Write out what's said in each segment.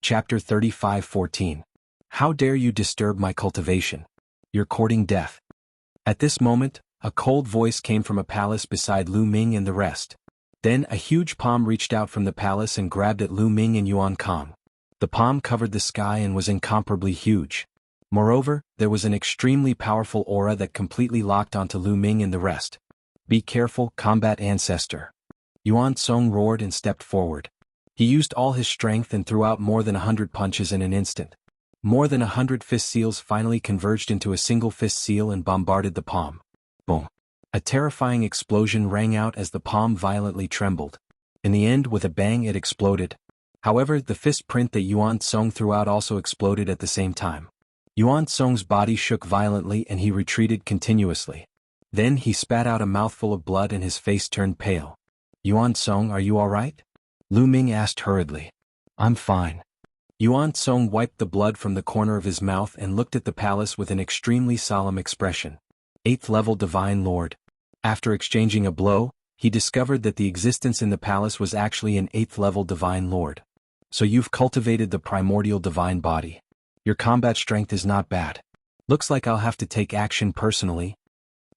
Chapter 35:14. How dare you disturb my cultivation? You're courting death. At this moment, a cold voice came from a palace beside Lu Ming and the rest. Then a huge palm reached out from the palace and grabbed at Lu Ming and Yuan Kong. The palm covered the sky and was incomparably huge. Moreover, there was an extremely powerful aura that completely locked onto Lu Ming and the rest. Be careful, combat ancestor. Yuan Song roared and stepped forward. He used all his strength and threw out more than 100 punches in an instant. More than 100 fist seals finally converged into a single fist seal and bombarded the palm. Boom. A terrifying explosion rang out as the palm violently trembled. In the end, with a bang, it exploded. However, the fist print that Yuan Song threw out also exploded at the same time. Yuan Song's body shook violently and he retreated continuously. Then he spat out a mouthful of blood and his face turned pale. Yuan Song, are you alright? Lu Ming asked hurriedly. I'm fine. Yuan Song wiped the blood from the corner of his mouth and looked at the palace with an extremely solemn expression. 8th level Divine Lord. After exchanging a blow, he discovered that the existence in the palace was actually an 8th level Divine Lord. So you've cultivated the primordial divine body. Your combat strength is not bad. Looks like I'll have to take action personally.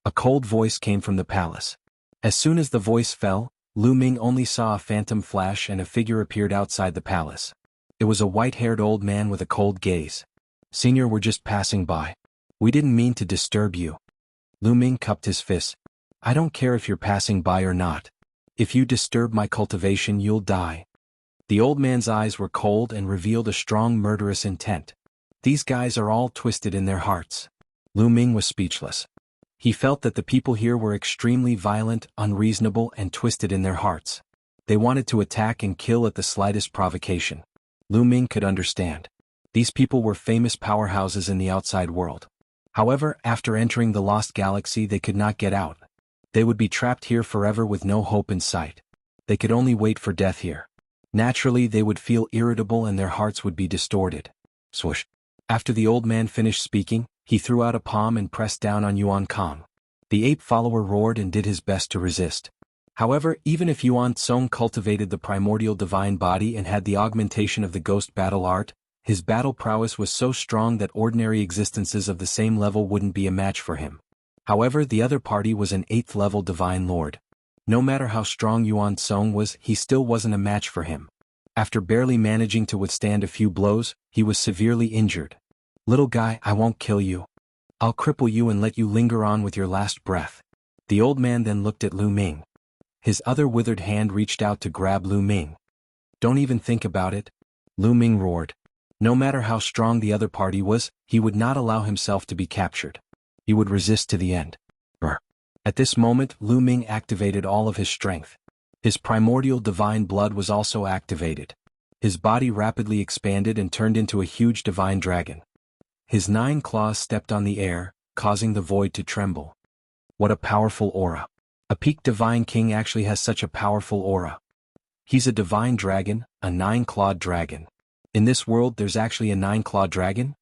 A cold voice came from the palace. As soon as the voice fell, Lu Ming only saw a phantom flash and a figure appeared outside the palace. It was a white-haired old man with a cold gaze. Senior, we're just passing by. We didn't mean to disturb you. Lu Ming cupped his fists. I don't care if you're passing by or not. If you disturb my cultivation, you'll die. The old man's eyes were cold and revealed a strong murderous intent. These guys are all twisted in their hearts. Lu Ming was speechless. He felt that the people here were extremely violent, unreasonable, and twisted in their hearts. They wanted to attack and kill at the slightest provocation. Lu Ming could understand. These people were famous powerhouses in the outside world. However, after entering the Lost Galaxy, they could not get out. They would be trapped here forever with no hope in sight. They could only wait for death here. Naturally, they would feel irritable and their hearts would be distorted. Swoosh. After the old man finished speaking, he threw out a palm and pressed down on Yuan Kong. The ape follower roared and did his best to resist. However, even if Yuan Song cultivated the primordial divine body and had the augmentation of the ghost battle art, his battle prowess was so strong that ordinary existences of the same level wouldn't be a match for him. However, the other party was an 8th level divine lord. No matter how strong Yuan Song was, he still wasn't a match for him. After barely managing to withstand a few blows, he was severely injured. Little guy, I won't kill you. I'll cripple you and let you linger on with your last breath. The old man then looked at Lu Ming. His other withered hand reached out to grab Lu Ming. Don't even think about it. Lu Ming roared. No matter how strong the other party was, he would not allow himself to be captured. He would resist to the end. At this moment, Lu Ming activated all of his strength. His primordial divine blood was also activated. His body rapidly expanded and turned into a huge divine dragon. His 9 claws stepped on the air, causing the void to tremble. What a powerful aura. A peak divine king actually has such a powerful aura. He's a divine dragon, a 9-clawed dragon. In this world there's actually a 9-clawed dragon?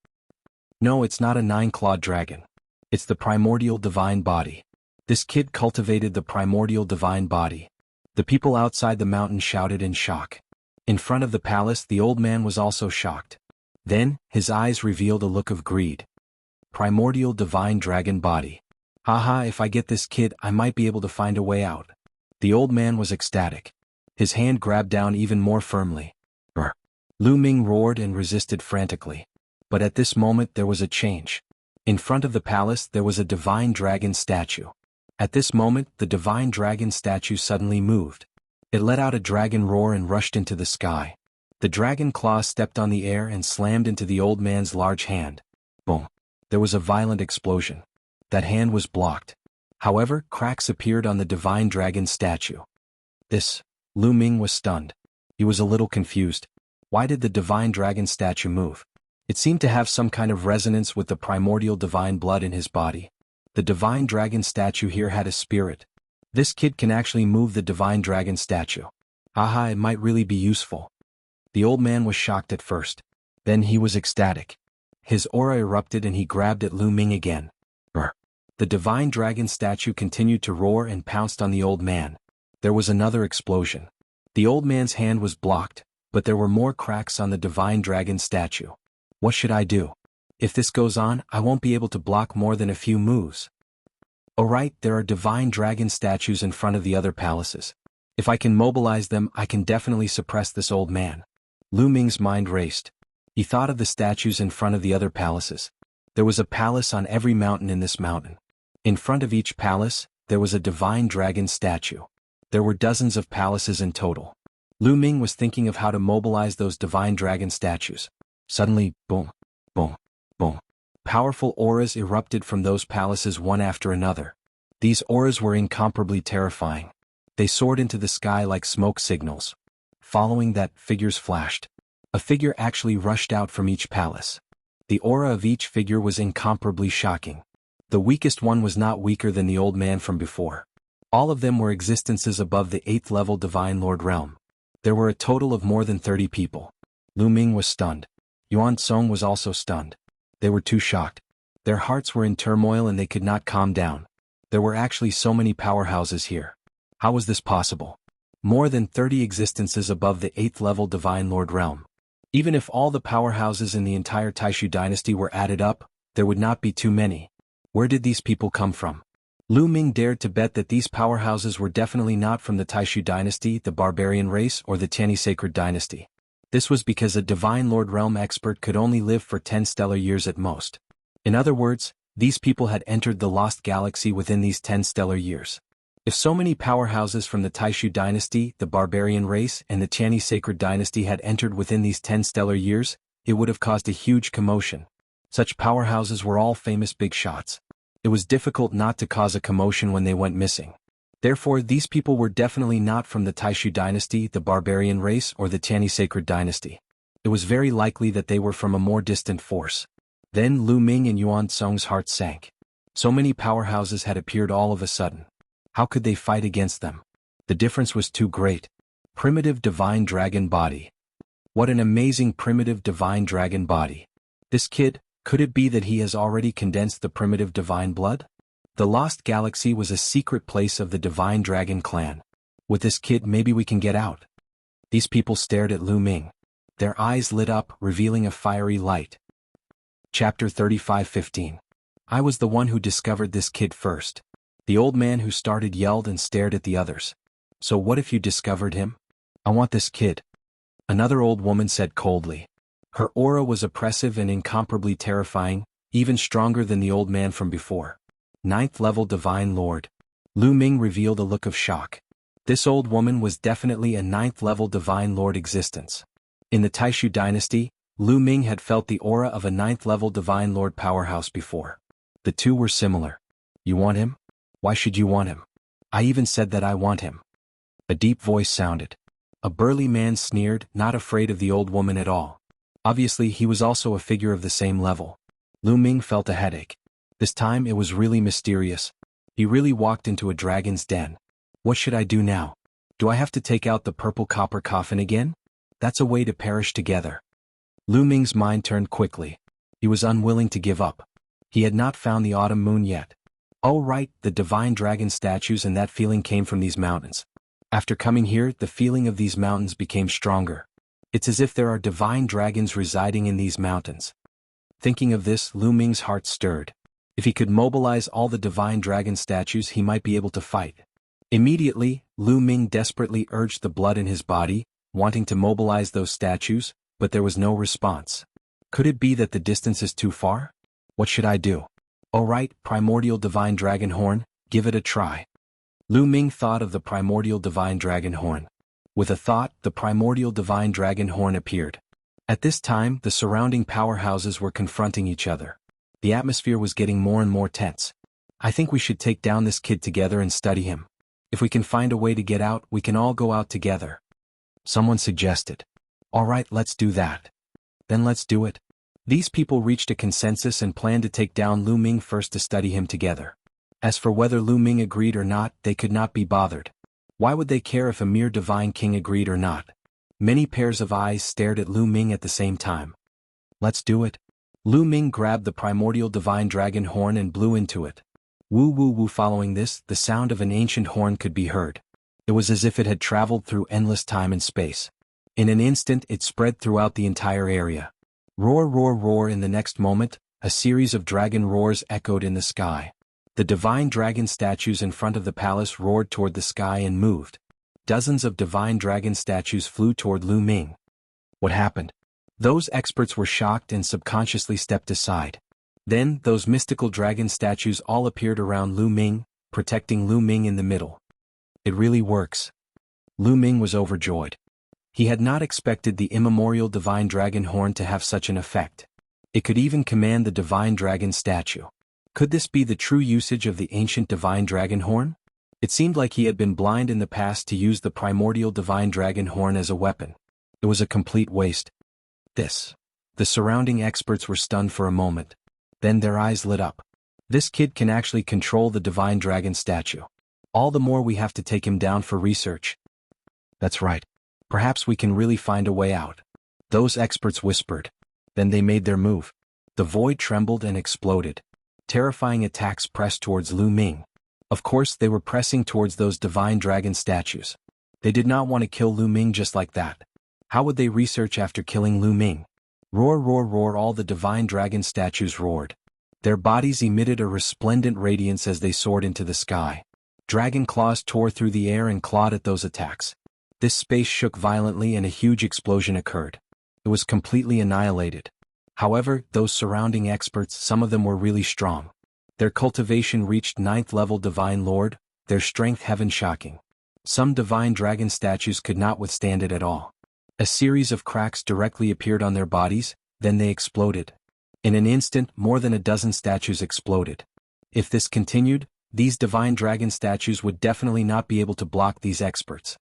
No, it's not a 9-clawed dragon. It's the primordial divine body. This kid cultivated the primordial divine body. The people outside the mountain shouted in shock. In front of the palace, the old man was also shocked. Then, his eyes revealed a look of greed. Primordial divine dragon body. Haha, if I get this kid, I might be able to find a way out. The old man was ecstatic. His hand grabbed down even more firmly. Lu Ming roared and resisted frantically. But at this moment there was a change. In front of the palace there was a divine dragon statue. At this moment the divine dragon statue suddenly moved. It let out a dragon roar and rushed into the sky. The dragon claw stepped on the air and slammed into the old man's large hand. Boom. There was a violent explosion. That hand was blocked. However, cracks appeared on the divine dragon statue. Lu Ming was stunned. He was a little confused. Why did the divine dragon statue move? It seemed to have some kind of resonance with the primordial divine blood in his body. The divine dragon statue here had a spirit. This kid can actually move the divine dragon statue. Haha, it might really be useful. The old man was shocked at first. Then he was ecstatic. His aura erupted and he grabbed at Lu Ming again. The divine dragon statue continued to roar and pounced on the old man. There was another explosion. The old man's hand was blocked, but there were more cracks on the divine dragon statue. What should I do? If this goes on, I won't be able to block more than a few moves. Alright, there are divine dragon statues in front of the other palaces. If I can mobilize them, I can definitely suppress this old man. Lu Ming's mind raced. He thought of the statues in front of the other palaces. There was a palace on every mountain in this mountain. In front of each palace, there was a divine dragon statue. There were dozens of palaces in total. Lu Ming was thinking of how to mobilize those divine dragon statues. Suddenly, boom, boom, boom. Powerful auras erupted from those palaces one after another. These auras were incomparably terrifying. They soared into the sky like smoke signals. Following that, figures flashed. A figure actually rushed out from each palace. The aura of each figure was incomparably shocking. The weakest one was not weaker than the old man from before. All of them were existences above the 8th level Divine Lord realm. There were a total of more than 30 people. Lu Ming was stunned. Yuan Song was also stunned. They were too shocked. Their hearts were in turmoil and they could not calm down. There were actually so many powerhouses here. How was this possible? More than 30 existences above the 8th level Divine Lord realm. Even if all the powerhouses in the entire Taishu dynasty were added up, there would not be too many. Where did these people come from? Lu Ming dared to bet that these powerhouses were definitely not from the Taishu dynasty, the barbarian race, or the Tianyi sacred dynasty. This was because a Divine Lord realm expert could only live for 10 stellar years at most. In other words, these people had entered the lost galaxy within these 10 stellar years. If so many powerhouses from the Taishu dynasty, the barbarian race, and the Tianyi sacred dynasty had entered within these 10 stellar years, it would have caused a huge commotion. Such powerhouses were all famous big shots. It was difficult not to cause a commotion when they went missing. Therefore, these people were definitely not from the Taishu dynasty, the barbarian race, or the Tianyi sacred dynasty. It was very likely that they were from a more distant force. Then Lu Ming and Yuan Song's hearts sank. So many powerhouses had appeared all of a sudden. How could they fight against them? The difference was too great. Primitive divine dragon body. What an amazing primitive divine dragon body. This kid, could it be that he has already condensed the primitive divine blood? The Lost Galaxy was a secret place of the Divine Dragon clan. With this kid, maybe we can get out. These people stared at Lu Ming. Their eyes lit up, revealing a fiery light. Chapter 35:15. I was the one who discovered this kid first. The old man who started yelled and stared at the others. So what if you discovered him? I want this kid. Another old woman said coldly. Her aura was oppressive and incomparably terrifying, even stronger than the old man from before. 9th level Divine Lord. Lu Ming revealed a look of shock. This old woman was definitely a 9th level Divine Lord existence. In the Taishu dynasty, Lu Ming had felt the aura of a 9th level Divine Lord powerhouse before. The two were similar. You want him? Why should you want him? I even said that I want him. A deep voice sounded. A burly man sneered, not afraid of the old woman at all. Obviously, he was also a figure of the same level. Lu Ming felt a headache. This time it was really mysterious. He really walked into a dragon's den. What should I do now? Do I have to take out the purple copper coffin again? That's a way to perish together. Lu Ming's mind turned quickly. He was unwilling to give up. He had not found the autumn moon yet. Oh right, the divine dragon statues, and that feeling came from these mountains. After coming here, the feeling of these mountains became stronger. It's as if there are divine dragons residing in these mountains. Thinking of this, Lu Ming's heart stirred. If he could mobilize all the divine dragon statues, he might be able to fight. Immediately, Lu Ming desperately urged the blood in his body, wanting to mobilize those statues, but there was no response. Could it be that the distance is too far? What should I do? Alright, primordial divine dragon horn, give it a try. Lu Ming thought of the primordial divine dragon horn. With a thought, the primordial divine dragon horn appeared. At this time, the surrounding powerhouses were confronting each other. The atmosphere was getting more and more tense. I think we should take down this kid together and study him. If we can find a way to get out, we can all go out together. Someone suggested. Alright, let's do that. Then let's do it. These people reached a consensus and planned to take down Lu Ming first to study him together. As for whether Lu Ming agreed or not, they could not be bothered. Why would they care if a mere divine king agreed or not? Many pairs of eyes stared at Lu Ming at the same time. Let's do it. Lu Ming grabbed the primordial divine dragon horn and blew into it. Woo woo woo. Following this, the sound of an ancient horn could be heard. It was as if it had traveled through endless time and space. In an instant it spread throughout the entire area. Roar, roar, roar. In the next moment, a series of dragon roars echoed in the sky. The divine dragon statues in front of the palace roared toward the sky and moved. Dozens of divine dragon statues flew toward Lu Ming. What happened? Those experts were shocked and subconsciously stepped aside. Then, those mystical dragon statues all appeared around Lu Ming, protecting Lu Ming in the middle. It really works. Lu Ming was overjoyed. He had not expected the immemorial divine dragon horn to have such an effect. It could even command the divine dragon statue. Could this be the true usage of the ancient divine dragon horn? It seemed like he had been blind in the past to use the primordial divine dragon horn as a weapon. It was a complete waste. The surrounding experts were stunned for a moment. Then their eyes lit up. This kid can actually control the divine dragon statue. All the more we have to take him down for research. That's right. Perhaps we can really find a way out. Those experts whispered. Then they made their move. The void trembled and exploded. Terrifying attacks pressed towards Lu Ming. Of course, they were pressing towards those divine dragon statues. They did not want to kill Lu Ming just like that. How would they research after killing Lu Ming? Roar, roar, roar. All the divine dragon statues roared. Their bodies emitted a resplendent radiance as they soared into the sky. Dragon claws tore through the air and clawed at those attacks. This space shook violently and a huge explosion occurred. It was completely annihilated. However, those surrounding experts, some of them were really strong. Their cultivation reached 9th level divine lord, their strength heaven-shocking. Some divine dragon statues could not withstand it at all. A series of cracks directly appeared on their bodies, then they exploded. In an instant, more than a dozen statues exploded. If this continued, these divine dragon statues would definitely not be able to block these experts.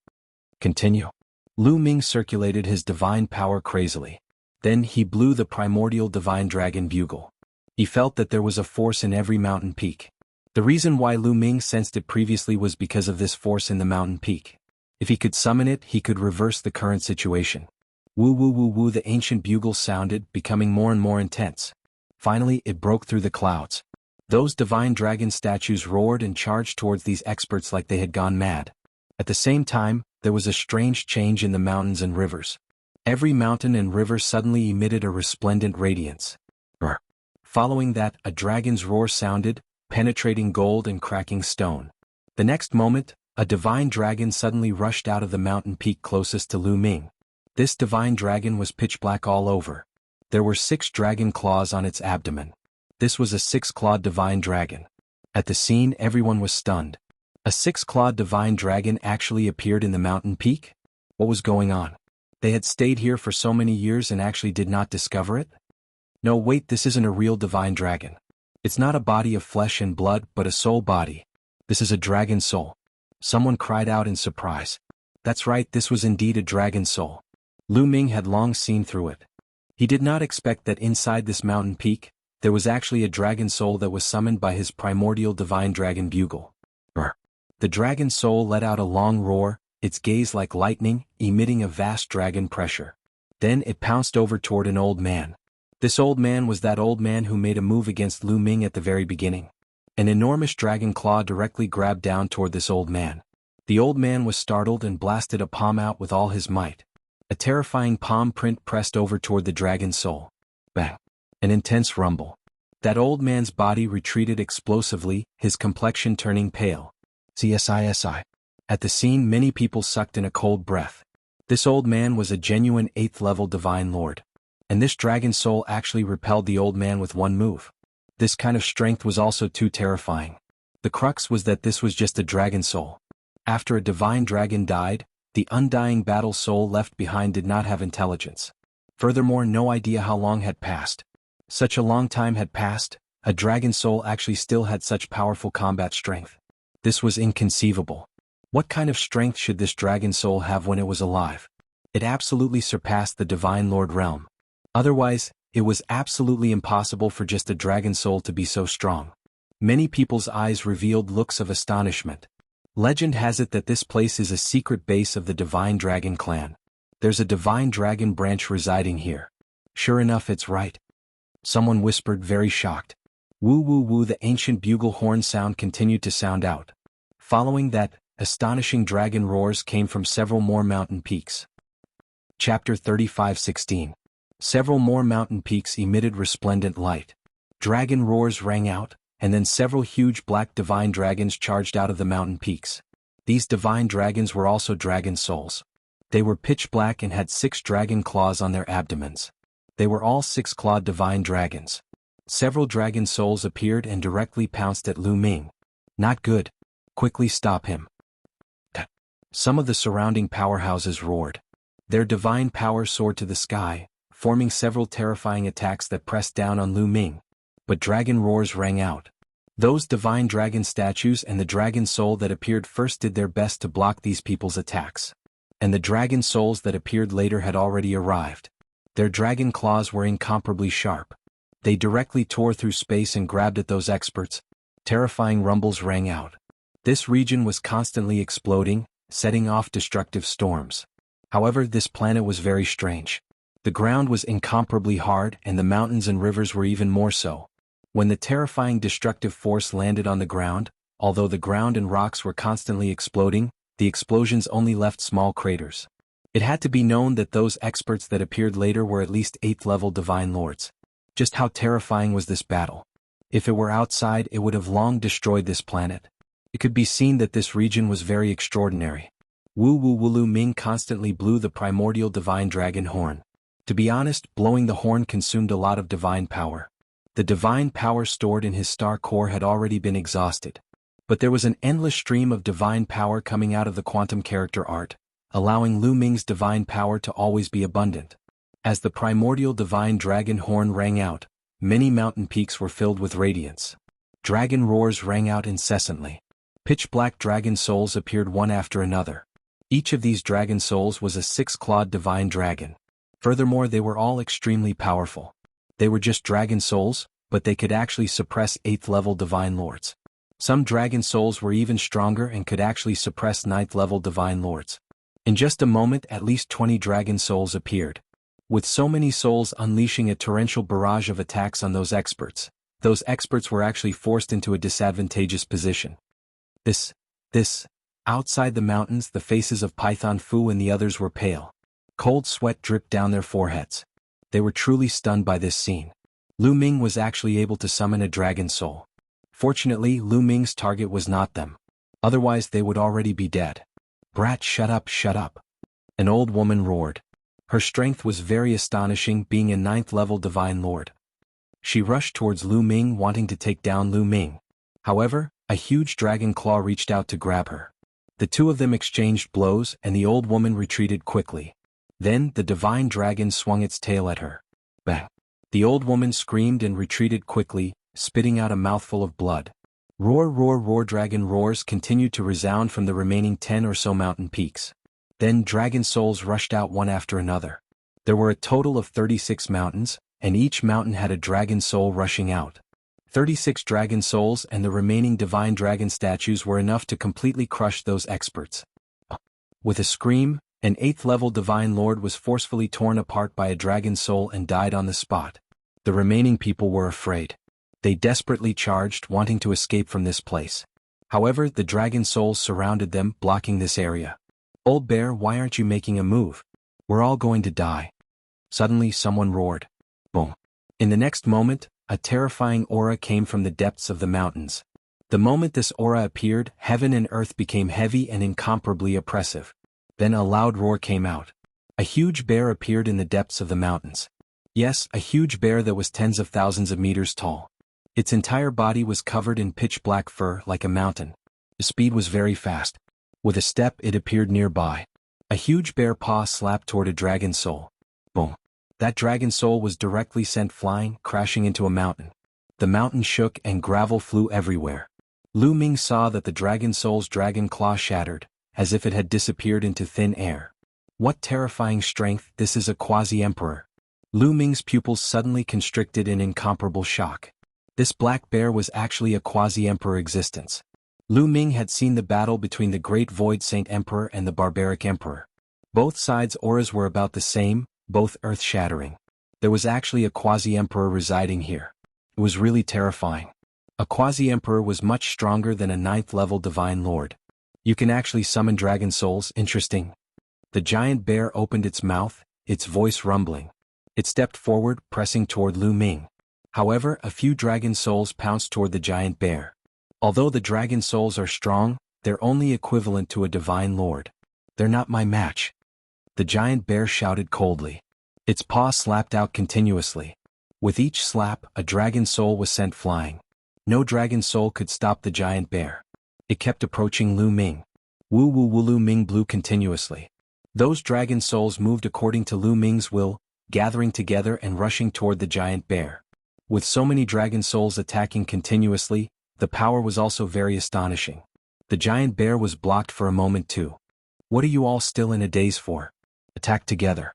Continue. Lu Ming circulated his divine power crazily. Then he blew the primordial divine dragon bugle. He felt that there was a force in every mountain peak. The reason why Lu Ming sensed it previously was because of this force in the mountain peak. If he could summon it, he could reverse the current situation. Woo woo woo woo. The ancient bugle sounded, becoming more and more intense. Finally, it broke through the clouds. Those divine dragon statues roared and charged towards these experts like they had gone mad. At the same time, there was a strange change in the mountains and rivers. Every mountain and river suddenly emitted a resplendent radiance. Following that, a dragon's roar sounded, penetrating gold and cracking stone. The next moment, a divine dragon suddenly rushed out of the mountain peak closest to Lu Ming. This divine dragon was pitch black all over. There were 6 dragon claws on its abdomen. This was a 6-clawed divine dragon. At the scene, everyone was stunned. A 6-clawed divine dragon actually appeared in the mountain peak? What was going on? They had stayed here for so many years and actually did not discover it? No, wait, this isn't a real divine dragon. It's not a body of flesh and blood, but a soul body. This is a dragon soul. Someone cried out in surprise. That's right, this was indeed a dragon soul. Lu Ming had long seen through it. He did not expect that inside this mountain peak, there was actually a dragon soul that was summoned by his primordial divine dragon bugle. The dragon soul let out a long roar, its gaze like lightning, emitting a vast dragon pressure. Then it pounced over toward an old man. This old man was that old man who made a move against Lu Ming at the very beginning. An enormous dragon claw directly grabbed down toward this old man. The old man was startled and blasted a palm out with all his might. A terrifying palm print pressed over toward the dragon soul. Bang! An intense rumble. That old man's body retreated explosively, his complexion turning pale. CSISI. At the scene, many people sucked in a cold breath. This old man was a genuine 8th level divine lord. And this dragon soul actually repelled the old man with one move. This kind of strength was also too terrifying. The crux was that this was just a dragon soul. After a divine dragon died, the undying battle soul left behind did not have intelligence. Furthermore, no idea how long had passed. Such a long time had passed, a dragon soul actually still had such powerful combat strength. This was inconceivable. What kind of strength should this dragon soul have when it was alive? It absolutely surpassed the divine lord realm. Otherwise, it was absolutely impossible for just a dragon soul to be so strong. Many people's eyes revealed looks of astonishment. Legend has it that this place is a secret base of the Divine Dragon clan. There's a Divine Dragon branch residing here. Sure enough, it's right. Someone whispered, very shocked. Woo woo woo. The ancient bugle horn sound continued to sound out. Following that, astonishing dragon roars came from several more mountain peaks. Chapter 35:16. Several more mountain peaks emitted resplendent light. Dragon roars rang out, and then several huge black divine dragons charged out of the mountain peaks. These divine dragons were also dragon souls. They were pitch black and had 6 dragon claws on their abdomens. They were all 6-clawed divine dragons. Several dragon souls appeared and directly pounced at Lu Ming. Not good. Quickly stop him. Some of the surrounding powerhouses roared. Their divine power soared to the sky, forming several terrifying attacks that pressed down on Lu Ming. But dragon roars rang out. Those divine dragon statues and the dragon soul that appeared first did their best to block these people's attacks. And the dragon souls that appeared later had already arrived. Their dragon claws were incomparably sharp. They directly tore through space and grabbed at those experts. Terrifying rumbles rang out. This region was constantly exploding, setting off destructive storms. However, this planet was very strange. The ground was incomparably hard and the mountains and rivers were even more so. When the terrifying destructive force landed on the ground, although the ground and rocks were constantly exploding, the explosions only left small craters. It had to be known that those experts that appeared later were at least 8th-level divine lords. Just how terrifying was this battle? If it were outside, it would have long destroyed this planet. It could be seen that this region was very extraordinary. Lu Ming constantly blew the primordial divine dragon horn. To be honest, blowing the horn consumed a lot of divine power. The divine power stored in his star core had already been exhausted. But there was an endless stream of divine power coming out of the quantum character art, allowing Lu Ming's divine power to always be abundant. As the primordial divine dragon horn rang out, many mountain peaks were filled with radiance. Dragon roars rang out incessantly. Pitch-black dragon souls appeared one after another. Each of these dragon souls was a 6-clawed divine dragon. Furthermore, they were all extremely powerful. They were just dragon souls, but they could actually suppress 8th-level divine lords. Some dragon souls were even stronger and could actually suppress 9th-level divine lords. In just a moment, at least 20 dragon souls appeared. With so many souls unleashing a torrential barrage of attacks on those experts were actually forced into a disadvantageous position. Outside the mountains, the faces of Python Fu and the others were pale. Cold sweat dripped down their foreheads. They were truly stunned by this scene. Lu Ming was actually able to summon a dragon soul. Fortunately, Lu Ming's target was not them. Otherwise they would already be dead. "Brat, shut up, shut up!" An old woman roared. Her strength was very astonishing, being a 9th-level divine lord. She rushed towards Lu Ming, wanting to take down Lu Ming. However, a huge dragon claw reached out to grab her. The two of them exchanged blows and the old woman retreated quickly. Then, the divine dragon swung its tail at her. Bang! The old woman screamed and retreated quickly, spitting out a mouthful of blood. Roar, roar, roar! Dragon roars continued to resound from the remaining 10 or so mountain peaks. Then dragon souls rushed out one after another. There were a total of 36 mountains, and each mountain had a dragon soul rushing out. 36 dragon souls and the remaining divine dragon statues were enough to completely crush those experts. With a scream, an 8th-level divine lord was forcefully torn apart by a dragon soul and died on the spot. The remaining people were afraid. They desperately charged, wanting to escape from this place. However, the dragon souls surrounded them, blocking this area. "Old bear, why aren't you making a move? We're all going to die." Suddenly someone roared. Boom. In the next moment, a terrifying aura came from the depths of the mountains. The moment this aura appeared, heaven and earth became heavy and incomparably oppressive. Then a loud roar came out. A huge bear appeared in the depths of the mountains. Yes, a huge bear that was tens of thousands of meters tall. Its entire body was covered in pitch-black fur like a mountain. The speed was very fast. With a step, it appeared nearby. A huge bear paw slapped toward a dragon soul. Boom. That dragon soul was directly sent flying, crashing into a mountain. The mountain shook and gravel flew everywhere. Lu Ming saw that the dragon soul's dragon claw shattered, as if it had disappeared into thin air. What terrifying strength! This is a quasi-emperor. Lu Ming's pupils suddenly constricted in incomparable shock. This black bear was actually a quasi-emperor existence. Lu Ming had seen the battle between the Great Void Saint Emperor and the Barbaric Emperor. Both sides' auras were about the same, both earth-shattering. There was actually a quasi-emperor residing here. It was really terrifying. A quasi-emperor was much stronger than a 9th-level divine lord. You can actually summon dragon souls, interesting. The giant bear opened its mouth, its voice rumbling. It stepped forward, pressing toward Lu Ming. However, a few dragon souls pounced toward the giant bear. Although the dragon souls are strong, they're only equivalent to a divine lord. They're not my match. The giant bear shouted coldly. Its paw slapped out continuously. With each slap, a dragon soul was sent flying. No dragon soul could stop the giant bear. It kept approaching Lu Ming. Woo woo woo. Lu Ming blew continuously. Those dragon souls moved according to Lu Ming's will, gathering together and rushing toward the giant bear. With so many dragon souls attacking continuously, the power was also very astonishing. The giant bear was blocked for a moment too. What are you all still in a daze for? Attack together.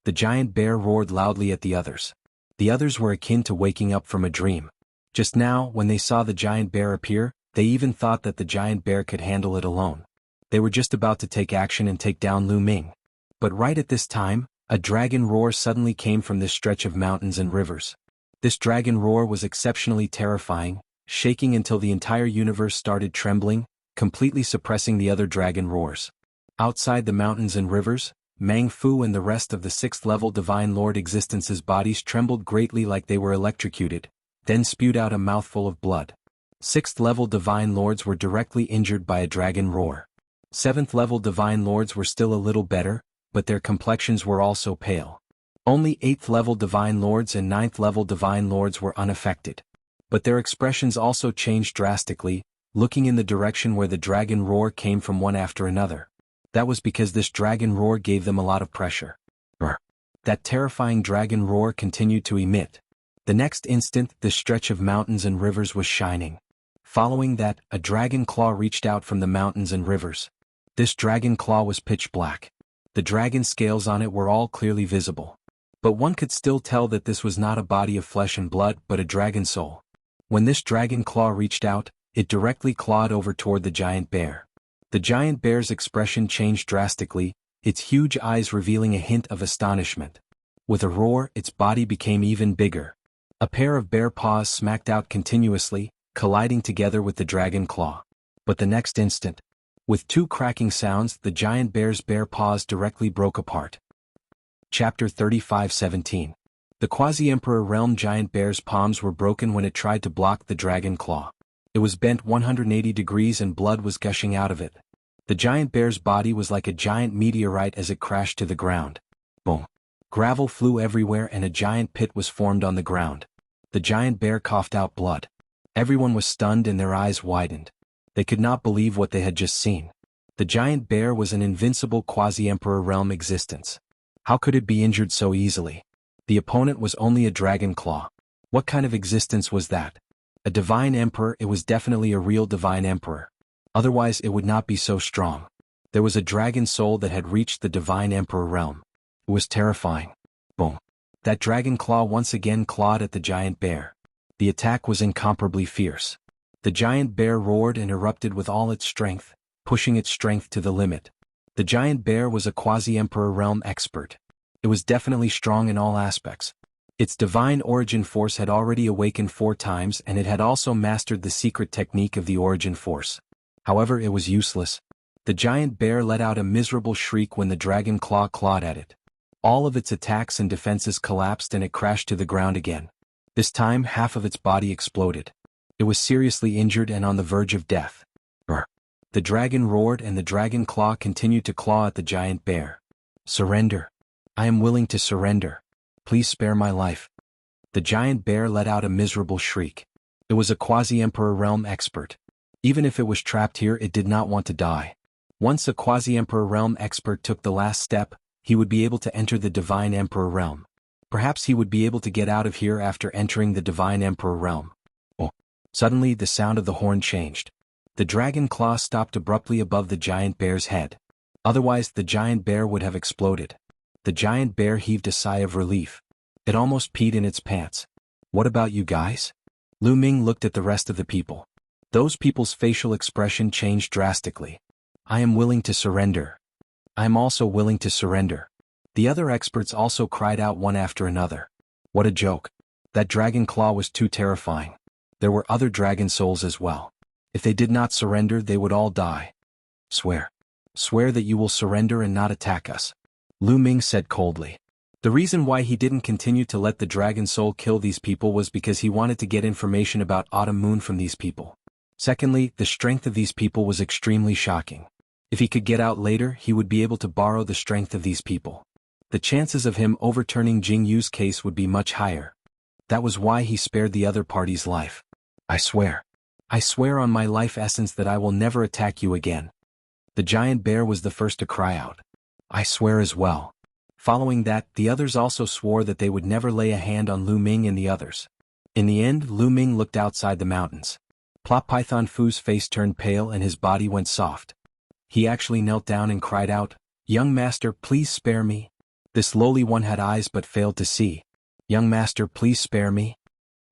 The giant bear roared loudly at the others. The others were akin to waking up from a dream. Just now, when they saw the giant bear appear, they even thought that the giant bear could handle it alone. They were just about to take action and take down Lu Ming. But right at this time, a dragon roar suddenly came from this stretch of mountains and rivers. This dragon roar was exceptionally terrifying, shaking until the entire universe started trembling, completely suppressing the other dragon roars. Outside the mountains and rivers, Mang Fu and the rest of the 6th-level Divine Lord Existence's bodies trembled greatly like they were electrocuted, then spewed out a mouthful of blood. 6th-level Divine Lords were directly injured by a dragon roar. 7th-level Divine Lords were still a little better, but their complexions were also pale. Only 8th-level Divine Lords and 9th-level Divine Lords were unaffected. But their expressions also changed drastically, looking in the direction where the dragon roar came from one after another. That was because this dragon roar gave them a lot of pressure. That terrifying dragon roar continued to emit. The next instant, the stretch of mountains and rivers was shining. Following that, a dragon claw reached out from the mountains and rivers. This dragon claw was pitch black. The dragon scales on it were all clearly visible. But one could still tell that this was not a body of flesh and blood but a dragon soul. When this dragon claw reached out, it directly clawed over toward the giant bear. The giant bear's expression changed drastically, its huge eyes revealing a hint of astonishment. With a roar, its body became even bigger. A pair of bear paws smacked out continuously, colliding together with the dragon claw. But the next instant, with two cracking sounds, the giant bear's bare paws directly broke apart. Chapter 35:17. The Quasi-Emperor Realm giant bear's palms were broken when it tried to block the dragon claw. It was bent 180 degrees and blood was gushing out of it. The giant bear's body was like a giant meteorite as it crashed to the ground. Boom. Gravel flew everywhere and a giant pit was formed on the ground. The giant bear coughed out blood. Everyone was stunned and their eyes widened. They could not believe what they had just seen. The giant bear was an invincible Quasi-Emperor Realm existence. How could it be injured so easily? The opponent was only a dragon claw. What kind of existence was that? A divine emperor? It was definitely a real divine emperor. Otherwise it would not be so strong. There was a dragon soul that had reached the divine emperor realm. It was terrifying. Boom. That dragon claw once again clawed at the giant bear. The attack was incomparably fierce. The giant bear roared and erupted with all its strength, pushing its strength to the limit. The giant bear was a Quasi-Emperor Realm expert. It was definitely strong in all aspects. Its divine origin force had already awakened 4 times and it had also mastered the secret technique of the origin force. However, it was useless. The giant bear let out a miserable shriek when the dragon claw clawed at it. All of its attacks and defenses collapsed and it crashed to the ground again. This time, half of its body exploded. It was seriously injured and on the verge of death. The dragon roared and the dragon claw continued to claw at the giant bear. Surrender. I am willing to surrender. Please spare my life. The giant bear let out a miserable shriek. It was a Quasi-Emperor Realm expert. Even if it was trapped here, it did not want to die. Once a Quasi-Emperor Realm expert took the last step, he would be able to enter the Divine Emperor Realm. Perhaps he would be able to get out of here after entering the Divine Emperor Realm. Suddenly the sound of the horn changed. The dragon claw stopped abruptly above the giant bear's head. Otherwise the giant bear would have exploded. The giant bear heaved a sigh of relief. It almost peed in its pants. What about you guys? Lu Ming looked at the rest of the people. Those people's facial expression changed drastically. I am willing to surrender. I am also willing to surrender. The other experts also cried out one after another. What a joke. That dragon claw was too terrifying. There were other dragon souls as well. If they did not surrender, they would all die. Swear. Swear that you will surrender and not attack us. Lu Ming said coldly. The reason why he didn't continue to let the dragon soul kill these people was because he wanted to get information about Autumn Moon from these people. Secondly, the strength of these people was extremely shocking. If he could get out later, he would be able to borrow the strength of these people. The chances of him overturning Jianghu's case would be much higher. That was why he spared the other party's life. I swear on my life essence that I will never attack you again. The giant bear was the first to cry out. I swear as well. Following that, the others also swore that they would never lay a hand on Lu Ming and the others. In the end, Lu Ming looked outside the mountains. Plop Python Fu's face turned pale and his body went soft. He actually knelt down and cried out, "Young master, please spare me." This lowly one had eyes but failed to see. "Young master, please spare me."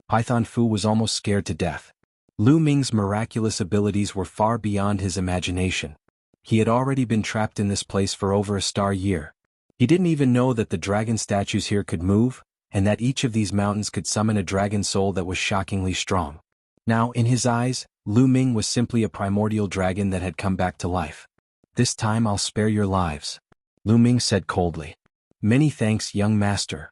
Python Fu was almost scared to death. Lu Ming's miraculous abilities were far beyond his imagination. He had already been trapped in this place for over a star year. He didn't even know that the dragon statues here could move, and that each of these mountains could summon a dragon soul that was shockingly strong. Now, in his eyes, Lu Ming was simply a primordial dragon that had come back to life. "This time I'll spare your lives," Lu Ming said coldly. "Many thanks, young master."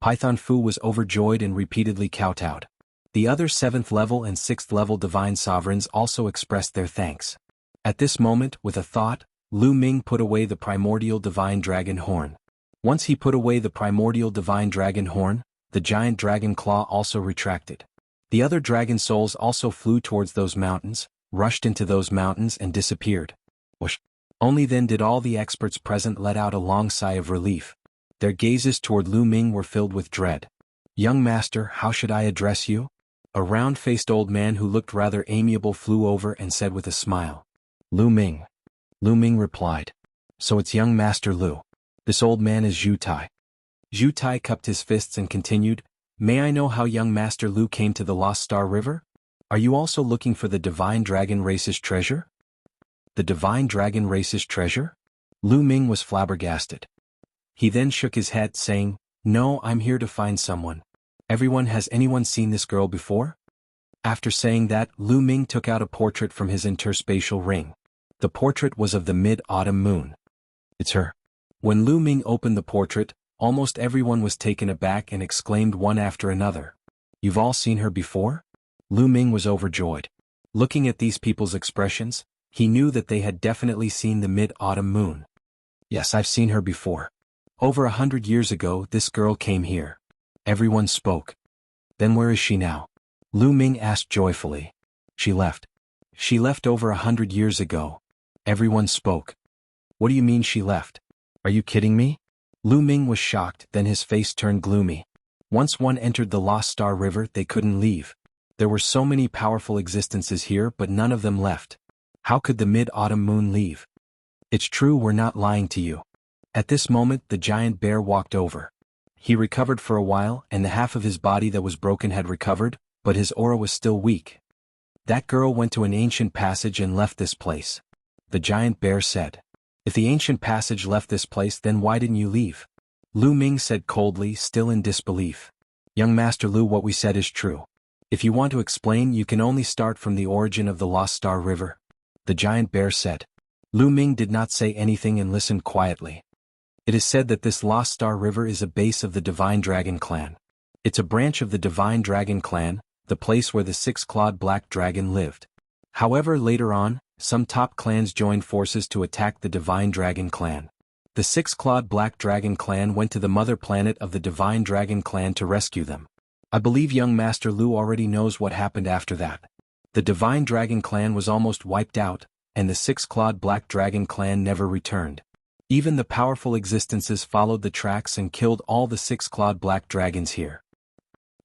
Python Fu was overjoyed and repeatedly kowtowed. The other 7th level and 6th level divine sovereigns also expressed their thanks. At this moment, with a thought, Lu Ming put away the primordial divine dragon horn. Once he put away the primordial divine dragon horn, the giant dragon claw also retracted. The other dragon souls also flew towards those mountains, rushed into those mountains and disappeared. Whoosh! Only then did all the experts present let out a long sigh of relief. Their gazes toward Lu Ming were filled with dread. "Young master, how should I address you?" A round-faced old man who looked rather amiable flew over and said with a smile. "Lu Ming." Lu Ming replied. "So it's young master Lu. This old man is Zhu Tai." Zhu Tai cupped his fists and continued, "May I know how young master Lu came to the Lost Star River? Are you also looking for the divine dragon race's treasure?" "The divine dragon race's treasure?" Lu Ming was flabbergasted. He then shook his head, saying, "No, I'm here to find someone. Has anyone seen this girl before?" After saying that, Lu Ming took out a portrait from his interspatial ring. The portrait was of the mid-autumn moon. "It's her." When Lu Ming opened the portrait, almost everyone was taken aback and exclaimed one after another, "You've all seen her before?" Lu Ming was overjoyed. Looking at these people's expressions, he knew that they had definitely seen the mid-autumn moon. "Yes, I've seen her before. Over 100 years ago, this girl came here." Everyone spoke. "Then where is she now?" Lu Ming asked joyfully. "She left. She left over 100 years ago." Everyone spoke. "What do you mean she left? Are you kidding me?" Lu Ming was shocked, then his face turned gloomy. Once one entered the Lost Star River, they couldn't leave. There were so many powerful existences here, but none of them left. How could the mid-autumn moon leave? "It's true, we're not lying to you." At this moment, the giant bear walked over. He recovered for a while, and the half of his body that was broken had recovered, but his aura was still weak. "That girl went to an ancient passage and left this place," the giant bear said. "If the ancient passage left this place, then why didn't you leave?" Lu Ming said coldly, still in disbelief. "Young Master Lu, what we said is true. If you want to explain, you can only start from the origin of the Lost Star River," the giant bear said. Lu Ming did not say anything and listened quietly. "It is said that this Lost Star River is a base of the Divine Dragon Clan. It's a branch of the Divine Dragon Clan, the place where the six-clawed black dragon lived. However, later on, some top clans joined forces to attack the Divine Dragon Clan. The six-clawed black dragon clan went to the mother planet of the Divine Dragon Clan to rescue them. I believe young Master Lu already knows what happened after that. The Divine Dragon Clan was almost wiped out, and the six-clawed black dragon clan never returned. Even the powerful existences followed the tracks and killed all the six-clawed black dragons here.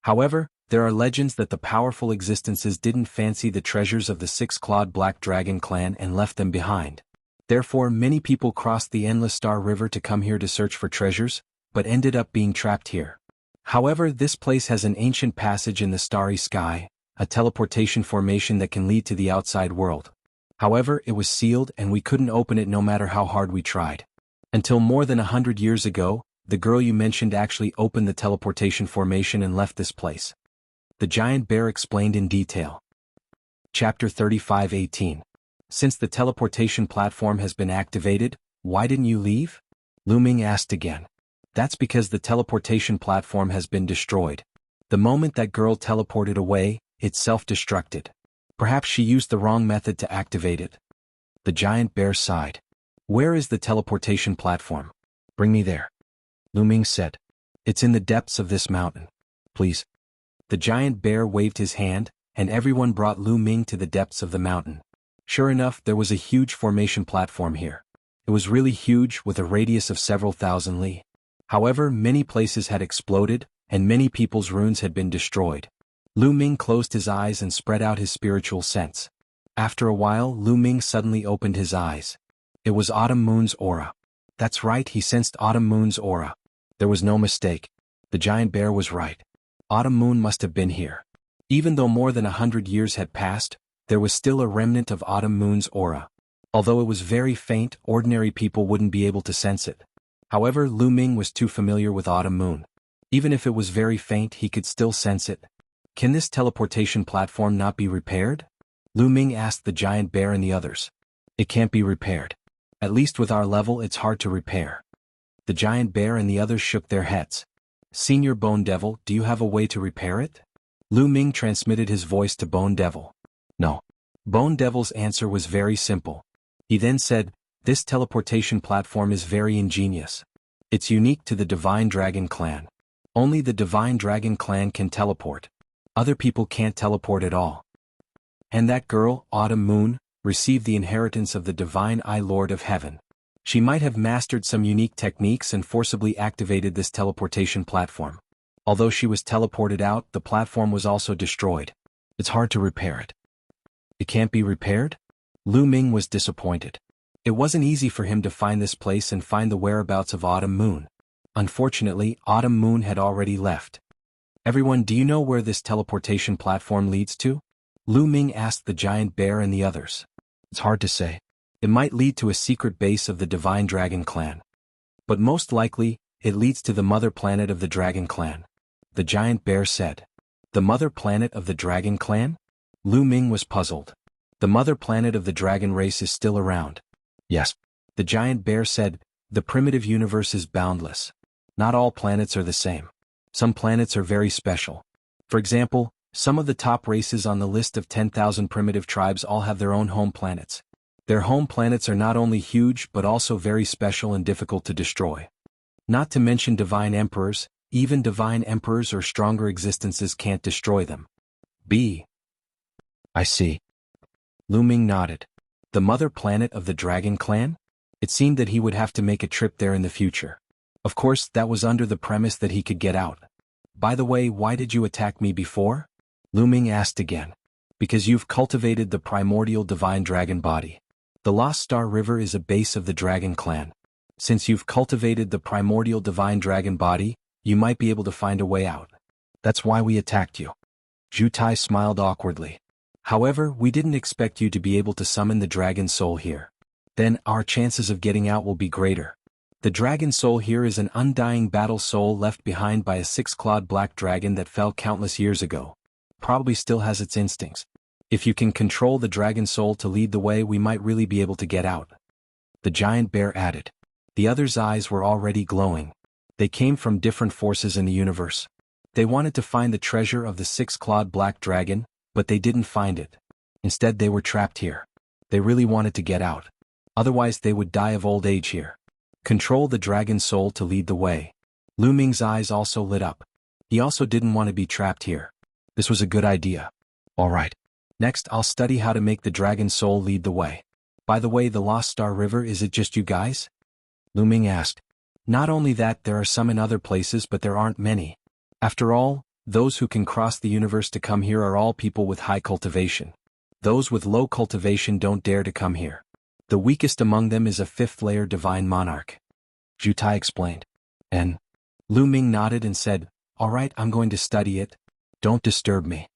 However, there are legends that the powerful existences didn't fancy the treasures of the six-clawed black dragon clan and left them behind. Therefore, many people crossed the Endless Star River to come here to search for treasures, but ended up being trapped here. However, this place has an ancient passage in the starry sky, a teleportation formation that can lead to the outside world. However, it was sealed and we couldn't open it no matter how hard we tried. Until more than 100 years ago, the girl you mentioned actually opened the teleportation formation and left this place." The giant bear explained in detail. Chapter 35:18. Since the teleportation platform has been activated, why didn't you leave? Lu Ming asked again. That's because the teleportation platform has been destroyed. The moment that girl teleported away, it self-destructed. Perhaps she used the wrong method to activate it. The giant bear sighed. Where is the teleportation platform? Bring me there. Lu Ming said. It's in the depths of this mountain. Please. The giant bear waved his hand, and everyone brought Lu Ming to the depths of the mountain. Sure enough, there was a huge formation platform here. It was really huge, with a radius of several thousand li. However, many places had exploded, and many people's runes had been destroyed. Lu Ming closed his eyes and spread out his spiritual sense. After a while, Lu Ming suddenly opened his eyes. It was Autumn Moon's aura. That's right, he sensed Autumn Moon's aura. There was no mistake. The giant bear was right. Autumn Moon must have been here. Even though more than 100 years had passed, there was still a remnant of Autumn Moon's aura. Although it was very faint, ordinary people wouldn't be able to sense it. However, Lu Ming was too familiar with Autumn Moon. Even if it was very faint, he could still sense it. Can this teleportation platform not be repaired? Lu Ming asked the giant bear and the others. It can't be repaired. At least with our level, it's hard to repair. The giant bear and the others shook their heads. Senior Bone Devil, do you have a way to repair it? Lu Ming transmitted his voice to Bone Devil. No. Bone Devil's answer was very simple. He then said, this teleportation platform is very ingenious. It's unique to the Divine Dragon Clan. Only the Divine Dragon Clan can teleport. Other people can't teleport at all. And that girl, Autumn Moon, received the inheritance of the Divine Eye Lord of Heaven. She might have mastered some unique techniques and forcibly activated this teleportation platform. Although she was teleported out, the platform was also destroyed. It's hard to repair it. It can't be repaired? Lu Ming was disappointed. It wasn't easy for him to find this place and find the whereabouts of Autumn Moon. Unfortunately, Autumn Moon had already left. Everyone, do you know where this teleportation platform leads to? Lu Ming asked the giant bear and the others. It's hard to say. It might lead to a secret base of the Divine Dragon Clan. But most likely, it leads to the mother planet of the Dragon Clan. The giant bear said. The mother planet of the Dragon Clan? Lu Ming was puzzled. The mother planet of the dragon race is still around. Yes. The giant bear said, the primitive universe is boundless. Not all planets are the same. Some planets are very special. For example, some of the top races on the list of 10,000 primitive tribes all have their own home planets. Their home planets are not only huge but also very special and difficult to destroy. Not to mention divine emperors, even divine emperors or stronger existences can't destroy them. I see. Lu Ming nodded. The mother planet of the Dragon Clan? It seemed that he would have to make a trip there in the future. Of course, that was under the premise that he could get out. By the way, why did you attack me before? Lu Ming asked again. Because you've cultivated the primordial divine dragon body. The Lost Star River is a base of the Dragon Clan. Since you've cultivated the primordial divine dragon body, you might be able to find a way out. That's why we attacked you. Zhu Tai smiled awkwardly. However, we didn't expect you to be able to summon the dragon soul here. Then, our chances of getting out will be greater. The dragon soul here is an undying battle soul left behind by a six-clawed black dragon that fell countless years ago. Probably still has its instincts. If you can control the dragon soul to lead the way, we might really be able to get out. The giant bear added. The others' eyes were already glowing. They came from different forces in the universe. They wanted to find the treasure of the six-clawed black dragon, but they didn't find it. Instead, they were trapped here. They really wanted to get out. Otherwise, they would die of old age here. Control the dragon soul to lead the way. Lu Ming's eyes also lit up. He also didn't want to be trapped here. This was a good idea. All right. Next, I'll study how to make the dragon soul lead the way. By the way, the Lost Star River, is it just you guys? Lu Ming asked. Not only that, there are some in other places, but there aren't many. After all, those who can cross the universe to come here are all people with high cultivation. Those with low cultivation don't dare to come here. The weakest among them is a fifth-layer divine monarch. Zhu Tai explained. And Lu Ming nodded and said, all right, I'm going to study it. Don't disturb me.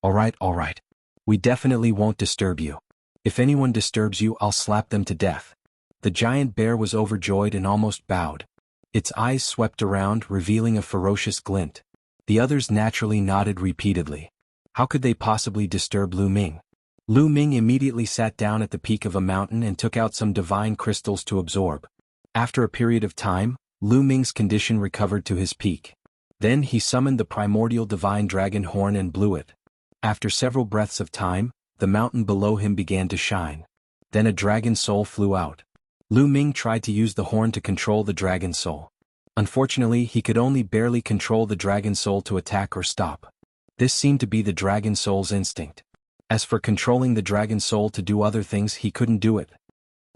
All right. We definitely won't disturb you. If anyone disturbs you, I'll slap them to death. The giant bear was overjoyed and almost bowed. Its eyes swept around, revealing a ferocious glint. The others naturally nodded repeatedly. How could they possibly disturb Lu Ming? Lu Ming immediately sat down at the peak of a mountain and took out some divine crystals to absorb. After a period of time, Lu Ming's condition recovered to his peak. Then he summoned the primordial divine dragon horn and blew it. After several breaths of time, the mountain below him began to shine. Then a dragon soul flew out. Lu Ming tried to use the horn to control the dragon soul. Unfortunately, he could only barely control the dragon soul to attack or stop. This seemed to be the dragon soul's instinct. As for controlling the dragon soul to do other things, he couldn't do it.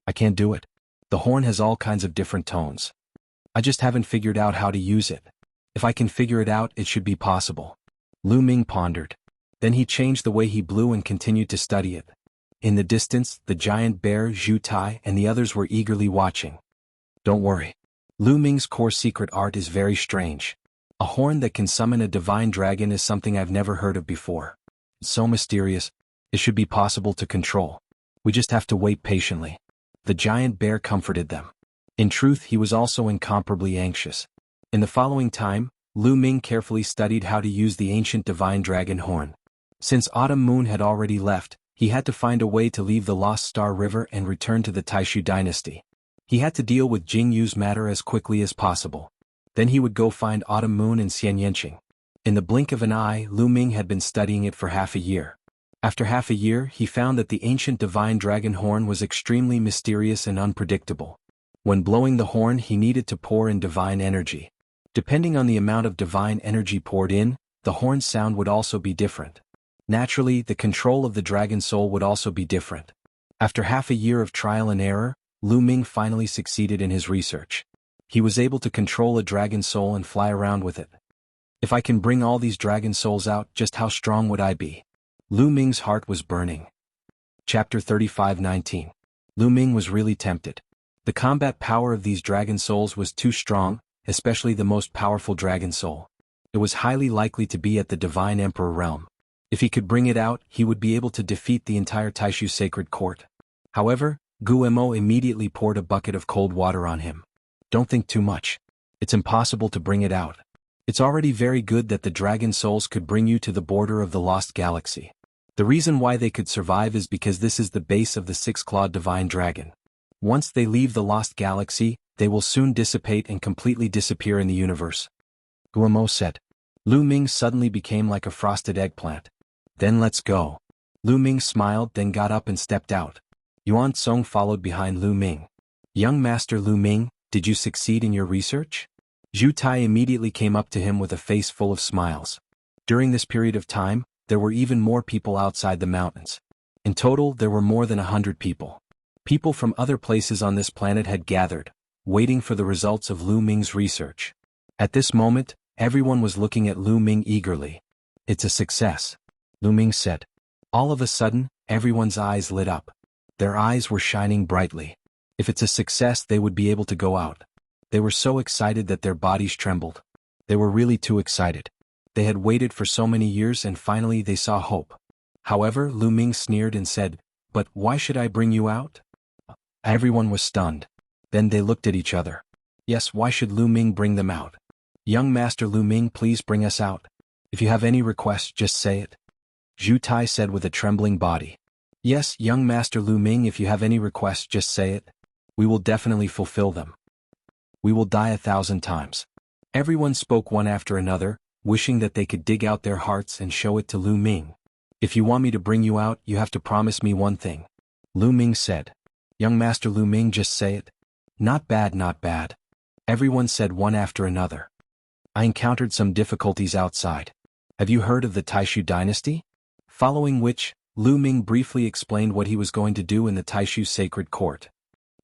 I can't do it. The horn has all kinds of different tones. I just haven't figured out how to use it. If I can figure it out, it should be possible. Lu Ming pondered. Then he changed the way he blew and continued to study it. In the distance, the giant bear, Zhu Tai, and the others were eagerly watching. Don't worry. Lu Ming's core secret art is very strange. A horn that can summon a divine dragon is something I've never heard of before. It's so mysterious. It should be possible to control. We just have to wait patiently. The giant bear comforted them. In truth, he was also incomparably anxious. In the following time, Lu Ming carefully studied how to use the ancient divine dragon horn. Since Autumn Moon had already left, he had to find a way to leave the Lost Star River and return to the Taishu dynasty. He had to deal with Jianghu's matter as quickly as possible. Then he would go find Autumn Moon and Xian Yanqing. In the blink of an eye, Lu Ming had been studying it for half a year. After half a year, he found that the ancient divine dragon horn was extremely mysterious and unpredictable. When blowing the horn, he needed to pour in divine energy. Depending on the amount of divine energy poured in, the horn's sound would also be different. Naturally, the control of the dragon soul would also be different. After half a year of trial and error, Lu Ming finally succeeded in his research. He was able to control a dragon soul and fly around with it. If I can bring all these dragon souls out, just how strong would I be? Lu Ming's heart was burning. Chapter 35:19. Lu Ming was really tempted. The combat power of these dragon souls was too strong, especially the most powerful dragon soul. It was highly likely to be at the Divine Emperor realm. If he could bring it out, he would be able to defeat the entire Taishu sacred court. However, Guemo immediately poured a bucket of cold water on him. Don't think too much. It's impossible to bring it out. It's already very good that the dragon souls could bring you to the border of the lost galaxy. The reason why they could survive is because this is the base of the six-clawed divine dragon. Once they leave the lost galaxy, they will soon dissipate and completely disappear in the universe. Guemo said. Lu Ming suddenly became like a frosted eggplant. Then let's go. Lu Ming smiled, then got up and stepped out. Yuan Song followed behind Lu Ming. Young Master Lu Ming, did you succeed in your research? Zhu Tai immediately came up to him with a face full of smiles. During this period of time, there were even more people outside the mountains. In total, there were more than 100 people. People from other places on this planet had gathered, waiting for the results of Lu Ming's research. At this moment, everyone was looking at Lu Ming eagerly. It's a success, Lu Ming said. All of a sudden, everyone's eyes lit up. Their eyes were shining brightly. If it's a success, they would be able to go out. They were so excited that their bodies trembled. They were really too excited. They had waited for so many years and finally they saw hope. However, Lu Ming sneered and said, "But why should I bring you out?" Everyone was stunned. Then they looked at each other. Yes, why should Lu Ming bring them out? Young Master Lu Ming, please bring us out. If you have any requests, just say it. Zhu Tai said with a trembling body. Yes, young Master Lu Ming, if you have any requests, just say it. We will definitely fulfill them. We will die 1,000 times. Everyone spoke one after another, wishing that they could dig out their hearts and show it to Lu Ming. If you want me to bring you out, you have to promise me one thing. Lu Ming said. Young Master Lu Ming, just say it. Not bad, not bad. Everyone said one after another. I encountered some difficulties outside. Have you heard of the Taishu dynasty? Following which, Lu Ming briefly explained what he was going to do in the Taishu sacred court.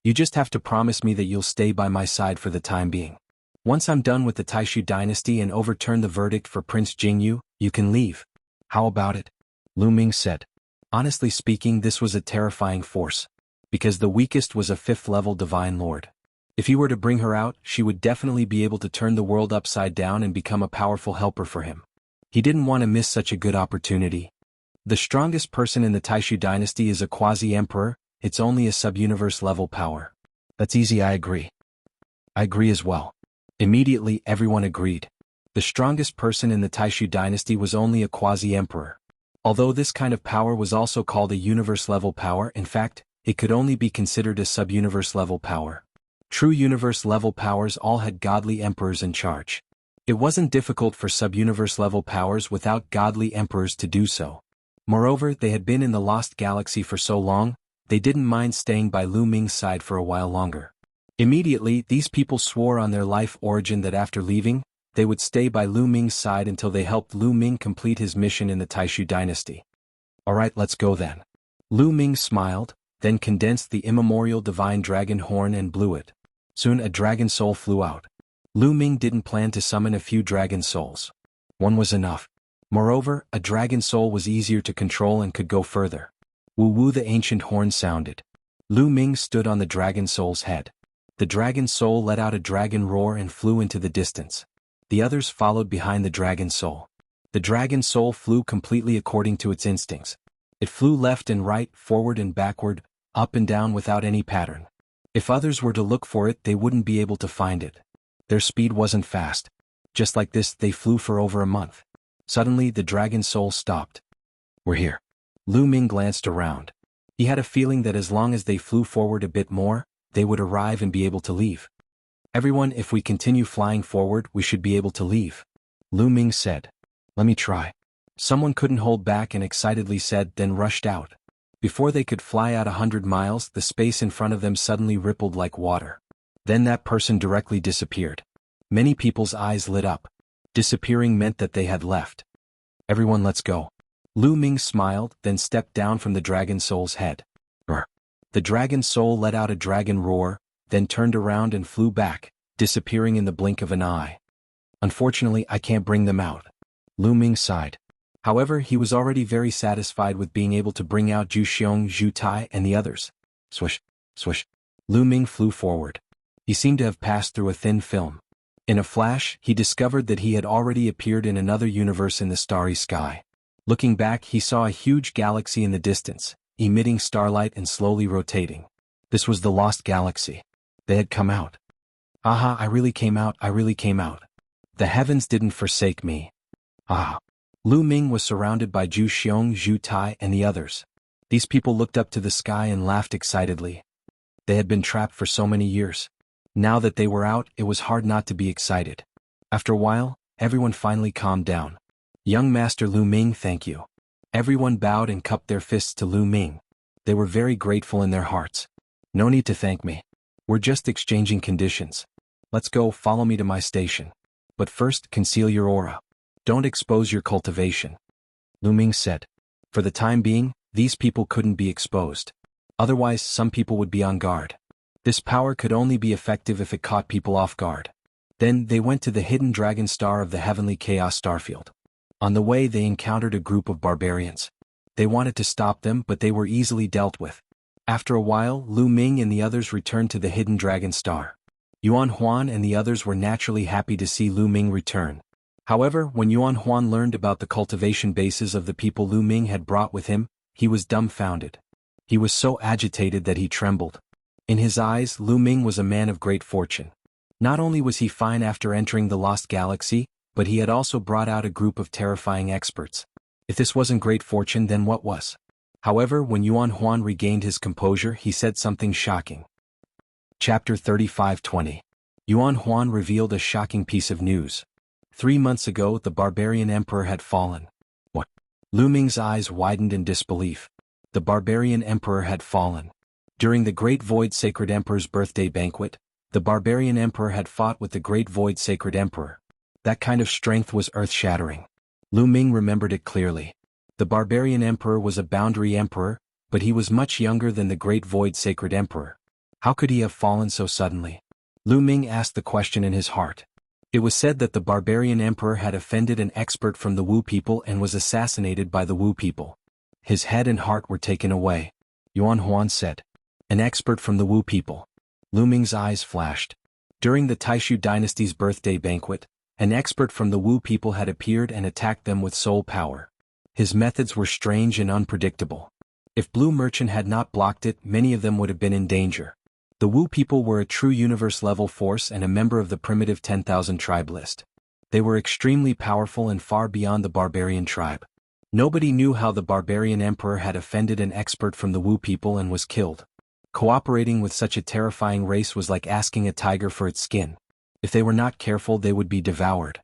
You just have to promise me that you'll stay by my side for the time being. Once I'm done with the Taishu dynasty and overturn the verdict for Prince Jianghu, you can leave. How about it? Lu Ming said. Honestly speaking, this was a terrifying force. Because the weakest was a 5th-level divine lord. If he were to bring her out, she would definitely be able to turn the world upside down and become a powerful helper for him. He didn't want to miss such a good opportunity. The strongest person in the Taishu dynasty is a quasi-emperor. It's only a sub-universe level power. That's easy, I agree. I agree as well. Immediately, everyone agreed. The strongest person in the Taishu dynasty was only a quasi-emperor. Although this kind of power was also called a universe level power, in fact, it could only be considered a sub-universe level power. True universe-level powers all had godly emperors in charge. It wasn't difficult for sub-universe-level powers without godly emperors to do so. Moreover, they had been in the Lost Galaxy for so long, they didn't mind staying by Lu Ming's side for a while longer. Immediately, these people swore on their life origin that after leaving, they would stay by Lu Ming's side until they helped Lu Ming complete his mission in the Taishu dynasty. Alright, let's go then. Lu Ming smiled, then condensed the immemorial divine dragon horn and blew it. Soon a dragon soul flew out. Lu Ming didn't plan to summon a few dragon souls. One was enough. Moreover, a dragon soul was easier to control and could go further. Woo-woo, the ancient horn sounded. Lu Ming stood on the dragon soul's head. The dragon soul let out a dragon roar and flew into the distance. The others followed behind the dragon soul. The dragon soul flew completely according to its instincts. It flew left and right, forward and backward, up and down without any pattern. If others were to look for it, they wouldn't be able to find it. Their speed wasn't fast. Just like this, they flew for over a month. Suddenly, the dragon soul stopped. We're here. Lu Ming glanced around. He had a feeling that as long as they flew forward a bit more, they would arrive and be able to leave. Everyone, if we continue flying forward, we should be able to leave. Lu Ming said. Let me try. Someone couldn't hold back and excitedly said, then rushed out. Before they could fly out 100 miles, the space in front of them suddenly rippled like water. Then that person directly disappeared. Many people's eyes lit up. Disappearing meant that they had left. Everyone, let's go. Lu Ming smiled, then stepped down from the dragon soul's head. Brr. The dragon soul let out a dragon roar, then turned around and flew back, disappearing in the blink of an eye. Unfortunately, I can't bring them out. Lu Ming sighed. However, he was already very satisfied with being able to bring out Zhu Xiong, Zhu Tai, and the others. Swish, swish. Lu Ming flew forward. He seemed to have passed through a thin film. In a flash, he discovered that he had already appeared in another universe in the starry sky. Looking back, he saw a huge galaxy in the distance, emitting starlight and slowly rotating. This was the Lost Galaxy. They had come out. Aha, I really came out, I really came out. The heavens didn't forsake me. Ah. Lu Ming was surrounded by Zhu Xiong, Zhu Tai, and the others. These people looked up to the sky and laughed excitedly. They had been trapped for so many years. Now that they were out, it was hard not to be excited. After a while, everyone finally calmed down. Young Master Lu Ming, thank you. Everyone bowed and cupped their fists to Lu Ming. They were very grateful in their hearts. No need to thank me. We're just exchanging conditions. Let's go, follow me to my station. But first, conceal your aura. Don't expose your cultivation. Lu Ming said. For the time being, these people couldn't be exposed. Otherwise, some people would be on guard. This power could only be effective if it caught people off guard. Then, they went to the hidden dragon star of the heavenly chaos starfield. On the way, they encountered a group of barbarians. They wanted to stop them, but they were easily dealt with. After a while, Lu Ming and the others returned to the hidden dragon star. Yuan Huan and the others were naturally happy to see Lu Ming return. However, when Yuan Huan learned about the cultivation bases of the people Lu Ming had brought with him, he was dumbfounded. He was so agitated that he trembled. In his eyes, Lu Ming was a man of great fortune. Not only was he fine after entering the Lost Galaxy, but he had also brought out a group of terrifying experts. If this wasn't great fortune, then what was? However, when Yuan Huan regained his composure, he said something shocking. Chapter 35:20. Yuan Huan revealed a shocking piece of news. 3 months ago, the barbarian emperor had fallen. What? Lu Ming's eyes widened in disbelief. The barbarian emperor had fallen. During the Great Void Sacred Emperor's birthday banquet, the barbarian emperor had fought with the Great Void Sacred Emperor. That kind of strength was earth-shattering. Lu Ming remembered it clearly. The barbarian emperor was a boundary emperor, but he was much younger than the Great Void Sacred Emperor. How could he have fallen so suddenly? Lu Ming asked the question in his heart. It was said that the barbarian emperor had offended an expert from the Wu people and was assassinated by the Wu people. His head and heart were taken away. Yuan Huan said. An expert from the Wu people. Lu Ming's eyes flashed. During the Taishu dynasty's birthday banquet, an expert from the Wu people had appeared and attacked them with soul power. His methods were strange and unpredictable. If Blue Merchant had not blocked it, many of them would have been in danger. The Wu people were a true universe-level force and a member of the primitive 10,000 tribe list. They were extremely powerful and far beyond the barbarian tribe. Nobody knew how the barbarian emperor had offended an expert from the Wu people and was killed. Cooperating with such a terrifying race was like asking a tiger for its skin. If they were not careful, they would be devoured.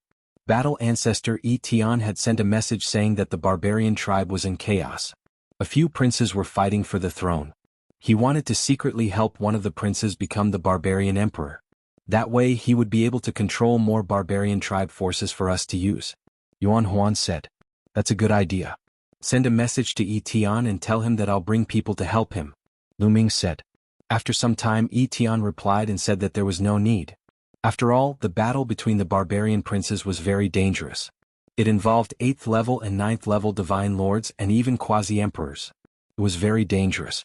Battle Ancestor Tian had sent a message saying that the barbarian tribe was in chaos. A few princes were fighting for the throne. He wanted to secretly help one of the princes become the barbarian emperor. That way he would be able to control more barbarian tribe forces for us to use. Yuan Huan said. That's a good idea. Send a message to Tian and tell him that I'll bring people to help him, Lu Ming said. After some time Tian replied and said that there was no need. After all, the battle between the barbarian princes was very dangerous. It involved 8th level and 9th level divine lords and even quasi-emperors. It was very dangerous.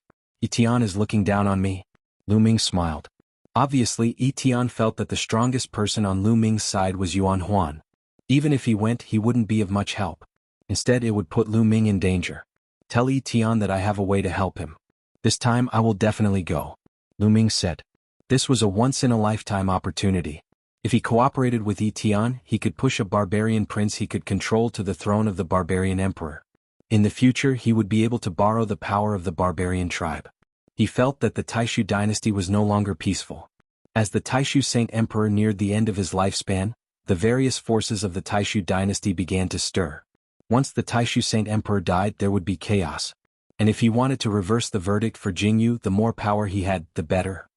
Tian is looking down on me. Lu Ming smiled. Obviously Tian felt that the strongest person on Lu Ming's side was Yuan Huan. Even if he went, he wouldn't be of much help. Instead, it would put Lu Ming in danger. Tell Tian that I have a way to help him. This time I will definitely go, Lu Ming said. This was a once-in-a-lifetime opportunity. If he cooperated with Tian, he could push a barbarian prince he could control to the throne of the barbarian emperor. In the future he would be able to borrow the power of the barbarian tribe. He felt that the Taishu dynasty was no longer peaceful. As the Taishu Saint Emperor neared the end of his lifespan, the various forces of the Taishu dynasty began to stir. Once the Taishu Saint Emperor died, there would be chaos. And if he wanted to reverse the verdict for Jianghu, the more power he had, the better.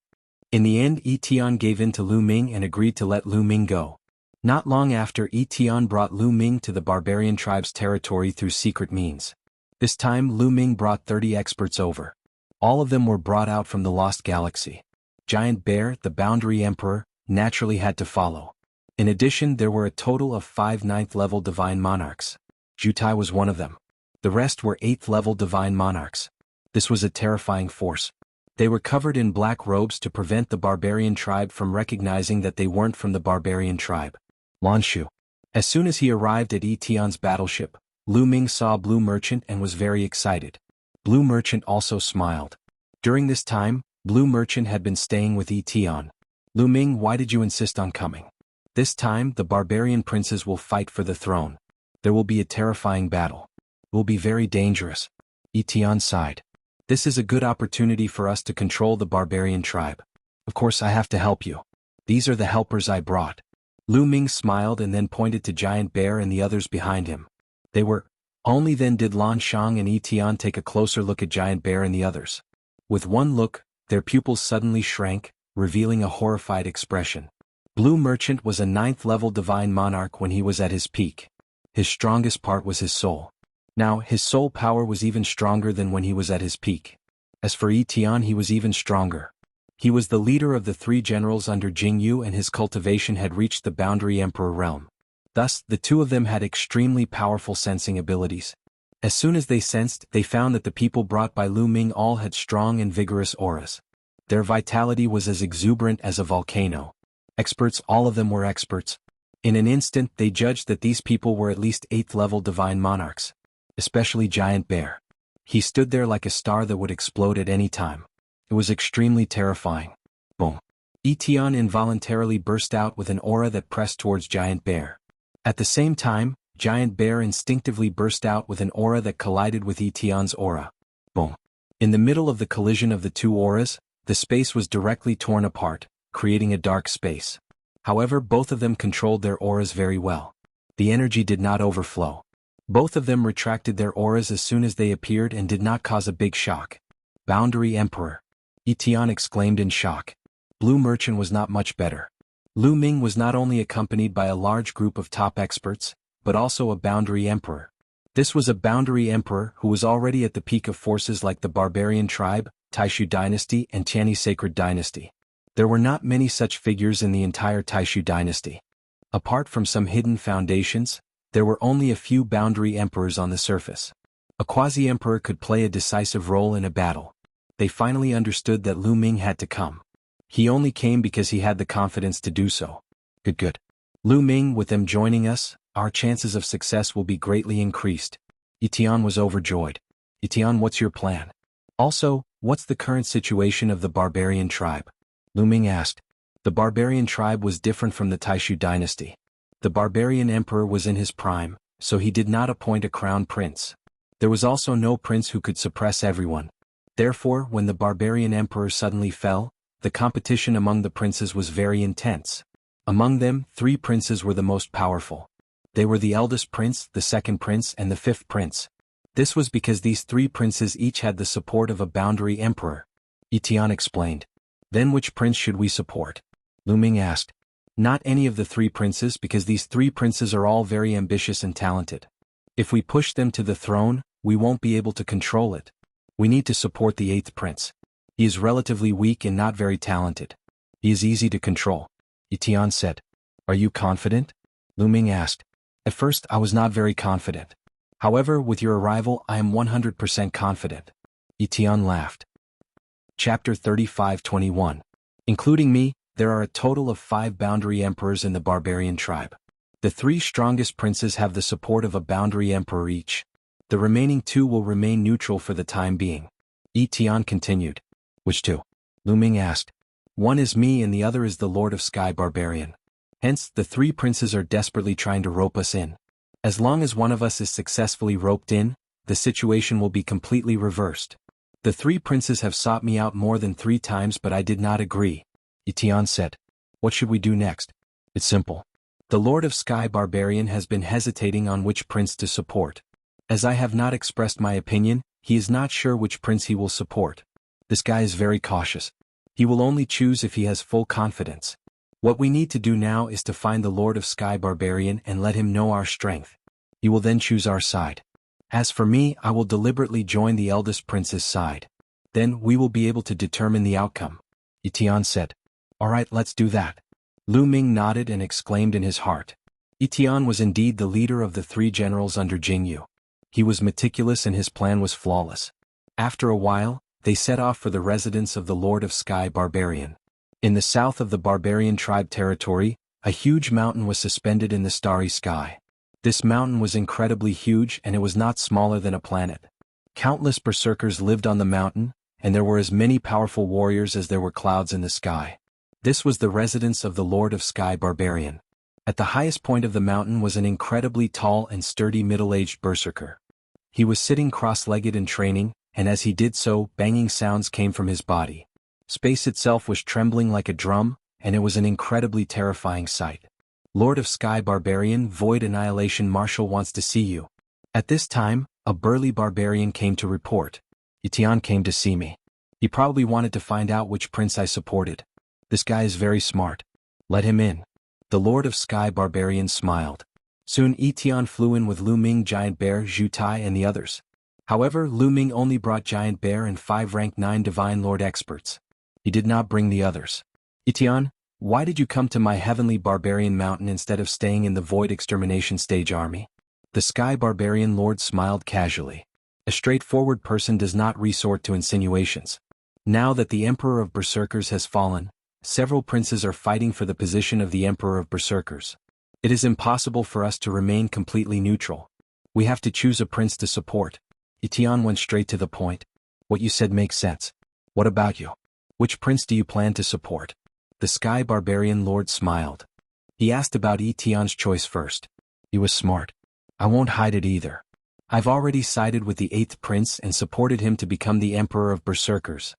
In the end, Tian gave in to Lu Ming and agreed to let Lu Ming go. Not long after, Tian brought Lu Ming to the barbarian tribe's territory through secret means. This time Lu Ming brought 30 experts over. All of them were brought out from the Lost Galaxy. Giant Bear, the Boundary Emperor, naturally had to follow. In addition, there were a total of 5 9th-level divine monarchs. Jutai was one of them. The rest were 8th-level divine monarchs. This was a terrifying force. They were covered in black robes to prevent the barbarian tribe from recognizing that they weren't from the barbarian tribe. Lanshu. As soon as he arrived at Tian's battleship, Lu Ming saw Blue Merchant and was very excited. Blue Merchant also smiled. During this time, Blue Merchant had been staying with Tian. Lu Ming, why did you insist on coming? This time, the barbarian princes will fight for the throne. There will be a terrifying battle. It will be very dangerous. Tian sighed. This is a good opportunity for us to control the barbarian tribe. Of course I have to help you. These are the helpers I brought. Lu Ming smiled and then pointed to Giant Bear and the others behind him. They were. Only then did Lan Shang and Tian take a closer look at Giant Bear and the others. With one look, their pupils suddenly shrank, revealing a horrified expression. Blue Merchant was a 9th-level divine monarch when he was at his peak. His strongest part was his soul. Now, his soul power was even stronger than when he was at his peak. As for Tian, he was even stronger. He was the leader of the 3 generals under Jianghu, and his cultivation had reached the Boundary Emperor realm. Thus, the two of them had extremely powerful sensing abilities. As soon as they sensed, they found that the people brought by Lu Ming all had strong and vigorous auras. Their vitality was as exuberant as a volcano. Experts, all of them were experts. In an instant, they judged that these people were at least 8th-level divine monarchs. Especially Giant Bear. He stood there like a star that would explode at any time. It was extremely terrifying. Boom. Tian involuntarily burst out with an aura that pressed towards Giant Bear. At the same time, Giant Bear instinctively burst out with an aura that collided with Tian's aura. Boom. In the middle of the collision of the two auras, the space was directly torn apart, creating a dark space. However, both of them controlled their auras very well. The energy did not overflow. Both of them retracted their auras as soon as they appeared and did not cause a big shock. Boundary Emperor. Tian exclaimed in shock. Blue Merchant was not much better. Lu Ming was not only accompanied by a large group of top experts, but also a Boundary Emperor. This was a Boundary Emperor who was already at the peak of forces like the Barbarian Tribe, Taishu Dynasty and Tianyi Sacred Dynasty. There were not many such figures in the entire Taishu Dynasty. Apart from some hidden foundations, there were only a few Boundary Emperors on the surface. A quasi-emperor could play a decisive role in a battle. They finally understood that Lu Ming had to come. He only came because he had the confidence to do so. Good. Lu Ming, with them joining us, our chances of success will be greatly increased. Tian was overjoyed. Tian, what's your plan? Also, what's the current situation of the Barbarian Tribe? Lu Ming asked. The Barbarian Tribe was different from the Taishu Dynasty. The Barbarian Emperor was in his prime, so he did not appoint a crown prince. There was also no prince who could suppress everyone. Therefore, when the barbarian emperor suddenly fell, the competition among the princes was very intense. Among them, 3 princes were the most powerful. They were the eldest prince, the second prince, and the 5th prince. This was because these 3 princes each had the support of a boundary emperor. Tian explained. Then which prince should we support? Lu Ming asked. Not any of the 3 princes, because these 3 princes are all very ambitious and talented. If we push them to the throne, we won't be able to control it. We need to support the 8th prince. He is relatively weak and not very talented. He is easy to control. Tian said. Are you confident? Lu Ming asked. At first I was not very confident. However, with your arrival I am 100% confident. Tian laughed. Chapter 35:21. Including me, there are a total of 5 boundary emperors in the barbarian tribe. The 3 strongest princes have the support of a boundary emperor each. The remaining 2 will remain neutral for the time being. Tian continued. Which 2? Lu Ming asked. One is me and the other is the Lord of Sky Barbarian. Hence, the 3 princes are desperately trying to rope us in. As long as one of us is successfully roped in, the situation will be completely reversed. The 3 princes have sought me out more than 3 times, but I did not agree. Tian said. What should we do next? It's simple. The Lord of Sky Barbarian has been hesitating on which prince to support. As I have not expressed my opinion, he is not sure which prince he will support. This guy is very cautious. He will only choose if he has full confidence. What we need to do now is to find the Lord of Sky Barbarian and let him know our strength. He will then choose our side. As for me, I will deliberately join the eldest prince's side. Then we will be able to determine the outcome. Tian said. Alright, let's do that. Lu Ming nodded and exclaimed in his heart. Tian was indeed the leader of the 3 generals under Jianghu. He was meticulous and his plan was flawless. After a while, they set off for the residence of the Lord of Sky Barbarian. In the south of the barbarian tribe territory, a huge mountain was suspended in the starry sky. This mountain was incredibly huge and it was not smaller than a planet. Countless berserkers lived on the mountain, and there were as many powerful warriors as there were clouds in the sky. This was the residence of the Lord of Sky Barbarian. At the highest point of the mountain was an incredibly tall and sturdy middle-aged berserker. He was sitting cross-legged in training, and as he did so, banging sounds came from his body. Space itself was trembling like a drum, and it was an incredibly terrifying sight. Lord of Sky Barbarian, Void Annihilation Marshal wants to see you. At this time, a burly barbarian came to report. Tian came to see me. He probably wanted to find out which prince I supported. This guy is very smart. Let him in. The Lord of Sky Barbarian smiled. Soon Tian flew in with Lu Ming, Giant Bear, Zhu Tai and the others. However, Lu Ming only brought Giant Bear and 5 rank 9 Divine Lord experts. He did not bring the others. Tian, why did you come to my heavenly barbarian mountain instead of staying in the Void Extermination Stage army? The Sky Barbarian Lord smiled casually. A straightforward person does not resort to insinuations. Now that the Emperor of Berserkers has fallen, several princes are fighting for the position of the Emperor of Berserkers. It is impossible for us to remain completely neutral. We have to choose a prince to support. Tian went straight to the point. What you said makes sense. What about you? Which prince do you plan to support? The Sky Barbarian Lord smiled. He asked about Tian's choice first. He was smart. I won't hide it either. I've already sided with the 8th prince and supported him to become the Emperor of Berserkers.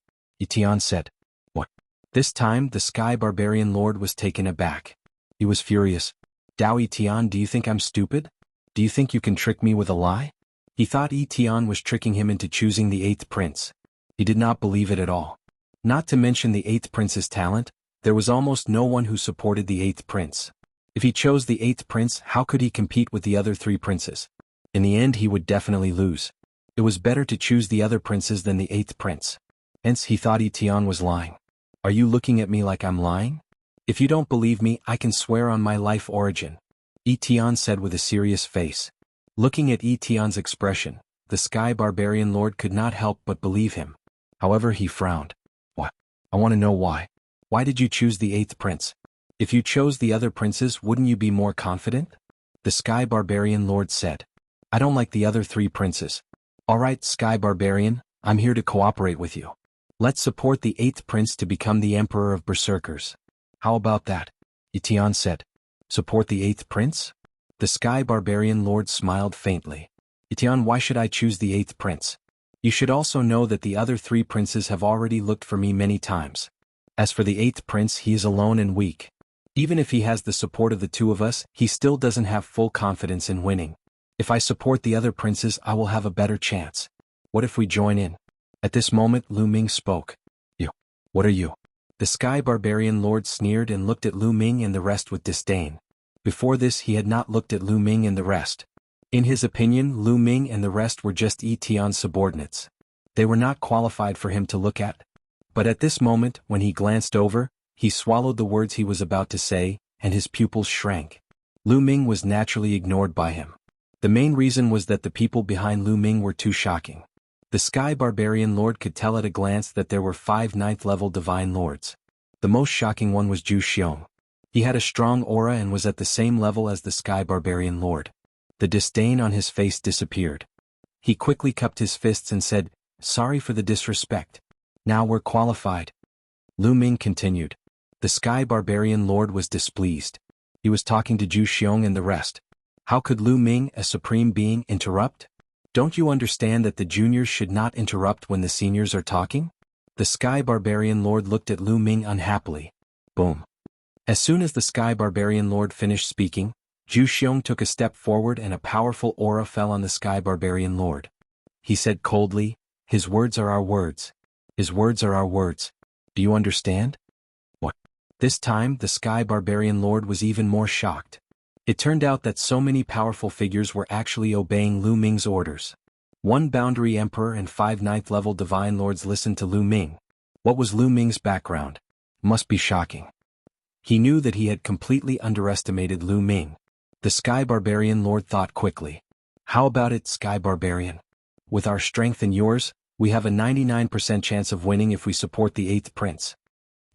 Tian said. What? This time, the Sky Barbarian Lord was taken aback. He was furious. Dao Tian, do you think I'm stupid? Do you think you can trick me with a lie? He thought Tian was tricking him into choosing the 8th prince. He did not believe it at all. Not to mention the 8th prince's talent, there was almost no one who supported the 8th prince. If he chose the 8th prince, how could he compete with the other 3 princes? In the end, he would definitely lose. It was better to choose the other princes than the 8th prince. Hence, he thought Tian was lying. Are you looking at me like I'm lying? If you don't believe me, I can swear on my life origin. Tian said with a serious face. Looking at Tian's expression, the Sky Barbarian Lord could not help but believe him. However, he frowned. What? I want to know why. Why did you choose the 8th prince? If you chose the other princes, wouldn't you be more confident? The Sky Barbarian Lord said. I don't like the other 3 princes. Alright, Sky Barbarian, I'm here to cooperate with you. Let's support the 8th prince to become the Emperor of Berserkers. How about that? Tian said. Support the 8th prince? The Sky Barbarian Lord smiled faintly. Tian, why should I choose the 8th prince? You should also know that the other 3 princes have already looked for me many times. As for the 8th prince, he is alone and weak. Even if he has the support of the 2 of us, he still doesn't have full confidence in winning. If I support the other princes, I will have a better chance. What if we join in? At this moment, Lu Ming spoke. You. What are you? The Sky Barbarian Lord sneered and looked at Lu Ming and the rest with disdain. Before this, he had not looked at Lu Ming and the rest. In his opinion, Lu Ming and the rest were just Tian's subordinates. They were not qualified for him to look at. But at this moment, when he glanced over, he swallowed the words he was about to say, and his pupils shrank. Lu Ming was naturally ignored by him. The main reason was that the people behind Lu Ming were too shocking. The Sky Barbarian Lord could tell at a glance that there were 5 9th-level Divine Lords. The most shocking one was Zhu Xiong. He had a strong aura and was at the same level as the Sky Barbarian Lord. The disdain on his face disappeared. He quickly cupped his fists and said, "Sorry for the disrespect. Now we're qualified." Lu Ming continued. The Sky Barbarian Lord was displeased. He was talking to Zhu Xiong and the rest. How could Lu Ming, a supreme being, interrupt? Don't you understand that the juniors should not interrupt when the seniors are talking? The Sky Barbarian Lord looked at Lu Ming unhappily. Boom. As soon as the Sky Barbarian Lord finished speaking, Zhu Xiong took a step forward and a powerful aura fell on the Sky Barbarian Lord. He said coldly, "His words are our words. His words are our words. Do you understand?" What? This time, the Sky Barbarian Lord was even more shocked. It turned out that so many powerful figures were actually obeying Lu Ming's orders. 1 Boundary Emperor and 5 9th-level Divine Lords listened to Lu Ming. What was Lu Ming's background? Must be shocking. He knew that he had completely underestimated Lu Ming. The Sky Barbarian Lord thought quickly. How about it, Sky Barbarian? With our strength and yours, we have a 99% chance of winning if we support the 8th prince.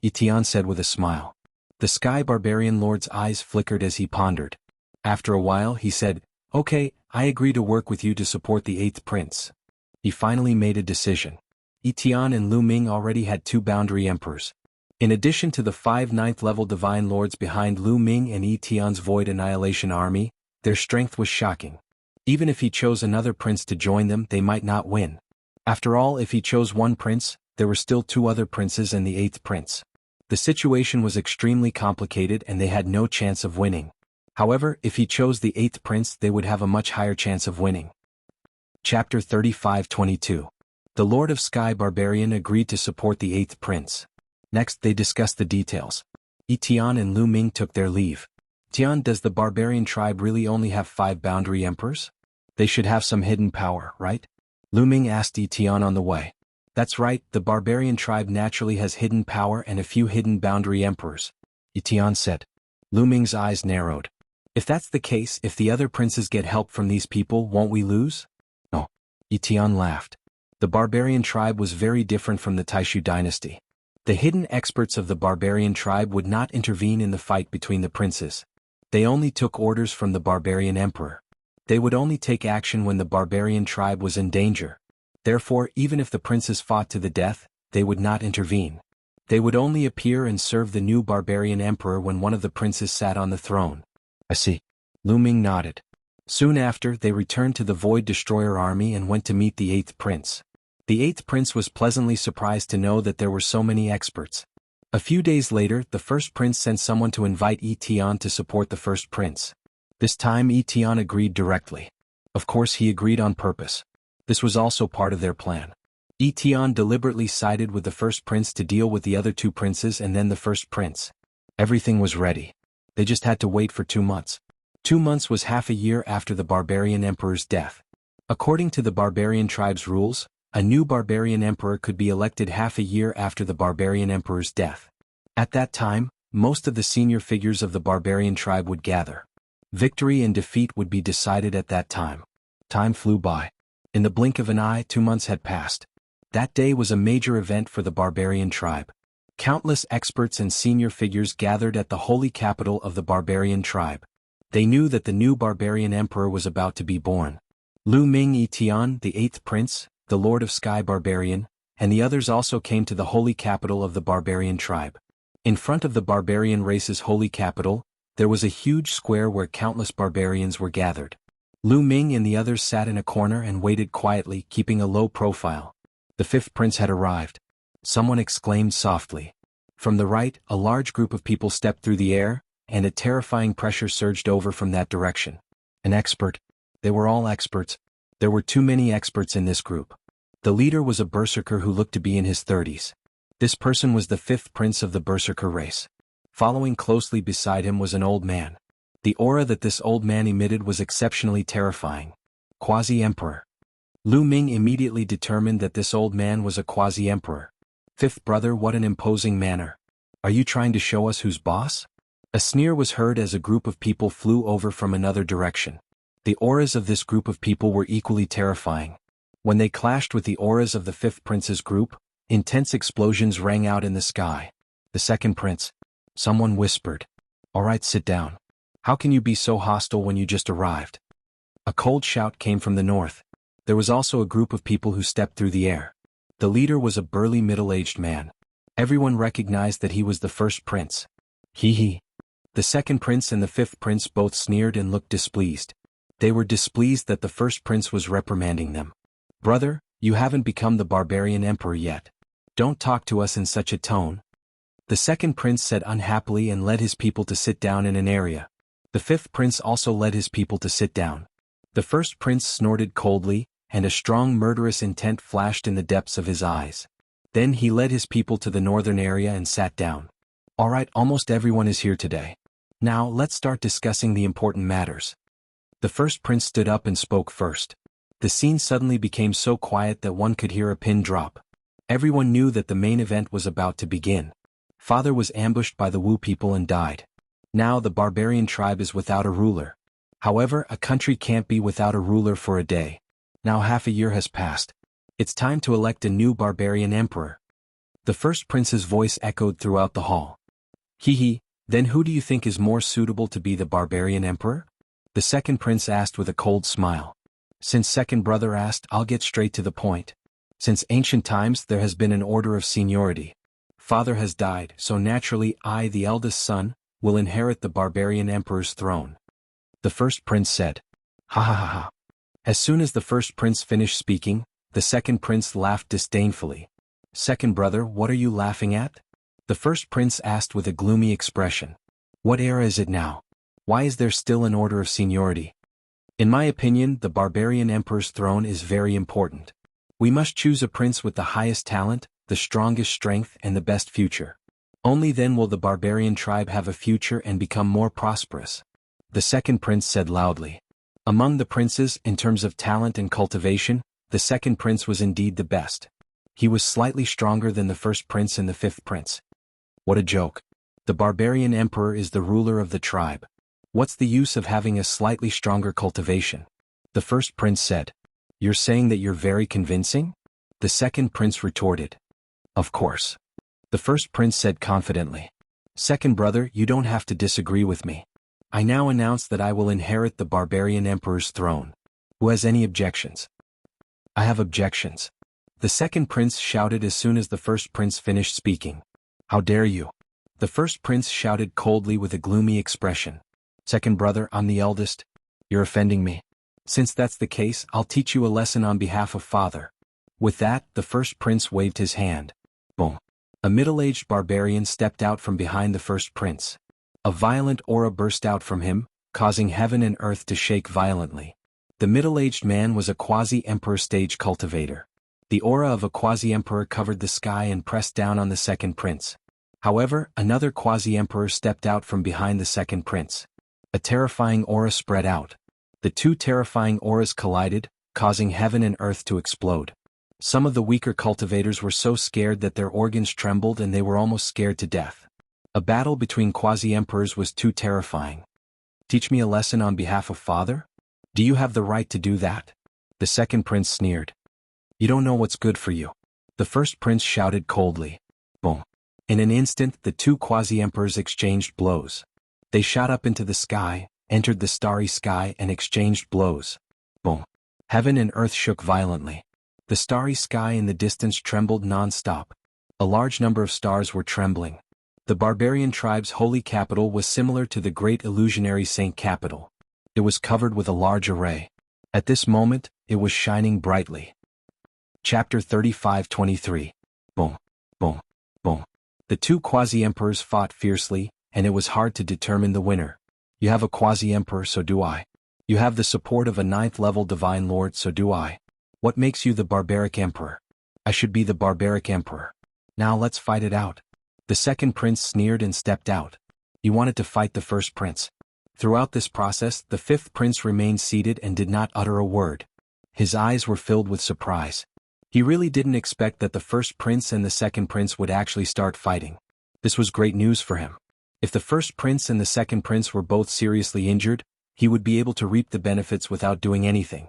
Tian said with a smile. The Sky Barbarian Lord's eyes flickered as he pondered. After a while, he said, "Okay, I agree to work with you to support the 8th prince." He finally made a decision. Tian and Lu Ming already had 2 Boundary Emperors. In addition to the 5 9th-level Divine Lords behind Lu Ming and Tian's Void Annihilation Army, their strength was shocking. Even if he chose another prince to join them, they might not win. After all, if he chose 1 prince, there were still 2 other princes and the 8th prince. The situation was extremely complicated and they had no chance of winning. However, if he chose the 8th prince, they would have a much higher chance of winning. Chapter 35-22. The Lord of Sky Barbarian agreed to support the 8th prince. Next, they discussed the details. Tian and Lu Ming took their leave. Tian, does the barbarian tribe really only have 5 boundary emperors? They should have some hidden power, right? Lu Ming asked Tian on the way. That's right, the barbarian tribe naturally has hidden power and a few hidden boundary emperors. Tian said. Lu Ming's eyes narrowed. If that's the case, if the other princes get help from these people, won't we lose? No. Tian laughed. The barbarian tribe was very different from the Taishu dynasty. The hidden experts of the barbarian tribe would not intervene in the fight between the princes. They only took orders from the barbarian emperor. They would only take action when the barbarian tribe was in danger. Therefore, even if the princes fought to the death, they would not intervene. They would only appear and serve the new barbarian emperor when one of the princes sat on the throne. I see. Lu Ming nodded. Soon after, they returned to the Void Destroyer army and went to meet the 8th prince. The 8th prince was pleasantly surprised to know that there were so many experts. A few days later, the 1st prince sent someone to invite Tian to support the 1st prince. This time Tian agreed directly. Of course, he agreed on purpose. This was also part of their plan. Tian deliberately sided with the 1st prince to deal with the other 2 princes and then the 1st prince. Everything was ready. They just had to wait for 2 months. 2 months was half a year after the barbarian emperor's death. According to the barbarian tribe's rules, a new barbarian emperor could be elected half a year after the barbarian emperor's death. At that time, most of the senior figures of the barbarian tribe would gather. Victory and defeat would be decided at that time. Time flew by. In the blink of an eye, 2 months had passed. That day was a major event for the barbarian tribe. Countless experts and senior figures gathered at the holy capital of the barbarian tribe. They knew that the new barbarian emperor was about to be born. Lu Ming Tian, the 8th prince, the Lord of Sky Barbarian, and the others also came to the holy capital of the barbarian tribe. In front of the barbarian race's holy capital, there was a huge square where countless barbarians were gathered. Lu Ming and the others sat in a corner and waited quietly, keeping a low profile. The fifth prince had arrived. Someone exclaimed softly. From the right, a large group of people stepped through the air, and a terrifying pressure surged over from that direction. An expert. They were all experts. There were too many experts in this group. The leader was a berserker who looked to be in his 30s. This person was the fifth prince of the berserker race. Following closely beside him was an old man. The aura that this old man emitted was exceptionally terrifying. Quasi-emperor. Lu Ming immediately determined that this old man was a quasi-emperor. Fifth brother, what an imposing manner. Are you trying to show us who's boss? A sneer was heard as a group of people flew over from another direction. The auras of this group of people were equally terrifying. When they clashed with the auras of the fifth prince's group, intense explosions rang out in the sky. The second prince. Someone whispered. All right, sit down. How can you be so hostile when you just arrived? A cold shout came from the north. There was also a group of people who stepped through the air. The leader was a burly middle-aged man. Everyone recognized that he was the first prince. Hee. The second prince and the fifth prince both sneered and looked displeased. They were displeased that the first prince was reprimanding them. Brother, you haven't become the barbarian emperor yet. Don't talk to us in such a tone. The second prince said unhappily and led his people to sit down in an area. The fifth prince also led his people to sit down. The first prince snorted coldly, and a strong murderous intent flashed in the depths of his eyes. Then he led his people to the northern area and sat down. All right, almost everyone is here today. Now let's start discussing the important matters. The first prince stood up and spoke first. The scene suddenly became so quiet that one could hear a pin drop. Everyone knew that the main event was about to begin. Father was ambushed by the Wu people and died. Now the barbarian tribe is without a ruler. However, a country can't be without a ruler for a day. Now half a year has passed. It's time to elect a new barbarian emperor. The first prince's voice echoed throughout the hall. Hee, then who do you think is more suitable to be the barbarian emperor? The second prince asked with a cold smile. Since second brother asked, I'll get straight to the point. Since ancient times there has been an order of seniority. Father has died, so naturally I, the eldest son, will inherit the barbarian emperor's throne. The first prince said. Ha. As soon as the first prince finished speaking, the second prince laughed disdainfully. Second brother, what are you laughing at? The first prince asked with a gloomy expression. What era is it now? Why is there still an order of seniority? In my opinion, the barbarian emperor's throne is very important. We must choose a prince with the highest talent, the strongest strength, and the best future. Only then will the barbarian tribe have a future and become more prosperous. The second prince said loudly. Among the princes, in terms of talent and cultivation, the second prince was indeed the best. He was slightly stronger than the first prince and the fifth prince. What a joke. The barbarian emperor is the ruler of the tribe. What's the use of having a slightly stronger cultivation? The first prince said. You're saying that you're very convincing? The second prince retorted. Of course. The first prince said confidently. Second brother, you don't have to disagree with me. I now announce that I will inherit the barbarian emperor's throne. Who has any objections? I have objections. The second prince shouted as soon as the first prince finished speaking. How dare you? The first prince shouted coldly with a gloomy expression. Second brother, I'm the eldest. You're offending me. Since that's the case, I'll teach you a lesson on behalf of father. With that, the first prince waved his hand. Boom. A middle-aged barbarian stepped out from behind the first prince. A violent aura burst out from him, causing heaven and earth to shake violently. The middle-aged man was a quasi-emperor stage cultivator. The aura of a quasi-emperor covered the sky and pressed down on the second prince. However, another quasi-emperor stepped out from behind the second prince. A terrifying aura spread out. The two terrifying auras collided, causing heaven and earth to explode. Some of the weaker cultivators were so scared that their organs trembled and they were almost scared to death. A battle between quasi-emperors was too terrifying. Teach me a lesson on behalf of father? Do you have the right to do that? The second prince sneered. You don't know what's good for you. The first prince shouted coldly. Boom. In an instant, the two quasi-emperors exchanged blows. They shot up into the sky, entered the starry sky and exchanged blows. Boom. Heaven and earth shook violently. The starry sky in the distance trembled non-stop. A large number of stars were trembling. The barbarian tribe's holy capital was similar to the great illusionary Saint capital. It was covered with a large array. At this moment, it was shining brightly. Chapter 35-23. Boom, boom, boom. The two quasi-emperors fought fiercely, and it was hard to determine the winner. You have a quasi-emperor, so do I. You have the support of a 9th-level divine lord, so do I. What makes you the barbaric emperor? I should be the barbaric emperor. Now let's fight it out. The second prince sneered and stepped out. He wanted to fight the first prince. Throughout this process, the 5th prince remained seated and did not utter a word. His eyes were filled with surprise. He really didn't expect that the first prince and the second prince would actually start fighting. This was great news for him. If the first prince and the second prince were both seriously injured, he would be able to reap the benefits without doing anything.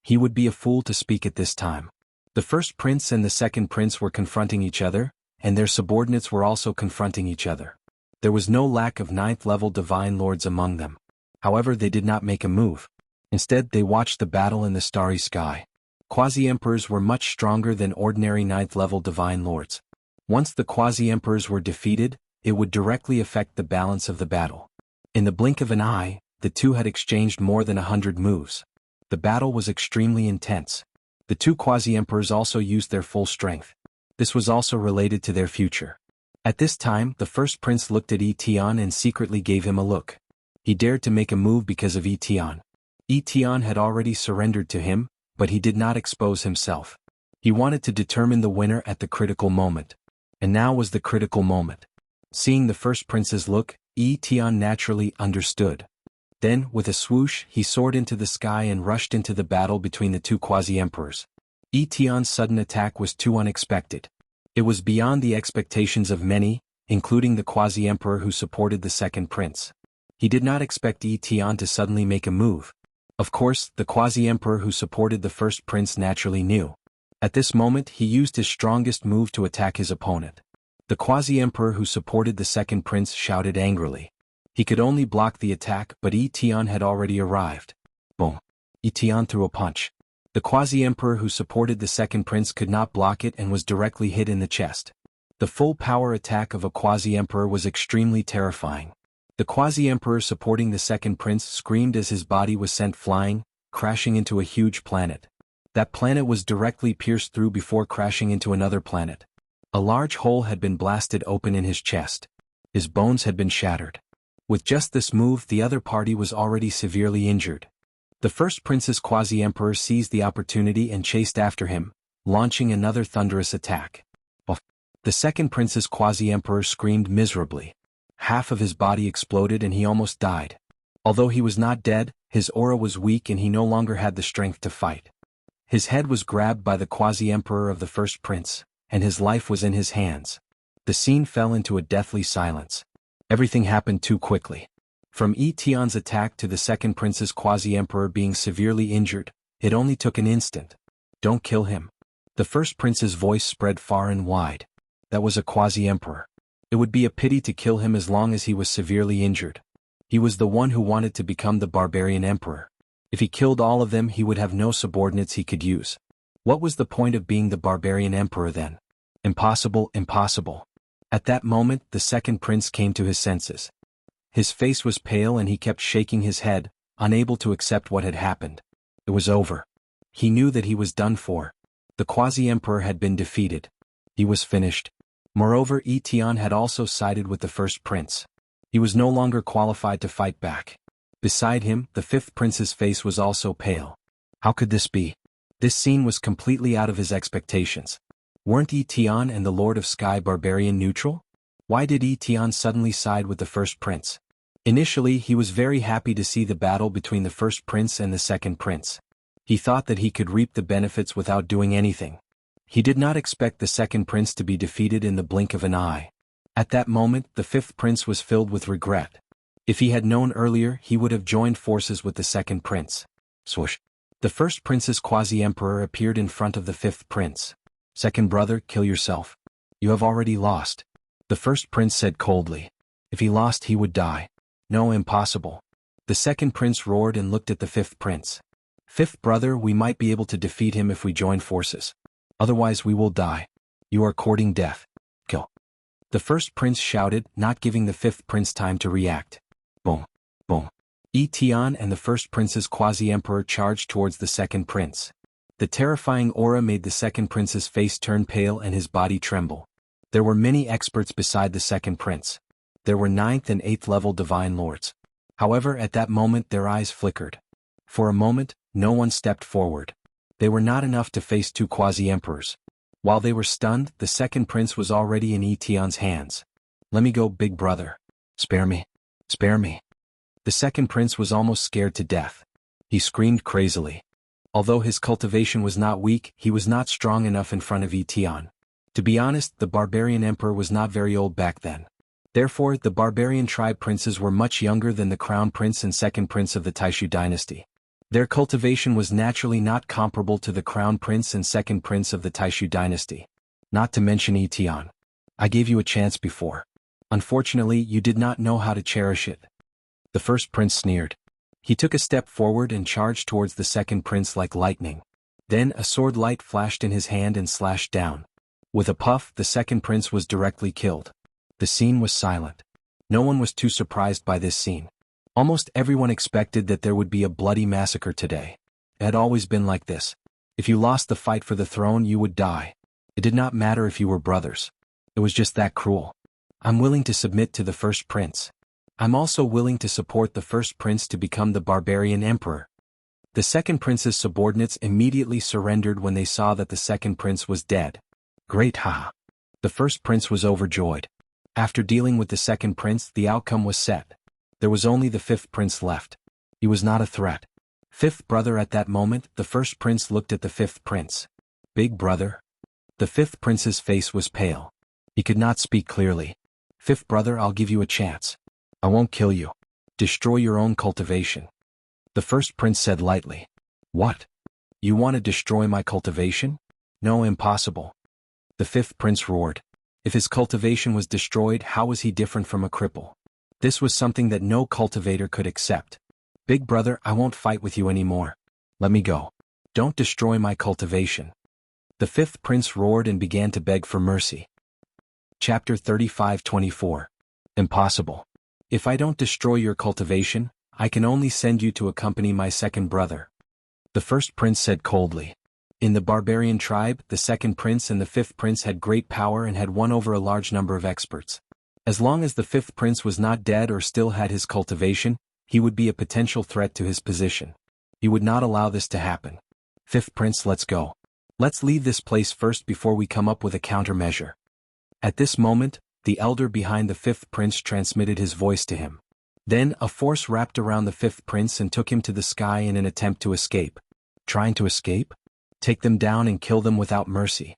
He would be a fool to speak at this time. The first prince and the second prince were confronting each other, and their subordinates were also confronting each other. There was no lack of 9th-level divine lords among them. However, they did not make a move. Instead, they watched the battle in the starry sky. Quasi-emperors were much stronger than ordinary 9th-level divine lords. Once the quasi-emperors were defeated, it would directly affect the balance of the battle. In the blink of an eye, the two had exchanged more than 100 moves. The battle was extremely intense. The two quasi-emperors also used their full strength. This was also related to their future. At this time, the first prince looked at Etion and secretly gave him a look. He dared to make a move because of Etion. Etion had already surrendered to him, but he did not expose himself. He wanted to determine the winner at the critical moment. And now was the critical moment. Seeing the first prince's look, Etion naturally understood. Then, with a swoosh, he soared into the sky and rushed into the battle between the two quasi-emperors. Etion's sudden attack was too unexpected. It was beyond the expectations of many, including the quasi-emperor who supported the second prince. He did not expect Etion to suddenly make a move. Of course, the quasi-emperor who supported the first prince naturally knew. At this moment, he used his strongest move to attack his opponent. The quasi-emperor who supported the second prince shouted angrily. He could only block the attack, but Etion had already arrived. Boom. Etion threw a punch. The quasi-emperor who supported the second prince could not block it and was directly hit in the chest. The full power attack of a quasi-emperor was extremely terrifying. The quasi-emperor supporting the second prince screamed as his body was sent flying, crashing into a huge planet. That planet was directly pierced through before crashing into another planet. A large hole had been blasted open in his chest. His bones had been shattered. With just this move, the other party was already severely injured. The first prince's quasi-emperor seized the opportunity and chased after him, launching another thunderous attack. The second prince's quasi-emperor screamed miserably. Half of his body exploded and he almost died. Although he was not dead, his aura was weak and he no longer had the strength to fight. His head was grabbed by the quasi-emperor of the first prince, and his life was in his hands. The scene fell into a deathly silence. Everything happened too quickly. From Etion's attack to the second prince's quasi-emperor being severely injured, it only took an instant. Don't kill him. The first prince's voice spread far and wide. That was a quasi-emperor. It would be a pity to kill him as long as he was severely injured. He was the one who wanted to become the barbarian emperor. If he killed all of them, he would have no subordinates he could use. What was the point of being the barbarian emperor then? Impossible, impossible. At that moment, the second prince came to his senses. His face was pale and he kept shaking his head, unable to accept what had happened. It was over. He knew that he was done for. The quasi-emperor had been defeated. He was finished. Moreover, Etion had also sided with the first prince. He was no longer qualified to fight back. Beside him, the fifth prince's face was also pale. How could this be? This scene was completely out of his expectations. Weren't Etion and the Lord of Sky barbarian neutral? Why did Etion suddenly side with the first prince? Initially, he was very happy to see the battle between the first prince and the second prince. He thought that he could reap the benefits without doing anything. He did not expect the second prince to be defeated in the blink of an eye. At that moment, the fifth prince was filled with regret. If he had known earlier, he would have joined forces with the second prince. Swoosh. The first prince's quasi-emperor appeared in front of the fifth prince. Second brother, kill yourself. You have already lost. The first prince said coldly. If he lost, he would die. No, impossible. The second prince roared and looked at the fifth prince. Fifth brother, we might be able to defeat him if we join forces. Otherwise we will die. You are courting death. Kill. The first prince shouted, not giving the fifth prince time to react. Boom. Boom. Tian and the first prince's quasi-emperor charged towards the second prince. The terrifying aura made the second prince's face turn pale and his body tremble. There were many experts beside the second prince. There were 9th and 8th level divine lords. However, at that moment their eyes flickered. For a moment, no one stepped forward. They were not enough to face 2 quasi-emperors. While they were stunned, the second prince was already in Tian's hands. "Let me go, big brother. Spare me. Spare me." The second prince was almost scared to death. He screamed crazily. Although his cultivation was not weak, he was not strong enough in front of Tian. To be honest, the barbarian emperor was not very old back then. Therefore, the barbarian tribe princes were much younger than the crown prince and second prince of the Taishu dynasty. Their cultivation was naturally not comparable to the crown prince and second prince of the Taishu dynasty. Not to mention Tian. I gave you a chance before. Unfortunately, you did not know how to cherish it. The first prince sneered. He took a step forward and charged towards the second prince like lightning. Then a sword light flashed in his hand and slashed down. With a puff, the second prince was directly killed. The scene was silent. No one was too surprised by this scene. Almost everyone expected that there would be a bloody massacre today. It had always been like this. If you lost the fight for the throne, you would die. It did not matter if you were brothers. It was just that cruel. I'm willing to submit to the first prince. I'm also willing to support the first prince to become the barbarian emperor. The second prince's subordinates immediately surrendered when they saw that the second prince was dead. Great, haha. The first prince was overjoyed. After dealing with the second prince, the outcome was set. There was only the fifth prince left. He was not a threat. Fifth brother. At that moment, the first prince looked at the fifth prince. Big brother? The fifth prince's face was pale. He could not speak clearly. Fifth brother, I'll give you a chance. I won't kill you. Destroy your own cultivation. The first prince said lightly. What? You want to destroy my cultivation? No, impossible. The fifth prince roared. If his cultivation was destroyed, how was he different from a cripple? This was something that no cultivator could accept. Big brother, I won't fight with you anymore. Let me go. Don't destroy my cultivation. The fifth prince roared and began to beg for mercy. Chapter 35:24. Impossible. If I don't destroy your cultivation, I can only send you to accompany my second brother. The first prince said coldly. In the barbarian tribe, the second prince and the fifth prince had great power and had won over a large number of experts. As long as the fifth prince was not dead or still had his cultivation, he would be a potential threat to his position. He would not allow this to happen. Fifth prince, let's go. Let's leave this place first before we come up with a countermeasure. At this moment, the elder behind the fifth prince transmitted his voice to him. Then a force wrapped around the fifth prince and took him to the sky in an attempt to escape. Trying to escape? Take them down and kill them without mercy.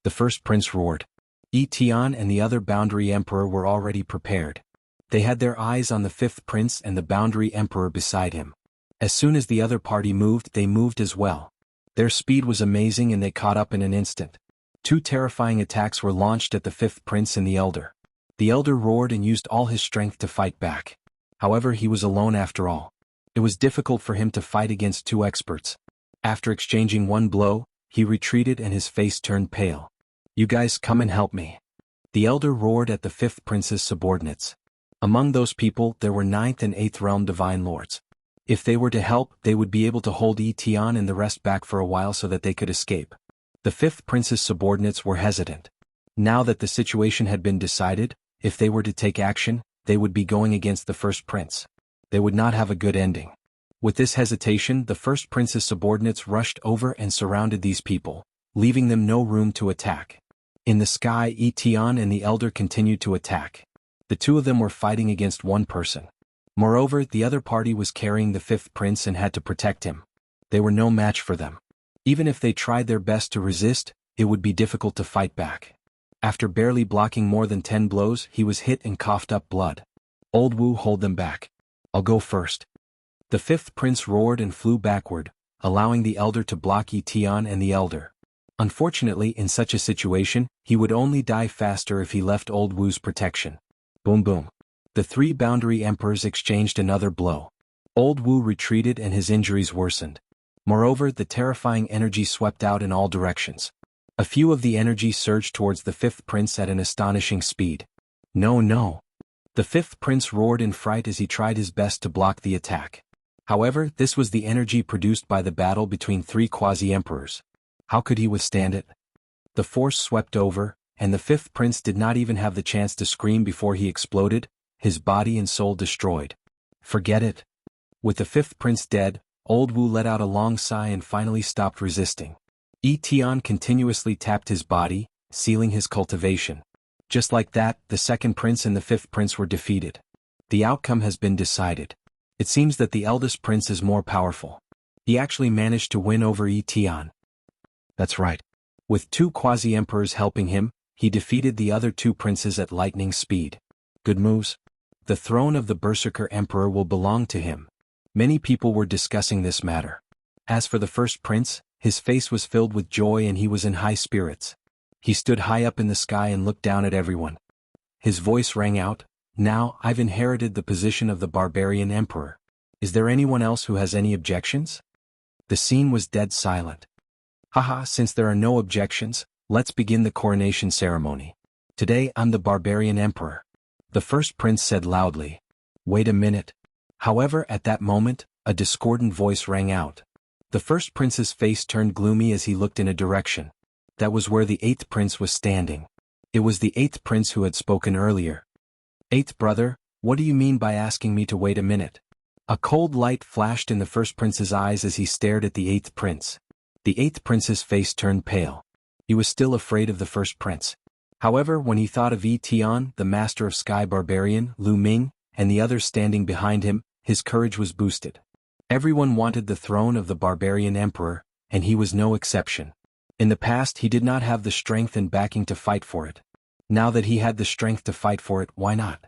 The first prince roared. Tian and the other boundary emperor were already prepared. They had their eyes on the fifth prince and the boundary emperor beside him. As soon as the other party moved, they moved as well. Their speed was amazing and they caught up in an instant. 2 terrifying attacks were launched at the fifth prince and the elder. The elder roared and used all his strength to fight back. However, he was alone after all. It was difficult for him to fight against 2 experts. After exchanging 1 blow, he retreated and his face turned pale. You guys come and help me. The elder roared at the fifth prince's subordinates. Among those people, there were 9th and 8th realm divine lords. If they were to help, they would be able to hold Tian and the rest back for a while so that they could escape. The fifth prince's subordinates were hesitant. Now that the situation had been decided, if they were to take action, they would be going against the first prince. They would not have a good ending. With this hesitation, the first prince's subordinates rushed over and surrounded these people, leaving them no room to attack. In the sky, Tian and the elder continued to attack. The 2 of them were fighting against 1 person. Moreover, the other party was carrying the fifth prince and had to protect him. They were no match for them. Even if they tried their best to resist, it would be difficult to fight back. After barely blocking more than 10 blows, he was hit and coughed up blood. Old Wu, hold them back. I'll go first. The fifth prince roared and flew backward, allowing the elder to block Tian and the elder. Unfortunately, in such a situation, he would only die faster if he left Old Wu's protection. Boom boom. The 3 boundary emperors exchanged another blow. Old Wu retreated and his injuries worsened. Moreover, the terrifying energy swept out in all directions. A few of the energy surged towards the fifth prince at an astonishing speed. No, no. The fifth prince roared in fright as he tried his best to block the attack. However, this was the energy produced by the battle between three quasi-emperors. How could he withstand it? The force swept over, and the fifth prince did not even have the chance to scream before he exploded, his body and soul destroyed. Forget it. With the fifth prince dead, old Wu let out a long sigh and finally stopped resisting. Tian continuously tapped his body, sealing his cultivation. Just like that, the second prince and the fifth prince were defeated. The outcome has been decided. It seems that the eldest prince is more powerful. He actually managed to win over Tian. That's right. With two quasi-emperors helping him, he defeated the other two princes at lightning speed. Good moves. The throne of the Berserker Emperor will belong to him. Many people were discussing this matter. As for the first prince, his face was filled with joy and he was in high spirits. He stood high up in the sky and looked down at everyone. His voice rang out, "Now, I've inherited the position of the Barbarian Emperor. Is there anyone else who has any objections?" The scene was dead silent. Haha, since there are no objections, let's begin the coronation ceremony. Today I'm the Barbarian Emperor. The first prince said loudly. Wait a minute. However, at that moment, a discordant voice rang out. The first prince's face turned gloomy as he looked in a direction. That was where the eighth prince was standing. It was the eighth prince who had spoken earlier. Eighth brother, what do you mean by asking me to wait a minute? A cold light flashed in the first prince's eyes as he stared at the eighth prince. The eighth prince's face turned pale. He was still afraid of the first prince. However, when he thought of Tian, the master of Sky Barbarian, Lu Ming, and the others standing behind him, his courage was boosted. Everyone wanted the throne of the Barbarian Emperor, and he was no exception. In the past he did not have the strength and backing to fight for it. Now that he had the strength to fight for it, why not?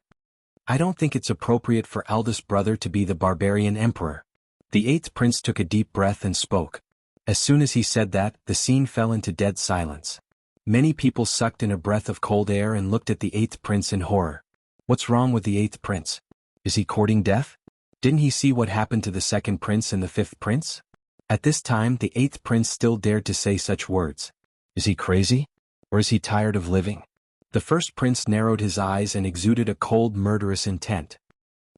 I don't think it's appropriate for eldest brother to be the Barbarian Emperor. The eighth prince took a deep breath and spoke. As soon as he said that, the scene fell into dead silence. Many people sucked in a breath of cold air and looked at the eighth prince in horror. What's wrong with the eighth prince? Is he courting death? Didn't he see what happened to the second prince and the fifth prince? At this time the eighth prince still dared to say such words. Is he crazy? Or is he tired of living? The first prince narrowed his eyes and exuded a cold, murderous intent.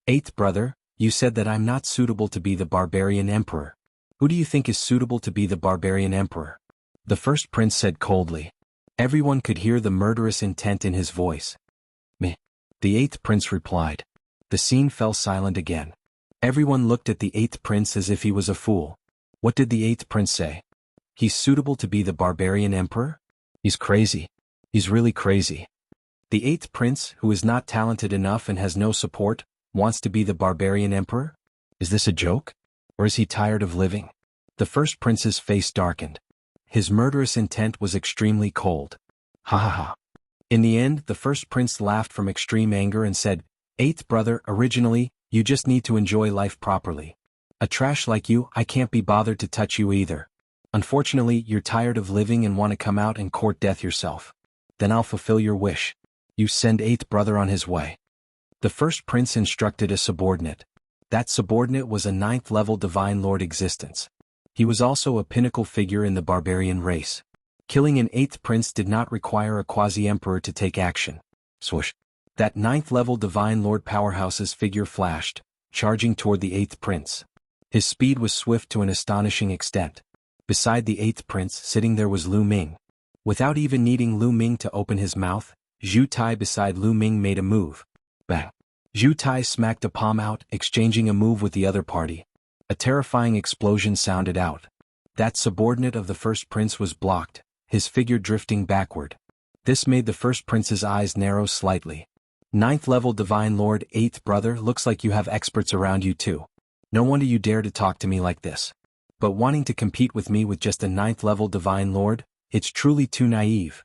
Eighth brother, you said that I'm not suitable to be the Barbarian Emperor. Who do you think is suitable to be the Barbarian Emperor? The first prince said coldly. Everyone could hear the murderous intent in his voice. Me. The eighth prince replied. The scene fell silent again. Everyone looked at the eighth prince as if he was a fool. What did the eighth prince say? He's suitable to be the Barbarian Emperor? He's crazy. He's really crazy. The eighth prince, who is not talented enough and has no support, wants to be the Barbarian Emperor? Is this a joke? Or is he tired of living? The first prince's face darkened. His murderous intent was extremely cold. Ha ha ha. In the end, the first prince laughed from extreme anger and said, Eighth brother, originally, you just need to enjoy life properly. A trash like you, I can't be bothered to touch you either. Unfortunately, you're tired of living and want to come out and court death yourself. Then I'll fulfill your wish. You send eighth brother on his way. The first prince instructed a subordinate. That subordinate was a ninth-level divine lord existence. He was also a pinnacle figure in the barbarian race. Killing an eighth prince did not require a quasi-emperor to take action. Swoosh. That ninth-level divine lord powerhouse's figure flashed, charging toward the eighth prince. His speed was swift to an astonishing extent. Beside the eighth prince sitting there was Lu Ming. Without even needing Lu Ming to open his mouth, Zhu Tai beside Lu Ming made a move. Bang. Zhu Tai smacked a palm out, exchanging a move with the other party. A terrifying explosion sounded out. That subordinate of the first prince was blocked, his figure drifting backward. This made the first prince's eyes narrow slightly. Ninth-level divine lord, eighth brother, looks like you have experts around you too. No wonder you dare to talk to me like this. But wanting to compete with me with just a ninth-level divine lord, it's truly too naive.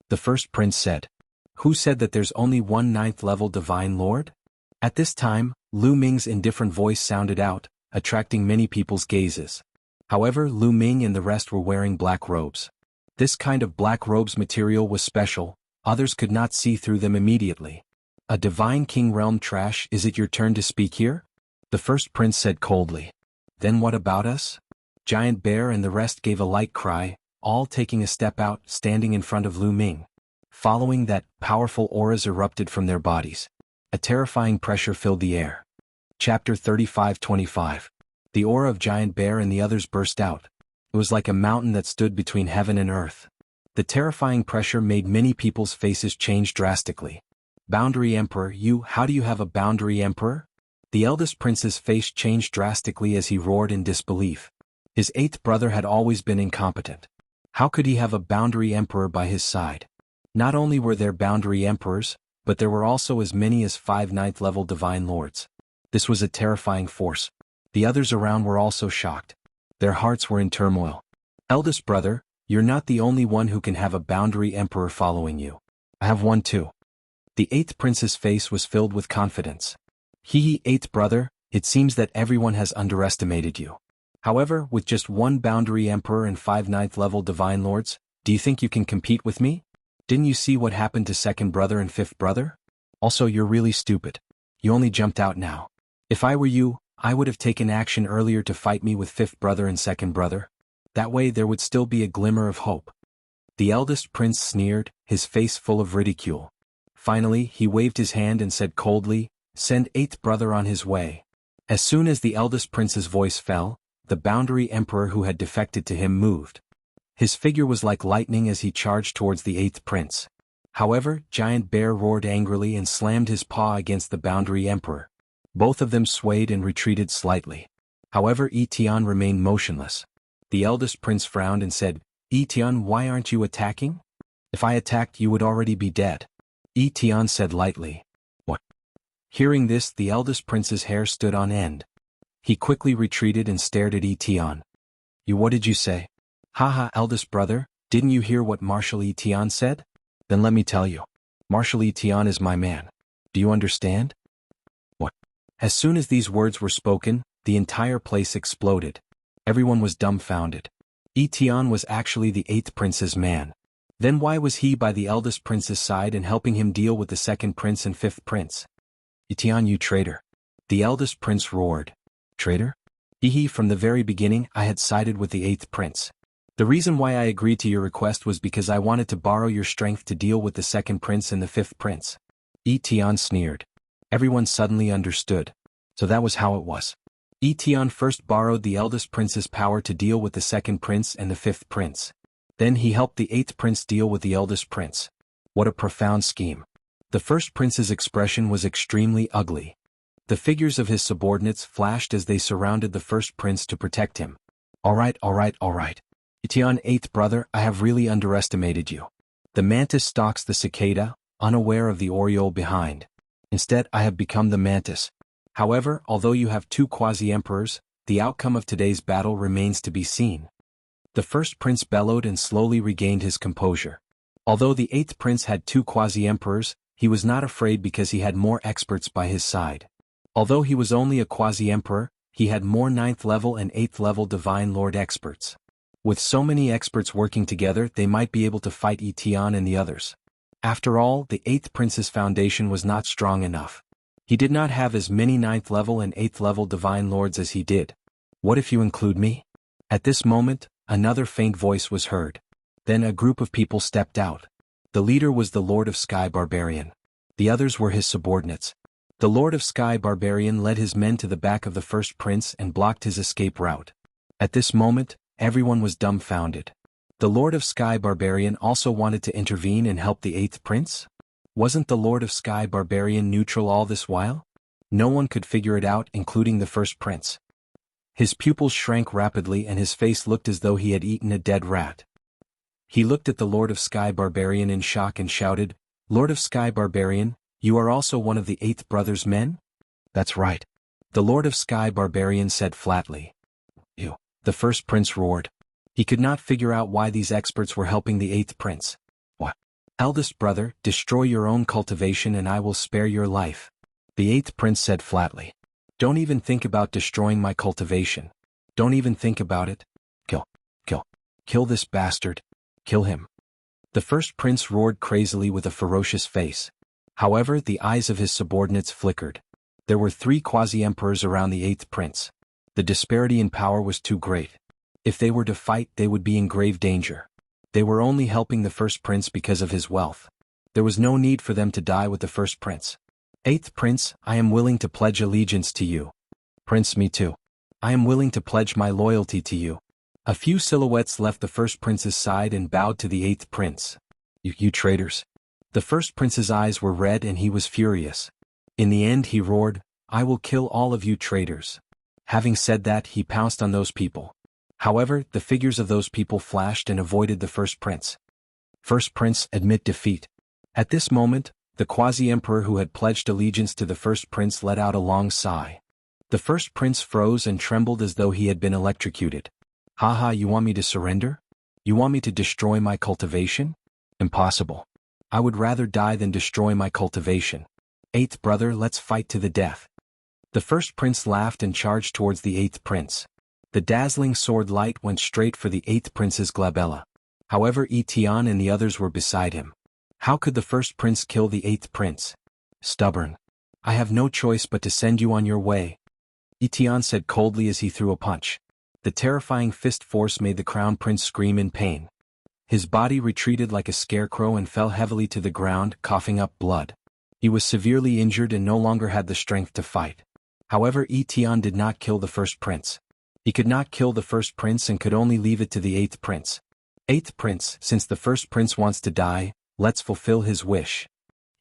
The first prince said. Who said that there's only one ninth-level divine lord? At this time, Lu Ming's indifferent voice sounded out, attracting many people's gazes. However, Lu Ming and the rest were wearing black robes. This kind of black robes material was special, others could not see through them immediately. A divine king realm trash, is it your turn to speak here? The first prince said coldly. Then what about us? Giant Bear and the rest gave a light cry, all taking a step out, standing in front of Lu Ming. Following that, powerful auras erupted from their bodies. A terrifying pressure filled the air. Chapter 35-25. The aura of Giant Bear and the others burst out. It was like a mountain that stood between heaven and earth. The terrifying pressure made many people's faces change drastically. Boundary Emperor, how do you have a Boundary Emperor? The eldest prince's face changed drastically as he roared in disbelief. His eighth brother had always been incompetent. How could he have a Boundary Emperor by his side? Not only were there Boundary Emperors, but there were also as many as 5 ninth-level Divine Lords. This was a terrifying force. The others around were also shocked. Their hearts were in turmoil. Eldest brother, you're not the only one who can have a Boundary Emperor following you. I have one too. The eighth prince's face was filled with confidence. Eighth brother, it seems that everyone has underestimated you. However, with just one Boundary Emperor and 5 ninth-level Divine Lords, do you think you can compete with me? Didn't you see what happened to second brother and fifth brother? Also, you're really stupid. You only jumped out now. If I were you, I would have taken action earlier to fight me with fifth brother and second brother. That way there would still be a glimmer of hope. The eldest prince sneered, his face full of ridicule. Finally, he waved his hand and said coldly, "Send eighth brother on his way." As soon as the eldest prince's voice fell, the Boundary Emperor who had defected to him moved. His figure was like lightning as he charged towards the eighth prince. However, Giant Bear roared angrily and slammed his paw against the Boundary Emperor. Both of them swayed and retreated slightly. However, Etienne remained motionless. The eldest prince frowned and said, "Etienne, why aren't you attacking? If I attacked, you would already be dead." Etienne said lightly. "What?" Hearing this, the eldest prince's hair stood on end. He quickly retreated and stared at Etienne. What did you say?" "Haha, eldest brother, didn't you hear what Marshal Etienne said? Then let me tell you. Marshal Etienne is my man. Do you understand?" "What?" As soon as these words were spoken, the entire place exploded. Everyone was dumbfounded. Etienne was actually the eighth prince's man. Then why was he by the eldest prince's side and helping him deal with the second prince and fifth prince? "Etienne, you traitor." The eldest prince roared. "Traitor? From the very beginning I had sided with the eighth prince. The reason why I agreed to your request was because I wanted to borrow your strength to deal with the second prince and the fifth prince." Etienne sneered. Everyone suddenly understood. So that was how it was. Etienne first borrowed the eldest prince's power to deal with the second prince and the fifth prince. Then he helped the eighth prince deal with the eldest prince. What a profound scheme. The first prince's expression was extremely ugly. The figures of his subordinates flashed as they surrounded the first prince to protect him. All right. Etienne, eighth brother, I have really underestimated you. The mantis stalks the cicada, unaware of the oriole behind. Instead, I have become the mantis. However, although you have 2 quasi-emperors, the outcome of today's battle remains to be seen. The first prince bellowed and slowly regained his composure. Although the eighth prince had 2 quasi-emperors, he was not afraid because he had more experts by his side. Although he was only a quasi-emperor, he had more 9th level and 8th level Divine Lord experts. With so many experts working together, they might be able to fight Etienne and the others. After all, the 8th prince's foundation was not strong enough. He did not have as many 9th level and 8th level Divine Lords as he did. What if you include me? At this moment, another faint voice was heard. Then a group of people stepped out. The leader was the Lord of Sky Barbarian. The others were his subordinates. The Lord of Sky Barbarian led his men to the back of the first prince and blocked his escape route. At this moment, everyone was dumbfounded. The Lord of Sky Barbarian also wanted to intervene and help the 8th prince? Wasn't the Lord of Sky Barbarian neutral all this while? No one could figure it out, including the first prince. His pupils shrank rapidly and his face looked as though he had eaten a dead rat. He looked at the Lord of Sky Barbarian in shock and shouted, "Lord of Sky Barbarian, you are also one of the 8th brother's men?" "That's right," the Lord of Sky Barbarian said flatly. "You," the first prince roared. He could not figure out why these experts were helping the 8th prince. "What?" "Eldest brother, destroy your own cultivation and I will spare your life," the 8th prince said flatly. "Don't even think about destroying my cultivation. Don't even think about it. Kill this bastard. Kill him." The first prince roared crazily with a ferocious face. However, the eyes of his subordinates flickered. There were 3 quasi-emperors around the 8th prince. The disparity in power was too great. If they were to fight, they would be in grave danger. They were only helping the first prince because of his wealth. There was no need for them to die with the first prince. 8th Prince, I am willing to pledge allegiance to you. Prince, me too. I am willing to pledge my loyalty to you. A few silhouettes left the first prince's side and bowed to the 8th Prince. You traitors. The first prince's eyes were red and he was furious. In the end he roared, I will kill all of you traitors. Having said that, he pounced on those people. However, the figures of those people flashed and avoided the first prince. First prince, admit defeat. At this moment, the quasi-emperor who had pledged allegiance to the first prince let out a long sigh. The first prince froze and trembled as though he had been electrocuted. Haha, you want me to surrender? You want me to destroy my cultivation? Impossible. I would rather die than destroy my cultivation. 8th brother, let's fight to the death. The first prince laughed and charged towards the 8th prince. The dazzling sword light went straight for the 8th prince's glabella. However, Etienne and the others were beside him. How could the first prince kill the 8th prince? Stubborn. I have no choice but to send you on your way, Etienne said coldly as he threw a punch. The terrifying fist force made the crown prince scream in pain. His body retreated like a scarecrow and fell heavily to the ground, coughing up blood. He was severely injured and no longer had the strength to fight. However, Etienne did not kill the first prince. He could not kill the first prince and could only leave it to the 8th prince. 8th prince, since the first prince wants to die, let's fulfill his wish,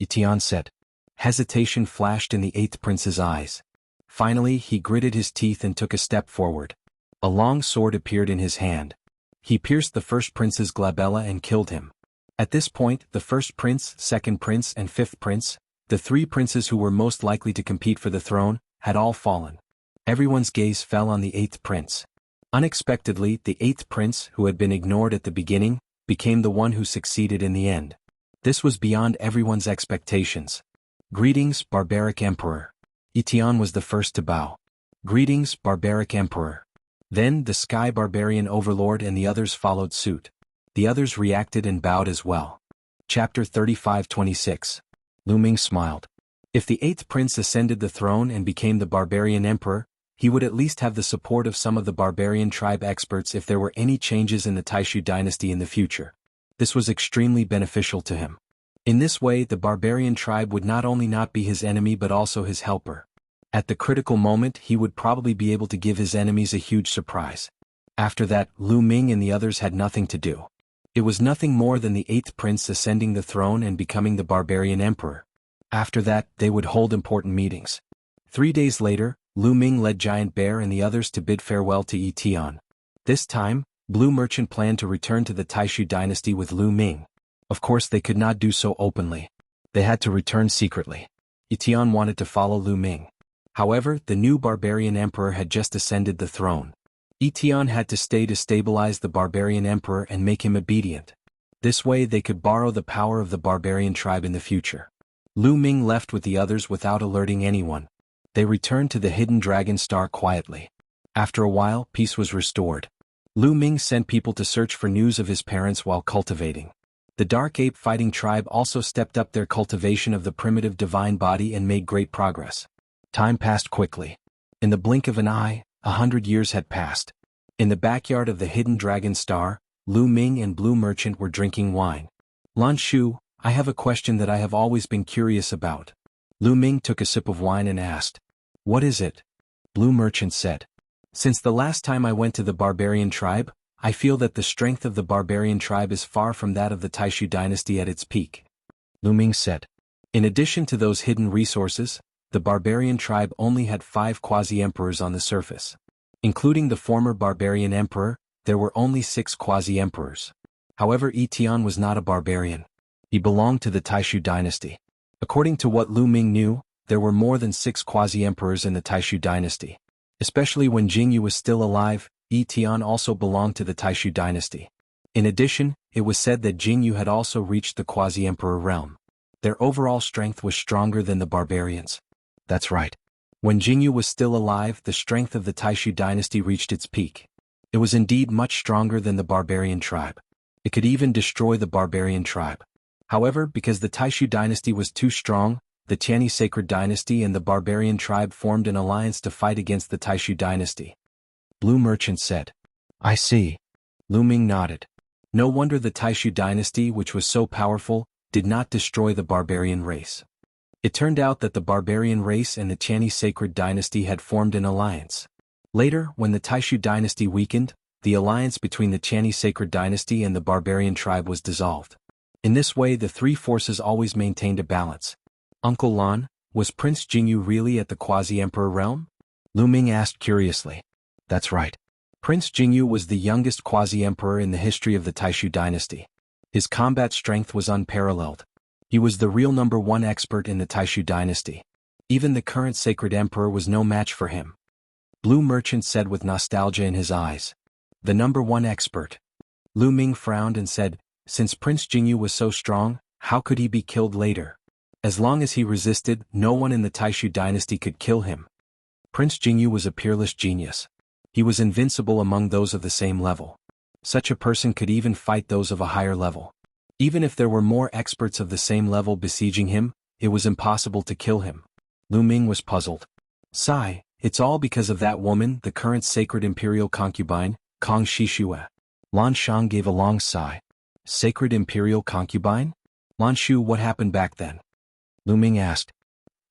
Etienne said. Hesitation flashed in the 8th prince's eyes. Finally, he gritted his teeth and took a step forward. A long sword appeared in his hand. He pierced the first prince's glabella and killed him. At this point, the first prince, second prince and 5th prince, the 3 princes who were most likely to compete for the throne, had all fallen. Everyone's gaze fell on the 8th prince. Unexpectedly, the 8th prince, who had been ignored at the beginning, became the one who succeeded in the end. This was beyond everyone's expectations. Greetings, barbaric emperor. Etienne was the first to bow. Greetings, barbaric emperor. Then the Sky Barbarian Overlord and the others followed suit. The others reacted and bowed as well. Chapter 35-26. Lu Ming smiled. If the 8th prince ascended the throne and became the barbarian emperor, he would at least have the support of some of the barbarian tribe experts if there were any changes in the Taishu dynasty in the future. This was extremely beneficial to him. In this way, the barbarian tribe would not only not be his enemy but also his helper. At the critical moment, he would probably be able to give his enemies a huge surprise. After that, Lu Ming and the others had nothing to do. It was nothing more than the 8th prince ascending the throne and becoming the barbarian emperor. After that, they would hold important meetings. 3 days later, Lu Ming led Giant Bear and the others to bid farewell to Etienne. This time, Blue Merchant planned to return to the Taishu dynasty with Lu Ming. Of course, they could not do so openly. They had to return secretly. Etienne wanted to follow Lu Ming. However, the new barbarian emperor had just ascended the throne. Etienne had to stay to stabilize the barbarian emperor and make him obedient. This way they could borrow the power of the barbarian tribe in the future. Lu Ming left with the others without alerting anyone. They returned to the hidden dragon star quietly. After a while, peace was restored. Lu Ming sent people to search for news of his parents while cultivating. The Dark Ape fighting tribe also stepped up their cultivation of the primitive divine body and made great progress. Time passed quickly. In the blink of an eye, 100 years had passed. In the backyard of the hidden dragon star, Lu Ming and Blue Merchant were drinking wine. Lan Shu, I have a question that I have always been curious about. Lu Ming took a sip of wine and asked. What is it? Blue Merchant said. Since the last time I went to the barbarian tribe, I feel that the strength of the barbarian tribe is far from that of the Taishu dynasty at its peak. Lu Ming said. In addition to those hidden resources, the barbarian tribe only had 5 quasi-emperors on the surface. Including the former barbarian emperor, there were only 6 quasi-emperors. However, Etienne was not a barbarian. He belonged to the Taishu dynasty. According to what Lu Ming knew, there were more than 6 quasi-emperors in the Taishu dynasty. Especially when Jianghu was still alive, Etienne also belonged to the Taishu dynasty. In addition, it was said that Jianghu had also reached the quasi-emperor realm. Their overall strength was stronger than the barbarians. That's right. When Jianghu was still alive, the strength of the Taishu dynasty reached its peak. It was indeed much stronger than the barbarian tribe. It could even destroy the barbarian tribe. However, because the Taishu dynasty was too strong, the Tianyi sacred dynasty and the barbarian tribe formed an alliance to fight against the Taishu dynasty. Blue Merchant said. I see. Lu Ming nodded. No wonder the Taishu dynasty, which was so powerful, did not destroy the barbarian race. It turned out that the barbarian race and the Qianni sacred dynasty had formed an alliance. Later, when the Taishu dynasty weakened, the alliance between the Qianni sacred dynasty and the barbarian tribe was dissolved. In this way, the three forces always maintained a balance. Uncle Lan, was Prince Jianghu really at the quasi-emperor realm? Lu Ming asked curiously. That's right. Prince Jianghu was the youngest quasi-emperor in the history of the Taishu dynasty. His combat strength was unparalleled. He was the real #1 expert in the Taishu dynasty. Even the current sacred emperor was no match for him. Blue Merchant said with nostalgia in his eyes. The #1 expert. Lu Ming frowned and said, since Prince Jianghu was so strong, how could he be killed later? As long as he resisted, no one in the Taishu dynasty could kill him. Prince Jianghu was a peerless genius. He was invincible among those of the same level. Such a person could even fight those of a higher level. Even if there were more experts of the same level besieging him, it was impossible to kill him. Lu Ming was puzzled. Sigh, it's all because of that woman, the current sacred imperial concubine, Kong Shishue. Lan Shang gave a long sigh. Sacred imperial concubine? Lan Shu, what happened back then? Lu Ming asked.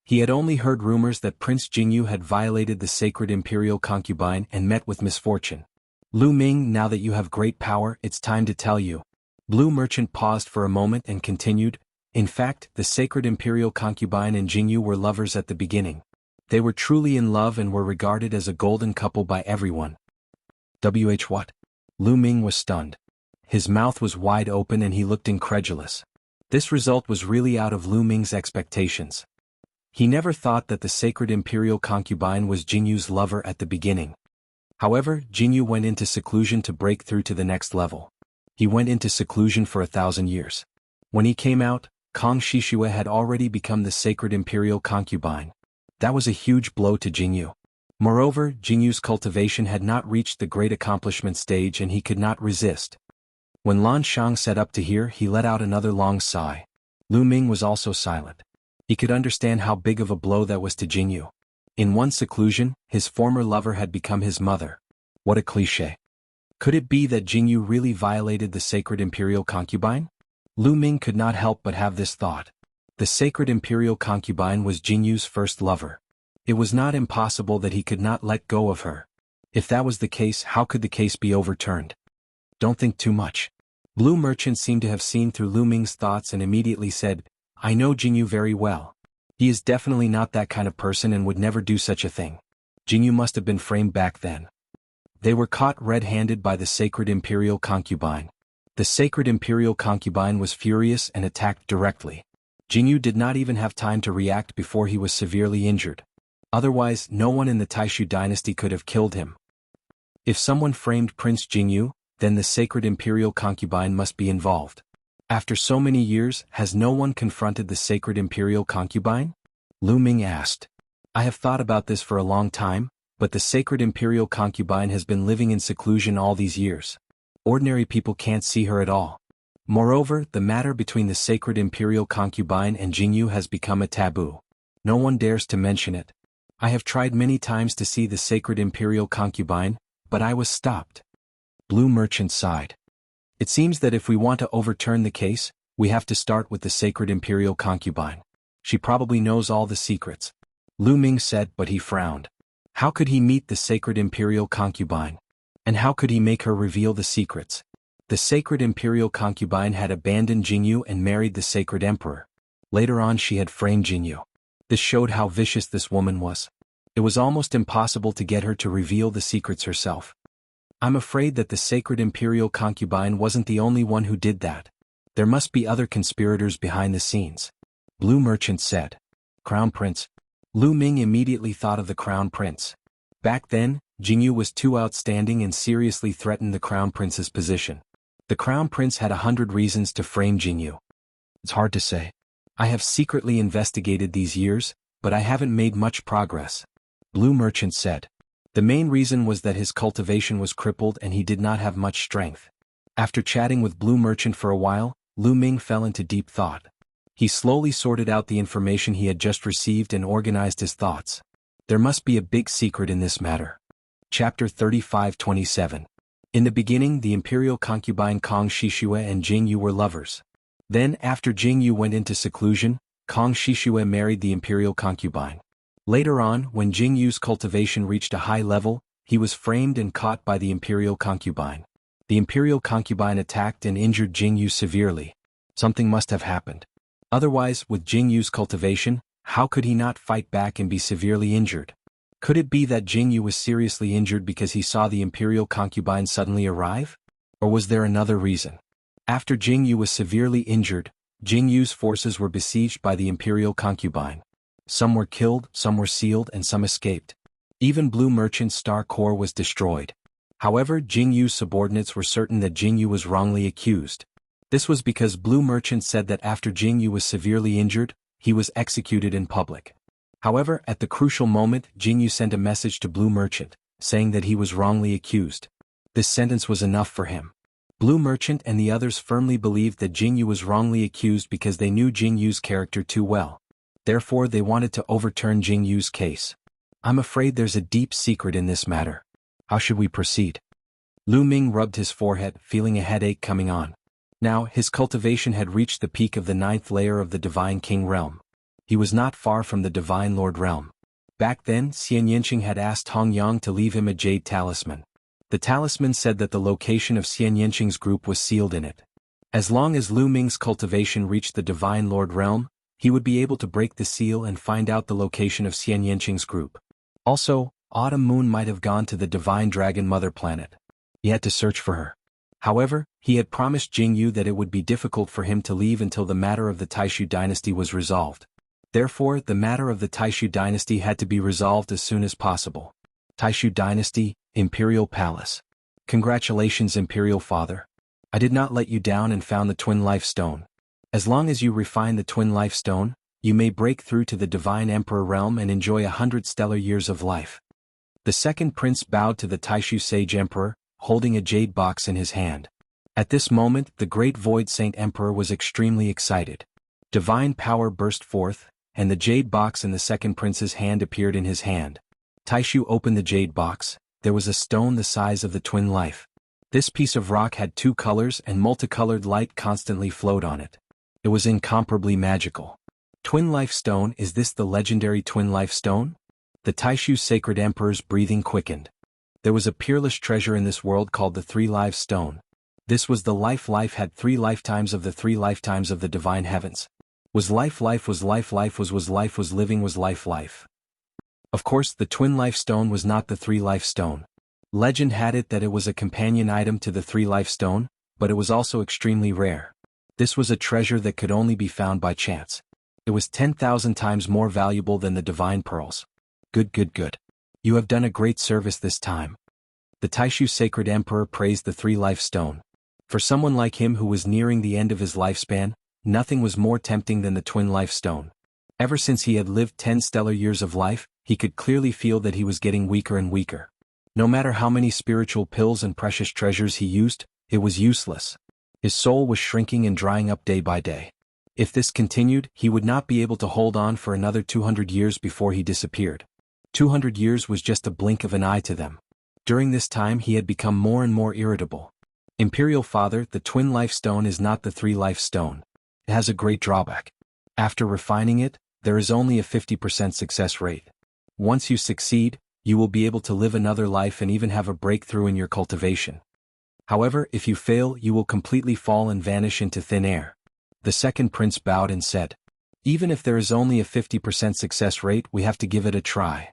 He had only heard rumors that Prince Jianghu had violated the sacred imperial concubine and met with misfortune. Lu Ming, now that you have great power, it's time to tell you. Blue Merchant paused for a moment and continued, in fact, the sacred imperial concubine and Jianghu were lovers at the beginning. They were truly in love and were regarded as a golden couple by everyone. What? Lu Ming was stunned. His mouth was wide open and he looked incredulous. This result was really out of Lu Ming's expectations. He never thought that the sacred imperial concubine was Jianghu's lover at the beginning. However, Jianghu went into seclusion to break through to the next level. He went into seclusion for 1,000 years. When he came out, Kong Shishue had already become the sacred imperial concubine. That was a huge blow to Jianghu. Moreover, Jianghu's cultivation had not reached the great accomplishment stage and he could not resist. When Lan Shang sat up to hear, he let out another long sigh. Lu Ming was also silent. He could understand how big of a blow that was to Jianghu. In one seclusion, his former lover had become his mother. What a cliché. Could it be that Jianghu really violated the sacred imperial concubine? Lu Ming could not help but have this thought. The sacred imperial concubine was Jianghu's first lover. It was not impossible that he could not let go of her. If that was the case, how could the case be overturned? Don't think too much. Blue Merchant seemed to have seen through Lu Ming's thoughts and immediately said, I know Jianghu very well. He is definitely not that kind of person and would never do such a thing. Jianghu must have been framed back then. They were caught red-handed by the sacred imperial concubine. The sacred imperial concubine was furious and attacked directly. Jianghu did not even have time to react before he was severely injured. Otherwise, no one in the Taishu dynasty could have killed him. If someone framed Prince Jianghu, then the sacred imperial concubine must be involved. After so many years, has no one confronted the sacred imperial concubine? Lu Ming asked. I have thought about this for a long time, but the sacred imperial concubine has been living in seclusion all these years. Ordinary people can't see her at all. Moreover, the matter between the sacred imperial concubine and Jianghu has become a taboo. No one dares to mention it. I have tried many times to see the sacred imperial concubine, but I was stopped. Blue Merchant sighed. It seems that if we want to overturn the case, we have to start with the sacred imperial concubine. She probably knows all the secrets. Lu Ming said, but he frowned. How could he meet the sacred imperial concubine? And how could he make her reveal the secrets? The sacred imperial concubine had abandoned Jianghu and married the sacred emperor. Later on she had framed Jianghu. This showed how vicious this woman was. It was almost impossible to get her to reveal the secrets herself. I'm afraid that the sacred imperial concubine wasn't the only one who did that. There must be other conspirators behind the scenes. Blue Merchant said. Crown Prince. Lu Ming immediately thought of the Crown Prince. Back then, Jianghu was too outstanding and seriously threatened the Crown Prince's position. The Crown Prince had 100 reasons to frame Jianghu. It's hard to say. I have secretly investigated these years, but I haven't made much progress. Blue Merchant said. The main reason was that his cultivation was crippled and he did not have much strength. After chatting with Blue Merchant for a while, Lu Ming fell into deep thought. He slowly sorted out the information he had just received and organized his thoughts. There must be a big secret in this matter. Chapter 35-27. In the beginning, the imperial concubine Kong Shishue and Jianghu were lovers. Then, after Jianghu went into seclusion, Kong Shishue married the imperial concubine. Later on, when Jingyu's cultivation reached a high level, he was framed and caught by the imperial concubine. The imperial concubine attacked and injured Jingyu severely. Something must have happened. Otherwise, with Jingyu's cultivation, how could he not fight back and be severely injured? Could it be that Jingyu was seriously injured because he saw the imperial concubine suddenly arrive? Or was there another reason? After Jingyu was severely injured, Jingyu's forces were besieged by the imperial concubine. Some were killed, some were sealed, and some escaped. Even Blue Merchant's star core was destroyed. However, Jingyu's subordinates were certain that Jingyu was wrongly accused. This was because Blue Merchant said that after Jingyu was severely injured, he was executed in public. However, at the crucial moment, Jingyu sent a message to Blue Merchant, saying that he was wrongly accused. This sentence was enough for him. Blue Merchant and the others firmly believed that Jingyu was wrongly accused because they knew Jingyu's character too well. Therefore, they wanted to overturn Jingyu's case. I'm afraid there's a deep secret in this matter. How should we proceed? Lu Ming rubbed his forehead, feeling a headache coming on. Now, his cultivation had reached the peak of the 9th layer of the Divine King realm. He was not far from the Divine Lord realm. Back then, Xian Yinqing had asked Hong Yang to leave him a jade talisman. The talisman said that the location of Xian Yinqing's group was sealed in it. As long as Lu Ming's cultivation reached the Divine Lord realm, he would be able to break the seal and find out the location of Xian Yinqing's group. Also, Autumn Moon might have gone to the Divine Dragon Mother planet. He had to search for her. However, he had promised Jingyu that it would be difficult for him to leave until the matter of the Taishu dynasty was resolved. Therefore, the matter of the Taishu dynasty had to be resolved as soon as possible. Taishu dynasty, Imperial Palace. Congratulations, Imperial Father. I did not let you down and found the Twin Life Stone. As long as you refine the Twin Life Stone, you may break through to the Divine Emperor realm and enjoy 100 stellar years of life. The second prince bowed to the Taishu Sage Emperor, holding a jade box in his hand. At this moment, the great Void Saint Emperor was extremely excited. Divine power burst forth, and the jade box in the second prince's hand appeared in his hand. Taishu opened the jade box. There was a stone the size of the Twin Life. This piece of rock had 2 colors and multicolored light constantly flowed on it. It was incomparably magical. Twin Life Stone, is this the legendary Twin Life Stone? The Taishu Sacred Emperor's breathing quickened. There was a peerless treasure in this world called the 3 Lives Stone. This was the life had 3 lifetimes of the 3 lifetimes of the divine heavens. Was life was life was life was living was life. Of course, the Twin Life Stone was not the 3 Life Stone. Legend had it that it was a companion item to the 3 Life Stone, but it was also extremely rare. This was a treasure that could only be found by chance. It was 10,000 times more valuable than the divine pearls. Good. You have done a great service this time. The Taishu Sacred Emperor praised the 3 Life Stone. For someone like him who was nearing the end of his lifespan, nothing was more tempting than the Twin Life Stone. Ever since he had lived 10 stellar years of life, he could clearly feel that he was getting weaker and weaker. No matter how many spiritual pills and precious treasures he used, it was useless. His soul was shrinking and drying up day by day. If this continued, he would not be able to hold on for another 200 years before he disappeared. 200 years was just a blink of an eye to them. During this time he had become more and more irritable. Imperial Father, the Twin Life Stone is not the 3 Life Stone. It has a great drawback. After refining it, there is only a 50% success rate. Once you succeed, you will be able to live another life and even have a breakthrough in your cultivation. However, if you fail, you will completely fall and vanish into thin air. The second prince bowed and said, even if there is only a 50% success rate, we have to give it a try.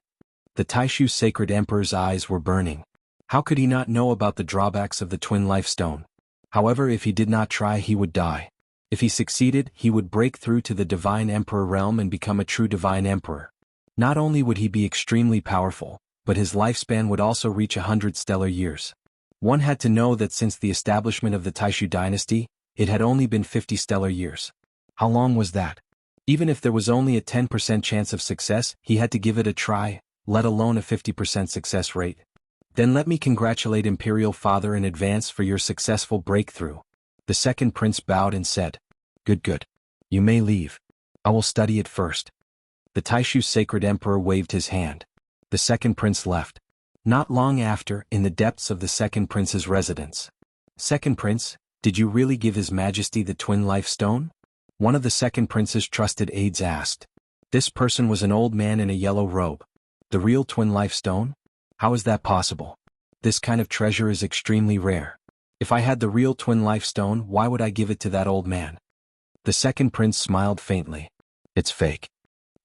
The Taishu Sacred Emperor's eyes were burning. How could he not know about the drawbacks of the Twin Life Stone? However, if he did not try, he would die. If he succeeded, he would break through to the Divine Emperor realm and become a true Divine Emperor. Not only would he be extremely powerful, but his lifespan would also reach 100 stellar years. One had to know that since the establishment of the Taishu dynasty, it had only been 50 stellar years. How long was that? Even if there was only a 10% chance of success, he had to give it a try, let alone a 50% success rate. Then let me congratulate Imperial Father in advance for your successful breakthrough. The second prince bowed and said, Good. You may leave. I will study it first. The Taishu Sacred Emperor waved his hand. The second prince left. Not long after, in the depths of the second prince's residence. Second prince, did you really give His Majesty the Twin Life Stone? One of the second prince's trusted aides asked. This person was an old man in a yellow robe. The real twin life stone? How is that possible? This kind of treasure is extremely rare. If I had the real twin life stone, why would I give it to that old man? The second prince smiled faintly. It's fake.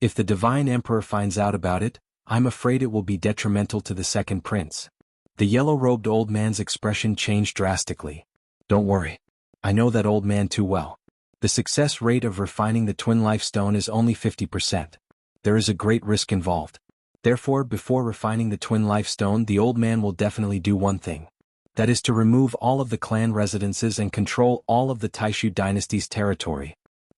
If the divine emperor finds out about it, I'm afraid it will be detrimental to the second prince. The yellow-robed old man's expression changed drastically. Don't worry. I know that old man too well. The success rate of refining the twin life stone is only 50%. There is a great risk involved. Therefore, before refining the twin life stone, the old man will definitely do one thing. That is to remove all of the clan residences and control all of the Taishu dynasty's territory.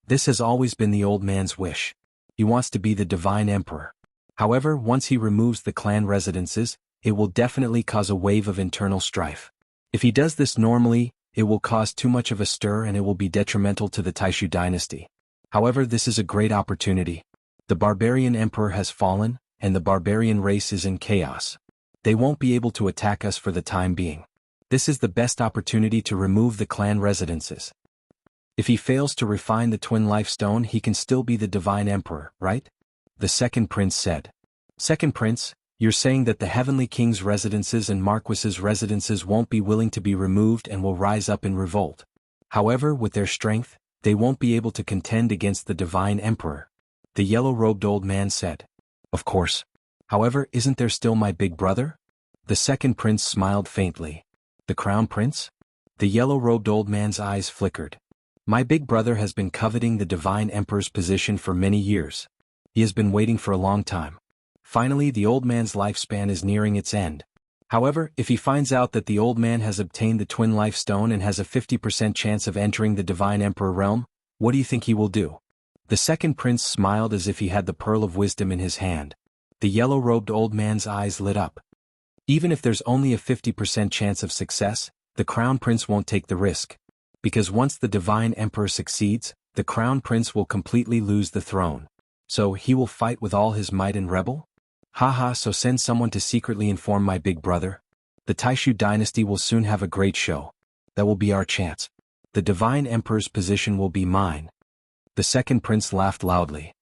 This has always been the old man's wish. He wants to be the divine emperor. However, once he removes the clan residences, it will definitely cause a wave of internal strife. If he does this normally, it will cause too much of a stir and it will be detrimental to the Taishu dynasty. However, this is a great opportunity. The barbarian emperor has fallen, and the barbarian race is in chaos. They won't be able to attack us for the time being. This is the best opportunity to remove the clan residences. If he fails to refine the twin life stone, he can still be the divine emperor, right? The second prince said. Second prince, you're saying that the heavenly king's residences and marquis's residences won't be willing to be removed and will rise up in revolt. However, with their strength, they won't be able to contend against the divine emperor. The yellow-robed old man said. Of course. However, isn't there still my big brother? The second prince smiled faintly. The crown prince? The yellow-robed old man's eyes flickered. My big brother has been coveting the divine emperor's position for many years. He has been waiting for a long time. Finally, the old man's lifespan is nearing its end. However, if he finds out that the old man has obtained the twin life stone and has a 50% chance of entering the divine emperor realm, what do you think he will do? The second prince smiled as if he had the pearl of wisdom in his hand. The yellow-robed old man's eyes lit up. Even if there's only a 50% chance of success, the crown prince won't take the risk. Because once the divine emperor succeeds, the crown prince will completely lose the throne. So he will fight with all his might and rebel? Haha, so send someone to secretly inform my big brother. The Taishu dynasty will soon have a great show. That will be our chance. The divine emperor's position will be mine. The second prince laughed loudly.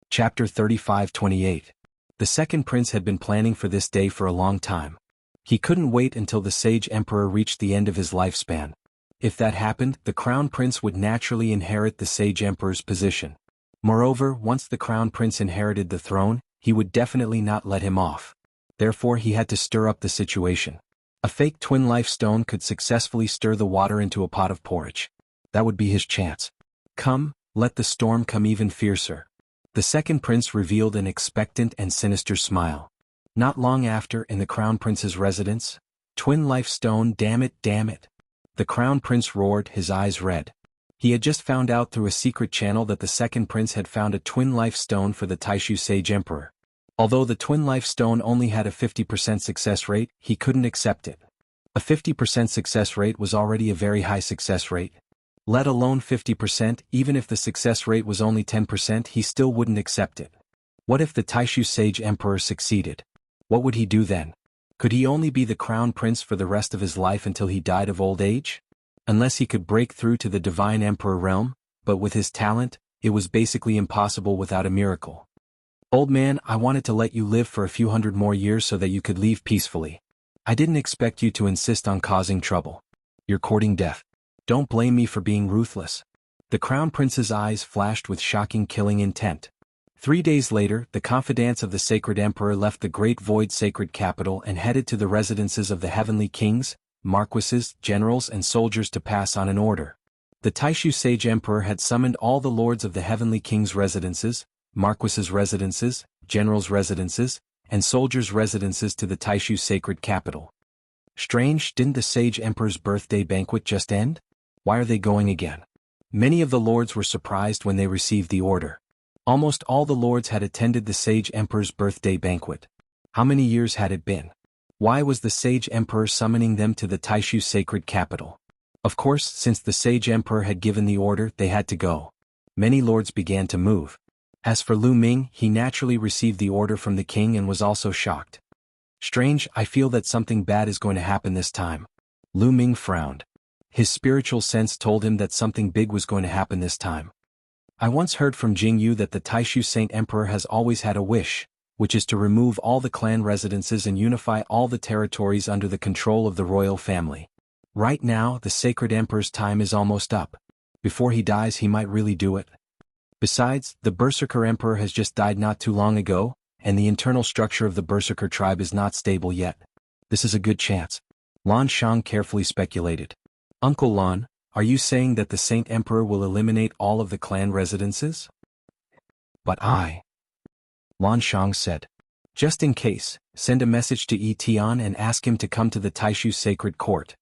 Chapter 35:28. The second prince had been planning for this day for a long time. He couldn't wait until the sage emperor reached the end of his lifespan. If that happened, the crown prince would naturally inherit the sage emperor's position. Moreover, once the crown prince inherited the throne, he would definitely not let him off. Therefore, he had to stir up the situation. A fake twin life stone could successfully stir the water into a pot of porridge. That would be his chance. Come, let the storm come even fiercer. The second prince revealed an expectant and sinister smile. Not long after, in the crown prince's residence, twin life stone, damn it, damn it. The crown prince roared, his eyes red. He had just found out through a secret channel that the second prince had found a twin life stone for the Taishu sage emperor. Although the twin life stone only had a 50% success rate, he couldn't accept it. A 50% success rate was already a very high success rate. Let alone 50%, even if the success rate was only 10%, he still wouldn't accept it. What if the Taishu sage emperor succeeded? What would he do then? Could he only be the crown prince for the rest of his life until he died of old age? Unless he could break through to the divine emperor realm, but with his talent, it was basically impossible without a miracle. Old man, I wanted to let you live for a few hundred more years so that you could leave peacefully. I didn't expect you to insist on causing trouble. You're courting death. Don't blame me for being ruthless. The crown prince's eyes flashed with shocking killing intent. 3 days later, the confidants of the sacred emperor left the great void sacred capital and headed to the residences of the heavenly kings, marquises, generals and soldiers to pass on an order. The Taishu sage emperor had summoned all the lords of the heavenly king's residences, marquises' residences, generals' residences, and soldiers' residences to the Taishu sacred capital. Strange, didn't the sage emperor's birthday banquet just end? Why are they going again? Many of the lords were surprised when they received the order. Almost all the lords had attended the sage emperor's birthday banquet. How many years had it been? Why was the sage emperor summoning them to the Taishu sacred capital? Of course, since the sage emperor had given the order, they had to go. Many lords began to move. As for Lu Ming, he naturally received the order from the king and was also shocked. Strange, I feel that something bad is going to happen this time. Lu Ming frowned. His spiritual sense told him that something big was going to happen this time. I once heard from Jianghu that the Taishu Saint Emperor has always had a wish, which is to remove all the clan residences and unify all the territories under the control of the royal family. Right now, the Sacred Emperor's time is almost up. Before he dies, he might really do it. Besides, the Berserker Emperor has just died not too long ago, and the internal structure of the Berserker tribe is not stable yet. This is a good chance. Lan Shang carefully speculated. Uncle Lan, are you saying that the Saint Emperor will eliminate all of the clan residences? But Lan Shang said. Just in case, send a message to Yi Tian and ask him to come to the Taishu Sacred Court.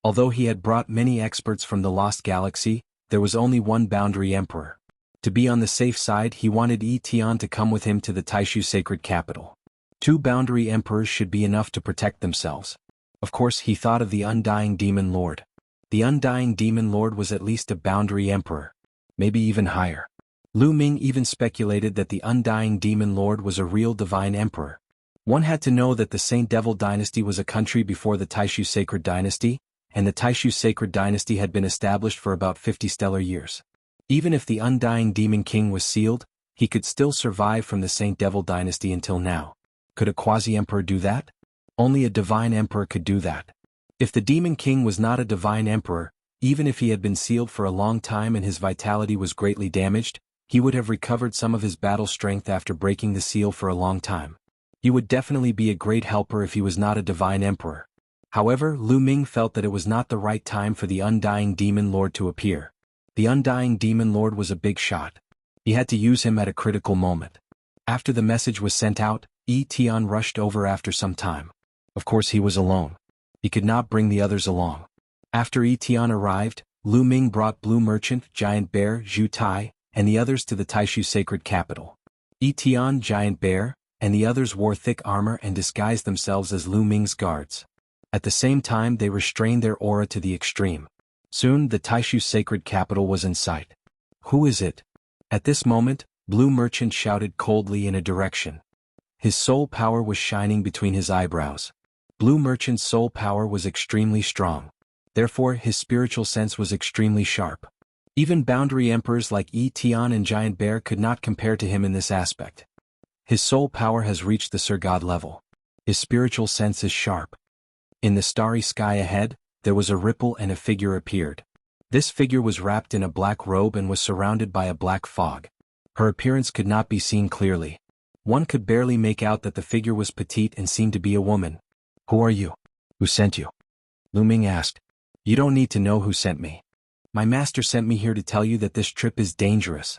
Although he had brought many experts from the Lost Galaxy, there was only one boundary emperor. To be on the safe side, he wanted Yi Tian to come with him to the Taishu Sacred Capital. 2 boundary emperors should be enough to protect themselves. Of course, he thought of the Undying Demon Lord. The Undying Demon Lord was at least a boundary emperor. Maybe even higher. Lu Ming even speculated that the Undying Demon Lord was a real divine emperor. One had to know that the Saint Devil Dynasty was a country before the Taishu Sacred Dynasty, and the Taishu Sacred Dynasty had been established for about 50 stellar years. Even if the Undying Demon King was sealed, he could still survive from the Saint Devil Dynasty until now. Could a quasi-emperor do that? Only a divine emperor could do that. If the Demon King was not a divine emperor, even if he had been sealed for a long time and his vitality was greatly damaged, he would have recovered some of his battle strength after breaking the seal for a long time. He would definitely be a great helper if he was not a divine emperor. However, Lu Ming felt that it was not the right time for the Undying Demon Lord to appear. The Undying Demon Lord was a big shot. He had to use him at a critical moment. After the message was sent out, Yi Tian rushed over after some time. Of course he was alone. He could not bring the others along. After Yi Tian arrived, Lu Ming brought Blue Merchant, Giant Bear, Zhu Tai, and the others to the Taishu Sacred Capital. Yi Tian, Giant Bear, and the others wore thick armor and disguised themselves as Lu Ming's guards. At the same time, they restrained their aura to the extreme. Soon, the Taishu Sacred Capital was in sight. Who is it? At this moment, Blue Merchant shouted coldly in a direction. His soul power was shining between his eyebrows. Blue Merchant's soul power was extremely strong. Therefore, his spiritual sense was extremely sharp. Even boundary emperors like Yi Tian and Giant Bear could not compare to him in this aspect. His soul power has reached the Sir God level. His spiritual sense is sharp. In the starry sky ahead, there was a ripple and a figure appeared. This figure was wrapped in a black robe and was surrounded by a black fog. Her appearance could not be seen clearly. One could barely make out that the figure was petite and seemed to be a woman. Who are you? Who sent you? Lu Ming asked. You don't need to know who sent me. My master sent me here to tell you that this trip is dangerous.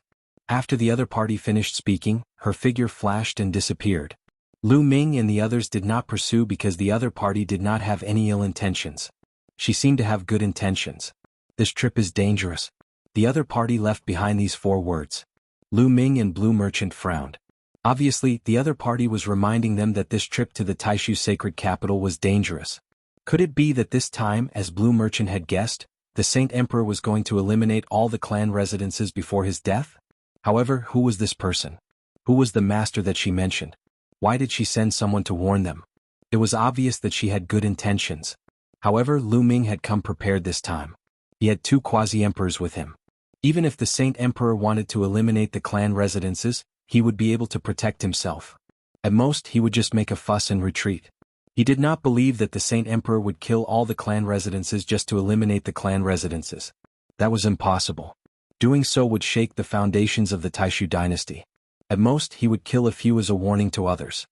After the other party finished speaking, her figure flashed and disappeared. Lu Ming and the others did not pursue because the other party did not have any ill intentions. She seemed to have good intentions. This trip is dangerous. The other party left behind these 4 words. Lu Ming and Blue Merchant frowned. Obviously, the other party was reminding them that this trip to the Taishu Sacred Capital was dangerous. Could it be that this time, as Blue Merchant had guessed, the Saint Emperor was going to eliminate all the clan residences before his death? However, who was this person? Who was the master that she mentioned? Why did she send someone to warn them? It was obvious that she had good intentions. However, Lu Ming had come prepared this time. He had 2 quasi-emperors with him. Even if the Saint Emperor wanted to eliminate the clan residences, he would be able to protect himself. At most, he would just make a fuss and retreat. He did not believe that the Saint Emperor would kill all the clan residences just to eliminate the clan residences. That was impossible. Doing so would shake the foundations of the Taishu dynasty. At most, he would kill a few as a warning to others.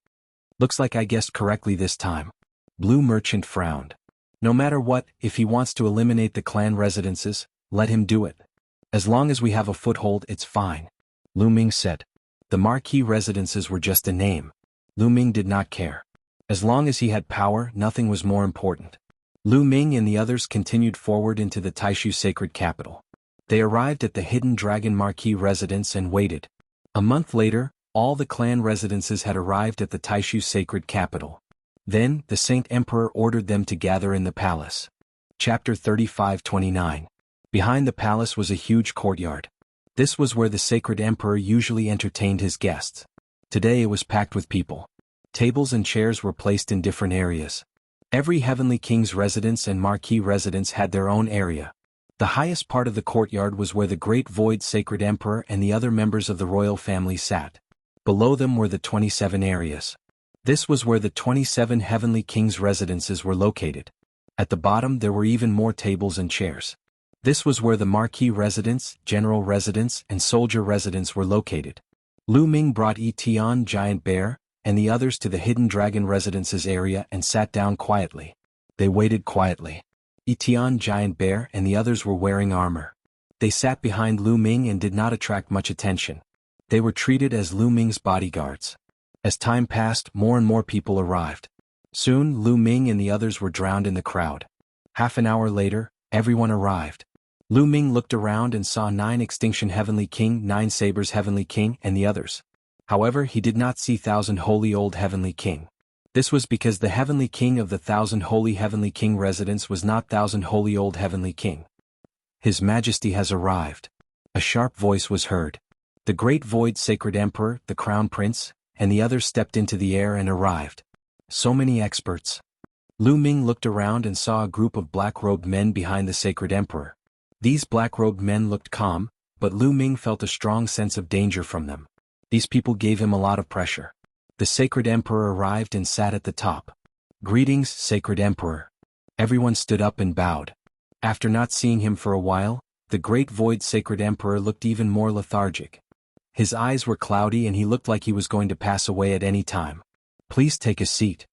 Looks like I guessed correctly this time. Blue Merchant frowned. No matter what, if he wants to eliminate the clan residences, let him do it. As long as we have a foothold, it's fine. Lu Ming said. The marquee residences were just a name. Lu Ming did not care. As long as he had power, nothing was more important. Lu Ming and the others continued forward into the Taishu Sacred Capital. They arrived at the Hidden Dragon Marquee residence and waited. A month later, all the clan residences had arrived at the Taishu Sacred Capital. Then, the Saint Emperor ordered them to gather in the palace. Chapter 35-29. Behind the palace was a huge courtyard. This was where the Sacred Emperor usually entertained his guests. Today it was packed with people. Tables and chairs were placed in different areas. Every Heavenly King's residence and Marquee residence had their own area. The highest part of the courtyard was where the Great Void Sacred Emperor and the other members of the royal family sat. Below them were the 27 areas. This was where the 27 Heavenly Kings' residences were located. At the bottom there were even more tables and chairs. This was where the Marquis residence, General residence, and Soldier residence were located. Lu Ming brought Yi Tian Giant Bear and the others to the Hidden Dragon residences area and sat down quietly. They waited quietly. Yi Tian Giant Bear and the others were wearing armor. They sat behind Lu Ming and did not attract much attention. They were treated as Lu Ming's bodyguards. As time passed, more and more people arrived. Soon, Lu Ming and the others were drowned in the crowd. Half an hour later, everyone arrived. Lu Ming looked around and saw 9 Extinction Heavenly King, 9 Sabers Heavenly King, and the others. However, he did not see 1,000 Holy Old Heavenly King. This was because the Heavenly King of the 1,000 Holy Heavenly King residence was not 1,000 Holy Old Heavenly King. His Majesty has arrived. A sharp voice was heard. The Great Void Sacred Emperor, the Crown Prince, and the others stepped into the air and arrived. So many experts. Lu Ming looked around and saw a group of black-robed men behind the Sacred Emperor. These black-robed men looked calm, but Lu Ming felt a strong sense of danger from them. These people gave him a lot of pressure. The Sacred Emperor arrived and sat at the top. Greetings, Sacred Emperor. Everyone stood up and bowed. After not seeing him for a while, the Great Void Sacred Emperor looked even more lethargic. His eyes were cloudy and he looked like he was going to pass away at any time. Please take a seat.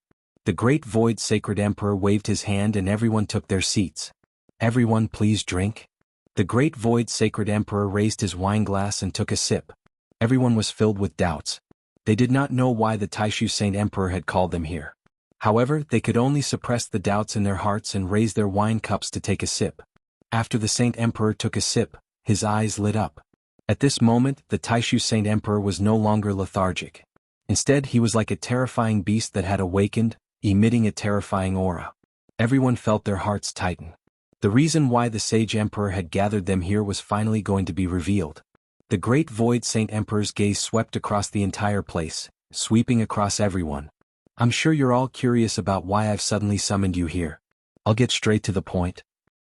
The Great Void Sacred Emperor waved his hand and everyone took their seats. Everyone please drink. The Great Void Sacred Emperor raised his wine glass and took a sip. Everyone was filled with doubts. They did not know why the Taishu Saint Emperor had called them here. However, they could only suppress the doubts in their hearts and raise their wine cups to take a sip. After the Saint Emperor took a sip, his eyes lit up. At this moment, the Taishu Saint Emperor was no longer lethargic. Instead, he was like a terrifying beast that had awakened, emitting a terrifying aura. Everyone felt their hearts tighten. The reason why the Sage Emperor had gathered them here was finally going to be revealed. The Great Void Saint Emperor's gaze swept across the entire place, sweeping across everyone. I'm sure you're all curious about why I've suddenly summoned you here. I'll get straight to the point.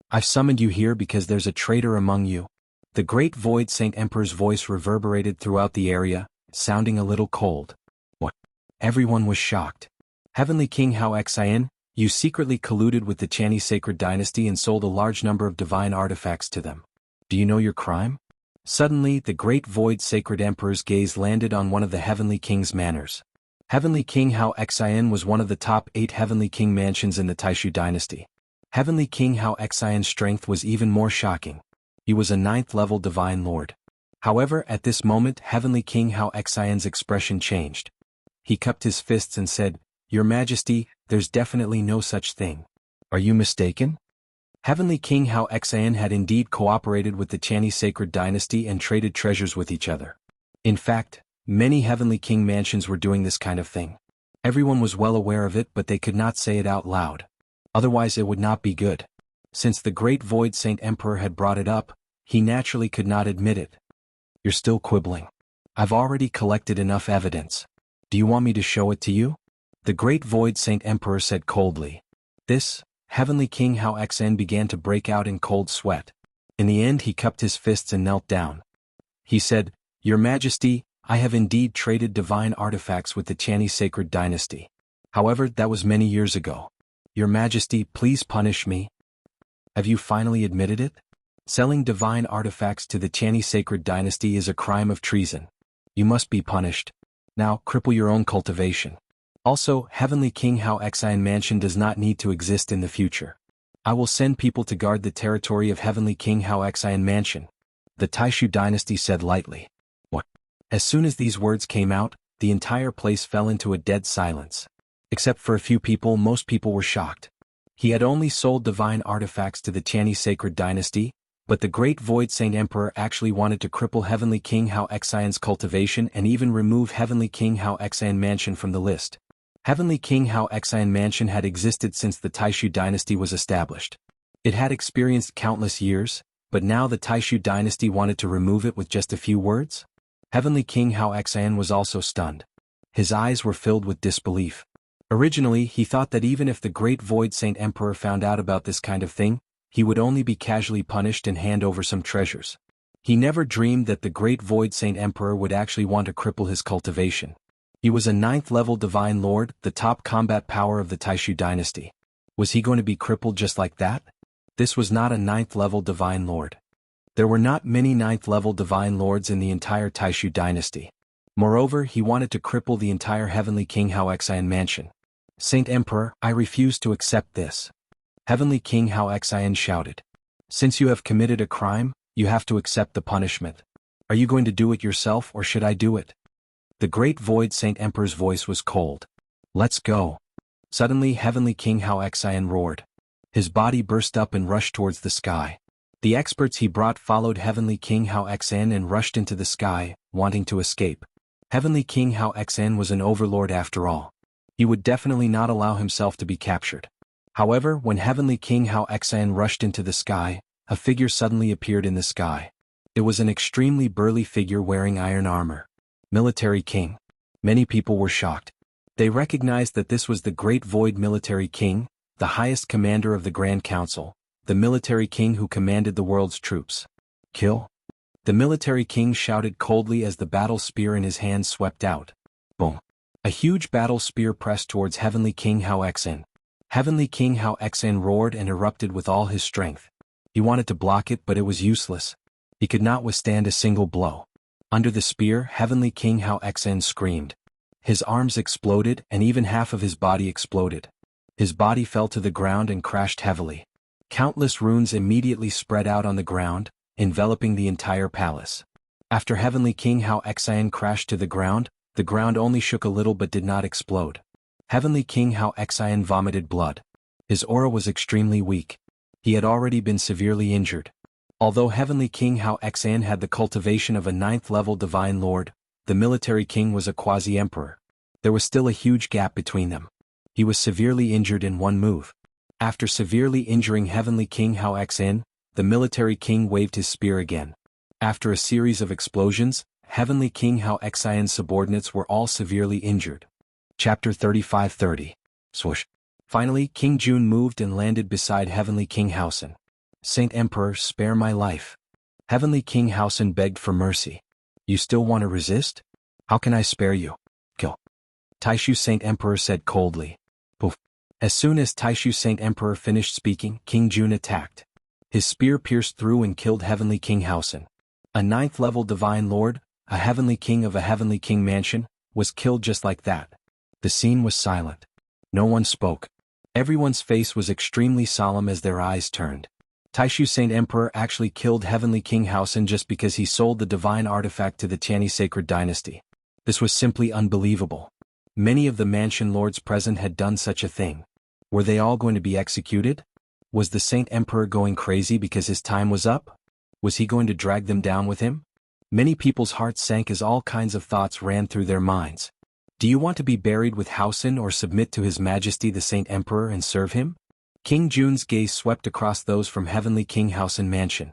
I've summoned you here because there's a traitor among you. The Great Void Saint Emperor's voice reverberated throughout the area, sounding a little cold. What? Everyone was shocked. Heavenly King Hao Xian, you secretly colluded with the Chinese Sacred Dynasty and sold a large number of divine artifacts to them. Do you know your crime? Suddenly, the Great Void Sacred Emperor's gaze landed on one of the Heavenly King's manors. Heavenly King Hao Xian was one of the top 8 Heavenly King mansions in the Taishu dynasty. Heavenly King Hao Xian's strength was even more shocking. He was a 9th-level divine lord. However, at this moment, Heavenly King Hao Xian's expression changed. He cupped his fists and said, Your Majesty, there's definitely no such thing. Are you mistaken? Heavenly King Hao Xian had indeed cooperated with the Chinese Sacred Dynasty and traded treasures with each other. In fact, many Heavenly King mansions were doing this kind of thing. Everyone was well aware of it, but they could not say it out loud. Otherwise it would not be good. Since the Great Void Saint Emperor had brought it up, he naturally could not admit it. You're still quibbling. I've already collected enough evidence. Do you want me to show it to you? The Great Void Saint Emperor said coldly. This, Heavenly King Hao Xian began to break out in cold sweat. In the end he cupped his fists and knelt down. He said, Your Majesty, I have indeed traded divine artifacts with the Chinese Sacred Dynasty. However, that was many years ago. Your Majesty, please punish me. Have you finally admitted it? Selling divine artifacts to the Chinese Sacred Dynasty is a crime of treason. You must be punished. Now, cripple your own cultivation. Also, Heavenly King Hao Xian Mansion does not need to exist in the future. I will send people to guard the territory of Heavenly King Hao Xian Mansion. The Taishu dynasty said lightly. What? As soon as these words came out, the entire place fell into a dead silence. Except for a few people, most people were shocked. He had only sold divine artifacts to the Chinese Sacred Dynasty, but the Great Void Saint Emperor actually wanted to cripple Heavenly King Hao Xian's cultivation and even remove Heavenly King Hao Xian Mansion from the list. Heavenly King Hao Xian Mansion had existed since the Taishu dynasty was established. It had experienced countless years, but now the Taishu dynasty wanted to remove it with just a few words? Heavenly King Hao Xian was also stunned. His eyes were filled with disbelief. Originally, he thought that even if the Great Void Saint Emperor found out about this kind of thing, he would only be casually punished and hand over some treasures. He never dreamed that the Great Void Saint Emperor would actually want to cripple his cultivation. He was a 9th-level Divine Lord, the top combat power of the Taishu dynasty. Was he going to be crippled just like that? This was not a 9th-level Divine Lord. There were not many 9th-level Divine Lords in the entire Taishu dynasty. Moreover, he wanted to cripple the entire Heavenly King Hao Xian mansion. Saint Emperor, I refuse to accept this. Heavenly King Hao Xian shouted. Since you have committed a crime, you have to accept the punishment. Are you going to do it yourself or should I do it? The Great Void Saint Emperor's voice was cold. Let's go. Suddenly Heavenly King Hao Xian roared. His body burst up and rushed towards the sky. The experts he brought followed Heavenly King Hao Xian and rushed into the sky, wanting to escape. Heavenly King Hao Xian was an overlord after all. He would definitely not allow himself to be captured. However, when Heavenly King Hao Xian rushed into the sky, a figure suddenly appeared in the sky. It was an extremely burly figure wearing iron armor. Military King. Many people were shocked. They recognized that this was the Great Void Military King, the highest commander of the Grand Council, the military king who commanded the world's troops. Kill? The military king shouted coldly as the battle spear in his hand swept out. Boom. A huge battle spear pressed towards Heavenly King Hao Xian. Heavenly King Hao Xian roared and erupted with all his strength. He wanted to block it but it was useless. He could not withstand a single blow. Under the spear, Heavenly King Hao Xian screamed. His arms exploded and even half of his body exploded. His body fell to the ground and crashed heavily. Countless runes immediately spread out on the ground, enveloping the entire palace. After Heavenly King Hao Xian crashed to the ground only shook a little but did not explode. Heavenly King Hao Xian vomited blood. His aura was extremely weak. He had already been severely injured. Although Heavenly King Hao Xian had the cultivation of a 9th-level Divine Lord, the military king was a quasi-emperor. There was still a huge gap between them. He was severely injured in one move. After severely injuring Heavenly King Hao Xian, the military king waved his spear again. After a series of explosions, Heavenly King Hao Xian's subordinates were all severely injured. Chapter 35:30. Swoosh. Finally, King Jun moved and landed beside Heavenly King Haosen. Saint Emperor, spare my life. Heavenly King Haosen begged for mercy. You still want to resist? How can I spare you? Kill. Taishu Saint Emperor said coldly. Poof. As soon as Taishu Saint Emperor finished speaking, King Jun attacked. His spear pierced through and killed Heavenly King Haosen. A 9th-level Divine Lord, a Heavenly King of a Heavenly King mansion, was killed just like that. The scene was silent. No one spoke. Everyone's face was extremely solemn as their eyes turned. Taishu Saint Emperor actually killed Heavenly King Haosen just because he sold the divine artifact to the Tianyi Sacred Dynasty. This was simply unbelievable. Many of the mansion lords present had done such a thing. Were they all going to be executed? Was the Saint Emperor going crazy because his time was up? Was he going to drag them down with him? Many people's hearts sank as all kinds of thoughts ran through their minds. Do you want to be buried with Haosen or submit to His Majesty the Saint Emperor and serve him? King Jun's gaze swept across those from Heavenly King Haosen Mansion.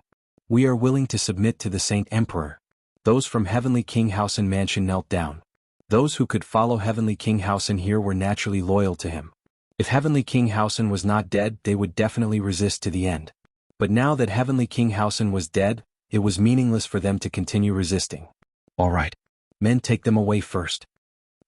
We are willing to submit to the Saint Emperor. Those from Heavenly King Haosen Mansion knelt down. Those who could follow Heavenly King Haosen here were naturally loyal to him. If Heavenly King Haosen was not dead, they would definitely resist to the end. But now that Heavenly King Haosen was dead, it was meaningless for them to continue resisting. All right. Men, take them away first.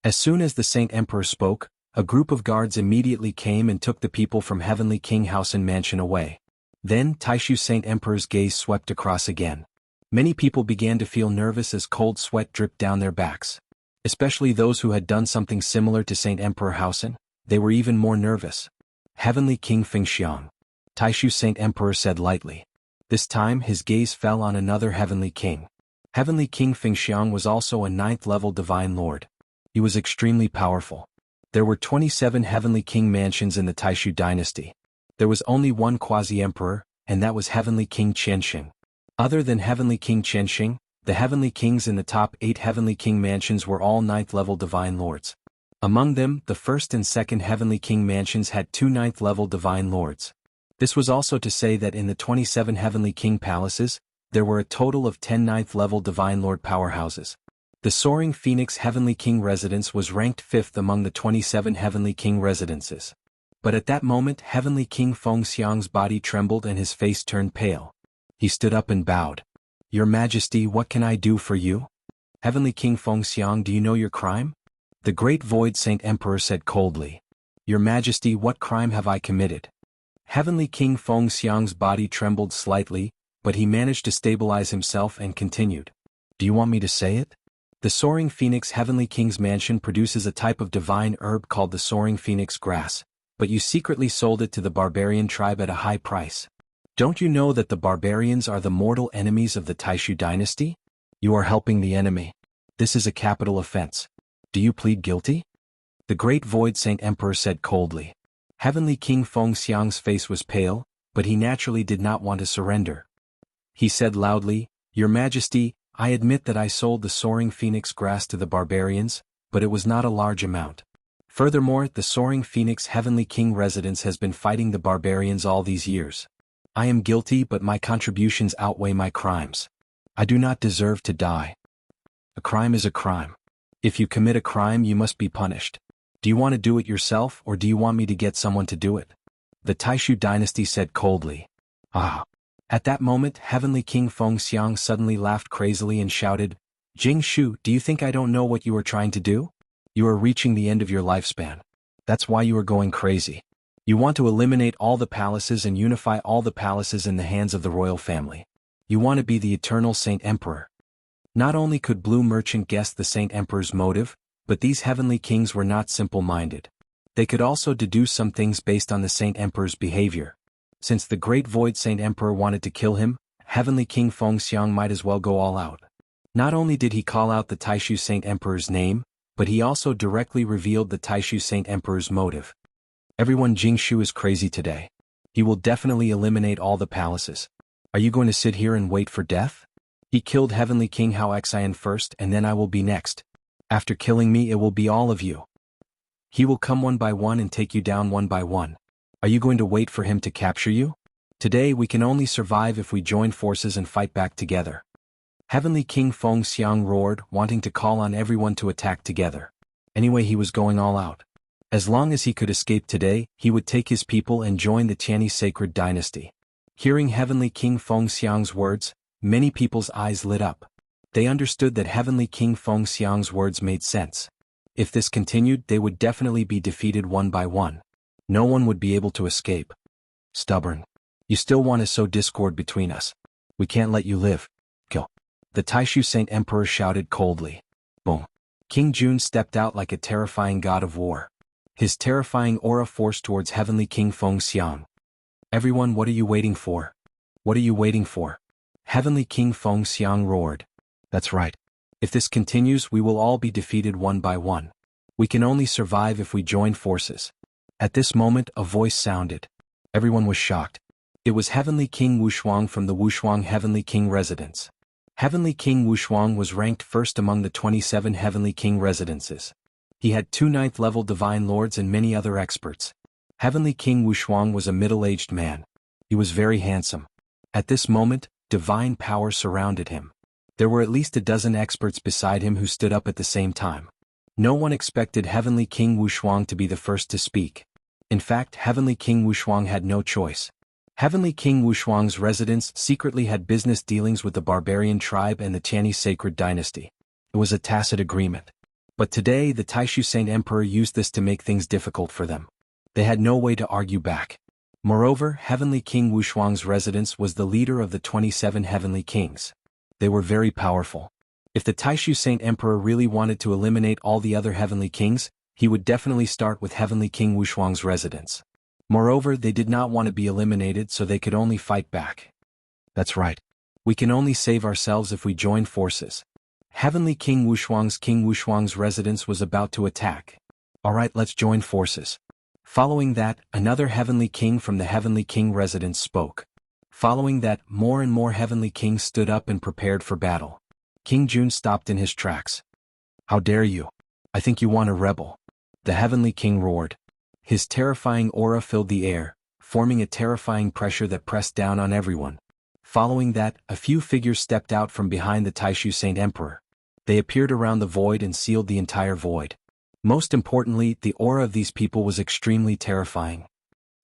As soon as the Saint Emperor spoke, a group of guards immediately came and took the people from Heavenly King Haosen Mansion away. Then Taishu Saint Emperor's gaze swept across again. Many people began to feel nervous as cold sweat dripped down their backs. Especially those who had done something similar to Saint Emperor Haosen, they were even more nervous. Heavenly King Fengxiang. Taishu Saint Emperor said lightly. This time his gaze fell on another Heavenly King. Heavenly King Fengxiang was also a 9th-level Divine Lord. He was extremely powerful. There were 27 Heavenly King mansions in the Taishu dynasty. There was only one quasi-emperor, and that was Heavenly King Qianxing. Other than Heavenly King Qianxing, the Heavenly Kings in the top 8 Heavenly King mansions were all 9th-level Divine Lords. Among them, the first and second Heavenly King mansions had 2 9th-level Divine Lords. This was also to say that in the 27 Heavenly King palaces, there were a total of 10 9th-level Divine Lord powerhouses. The Soaring Phoenix Heavenly King residence was ranked 5th among the 27 Heavenly King residences. But at that moment Heavenly King Fengxiang's body trembled and his face turned pale. He stood up and bowed. "Your Majesty, what can I do for you?" "Heavenly King Fengxiang, do you know your crime?" The Great Void Saint Emperor said coldly. "Your Majesty, what crime have I committed?" Heavenly King Fengxiang's body trembled slightly, but he managed to stabilize himself and continued. "Do you want me to say it?" The Soaring Phoenix Heavenly King's mansion produces a type of divine herb called the Soaring Phoenix grass, but you secretly sold it to the barbarian tribe at a high price. Don't you know that the barbarians are the mortal enemies of the Taishu dynasty? You are helping the enemy. This is a capital offense. Do you plead guilty? The Great Void Saint Emperor said coldly. Heavenly King Fengxiang's face was pale, but he naturally did not want to surrender. He said loudly, "Your Majesty, I admit that I sold the Soaring Phoenix grass to the barbarians, but it was not a large amount. Furthermore, the Soaring Phoenix Heavenly King residence has been fighting the barbarians all these years. I am guilty, but my contributions outweigh my crimes. I do not deserve to die. A crime is a crime. If you commit a crime, you must be punished. Do you want to do it yourself, or do you want me to get someone to do it?" The Taishu dynasty said coldly. "Ah." At that moment, Heavenly King Fengxiang suddenly laughed crazily and shouted, "Jianghu, do you think I don't know what you are trying to do? You are reaching the end of your lifespan. That's why you are going crazy. You want to eliminate all the palaces and unify all the palaces in the hands of the royal family. You want to be the eternal Saint Emperor." Not only could Blue Merchant guess the Saint Emperor's motive, but these heavenly kings were not simple-minded. They could also deduce some things based on the Saint Emperor's behavior. Since the Great Void Saint Emperor wanted to kill him, Heavenly King Fengxiang might as well go all out. Not only did he call out the Taishu Saint Emperor's name, but he also directly revealed the Taishu Saint Emperor's motive. "Everyone, Jianghu is crazy today. He will definitely eliminate all the palaces. Are you going to sit here and wait for death? He killed Heavenly King Hao Xian first, and then I will be next. After killing me, it will be all of you. He will come one by one and take you down one by one. Are you going to wait for him to capture you? Today we can only survive if we join forces and fight back together." Heavenly King Fengxiang roared, wanting to call on everyone to attack together. Anyway, he was going all out. As long as he could escape today, he would take his people and join the Chinese sacred dynasty. Hearing Heavenly King Fengxiang's words, many people's eyes lit up. They understood that Heavenly King Fengxiang's words made sense. If this continued, they would definitely be defeated one by one. No one would be able to escape. "Stubborn. You still want to sow discord between us. We can't let you live. Kill." The Taishu Saint Emperor shouted coldly. Boom. King Jun stepped out like a terrifying god of war. His terrifying aura forced towards Heavenly King Fengxiang. "Everyone, what are you waiting for? What are you waiting for?" Heavenly King Fengxiang roared. "That's right. If this continues, we will all be defeated one by one. We can only survive if we join forces." At this moment, a voice sounded. Everyone was shocked. It was Heavenly King Wushuang from the Wushuang Heavenly King residence. Heavenly King Wushuang was ranked first among the 27 Heavenly King residences. He had 2 9th-level divine lords and many other experts. Heavenly King Wushuang was a middle-aged man. He was very handsome. At this moment, divine power surrounded him. There were at least a dozen experts beside him who stood up at the same time. No one expected Heavenly King Wushuang to be the first to speak. In fact, Heavenly King Wushuang had no choice. Heavenly King Wushuang's residence secretly had business dealings with the barbarian tribe and the Chinese sacred dynasty. It was a tacit agreement. But today, the Taishu Saint Emperor used this to make things difficult for them. They had no way to argue back. Moreover, Heavenly King Wushuang's residence was the leader of the 27 Heavenly Kings. They were very powerful. If the Taishu Saint Emperor really wanted to eliminate all the other Heavenly Kings, he would definitely start with Heavenly King Wushuang's residence. Moreover, they did not want to be eliminated, so they could only fight back. "That's right. We can only save ourselves if we join forces." Heavenly King Wushuang's residence was about to attack. "Alright, let's join forces." Following that, another Heavenly King from the Heavenly King residence spoke. Following that, more and more Heavenly Kings stood up and prepared for battle. King Jun stopped in his tracks. "How dare you? I think you want a rebel." The Heavenly King roared. His terrifying aura filled the air, forming a terrifying pressure that pressed down on everyone. Following that, a few figures stepped out from behind the Taishu Saint Emperor. They appeared around the void and sealed the entire void. Most importantly, the aura of these people was extremely terrifying.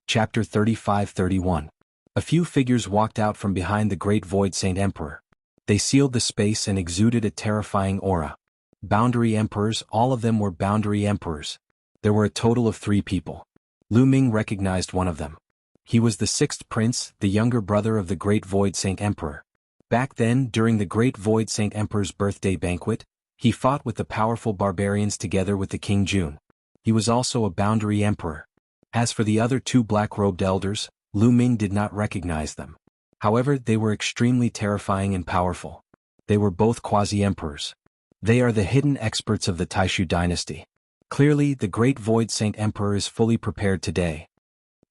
Chapter 35-31. A few figures walked out from behind the Great Void Saint Emperor. They sealed the space and exuded a terrifying aura. Boundary Emperors, all of them were Boundary Emperors. There were a total of 3 people. Lu Ming recognized one of them. He was the 6th prince, the younger brother of the Great Void Saint Emperor. Back then, during the Great Void Saint Emperor's birthday banquet, he fought with the powerful barbarians together with the King Jun. He was also a Boundary Emperor. As for the other 2 black-robed elders, Lu Ming did not recognize them. However, they were extremely terrifying and powerful. They were both quasi-emperors. They are the hidden experts of the Taishu dynasty. Clearly, the Great Void Saint Emperor is fully prepared today.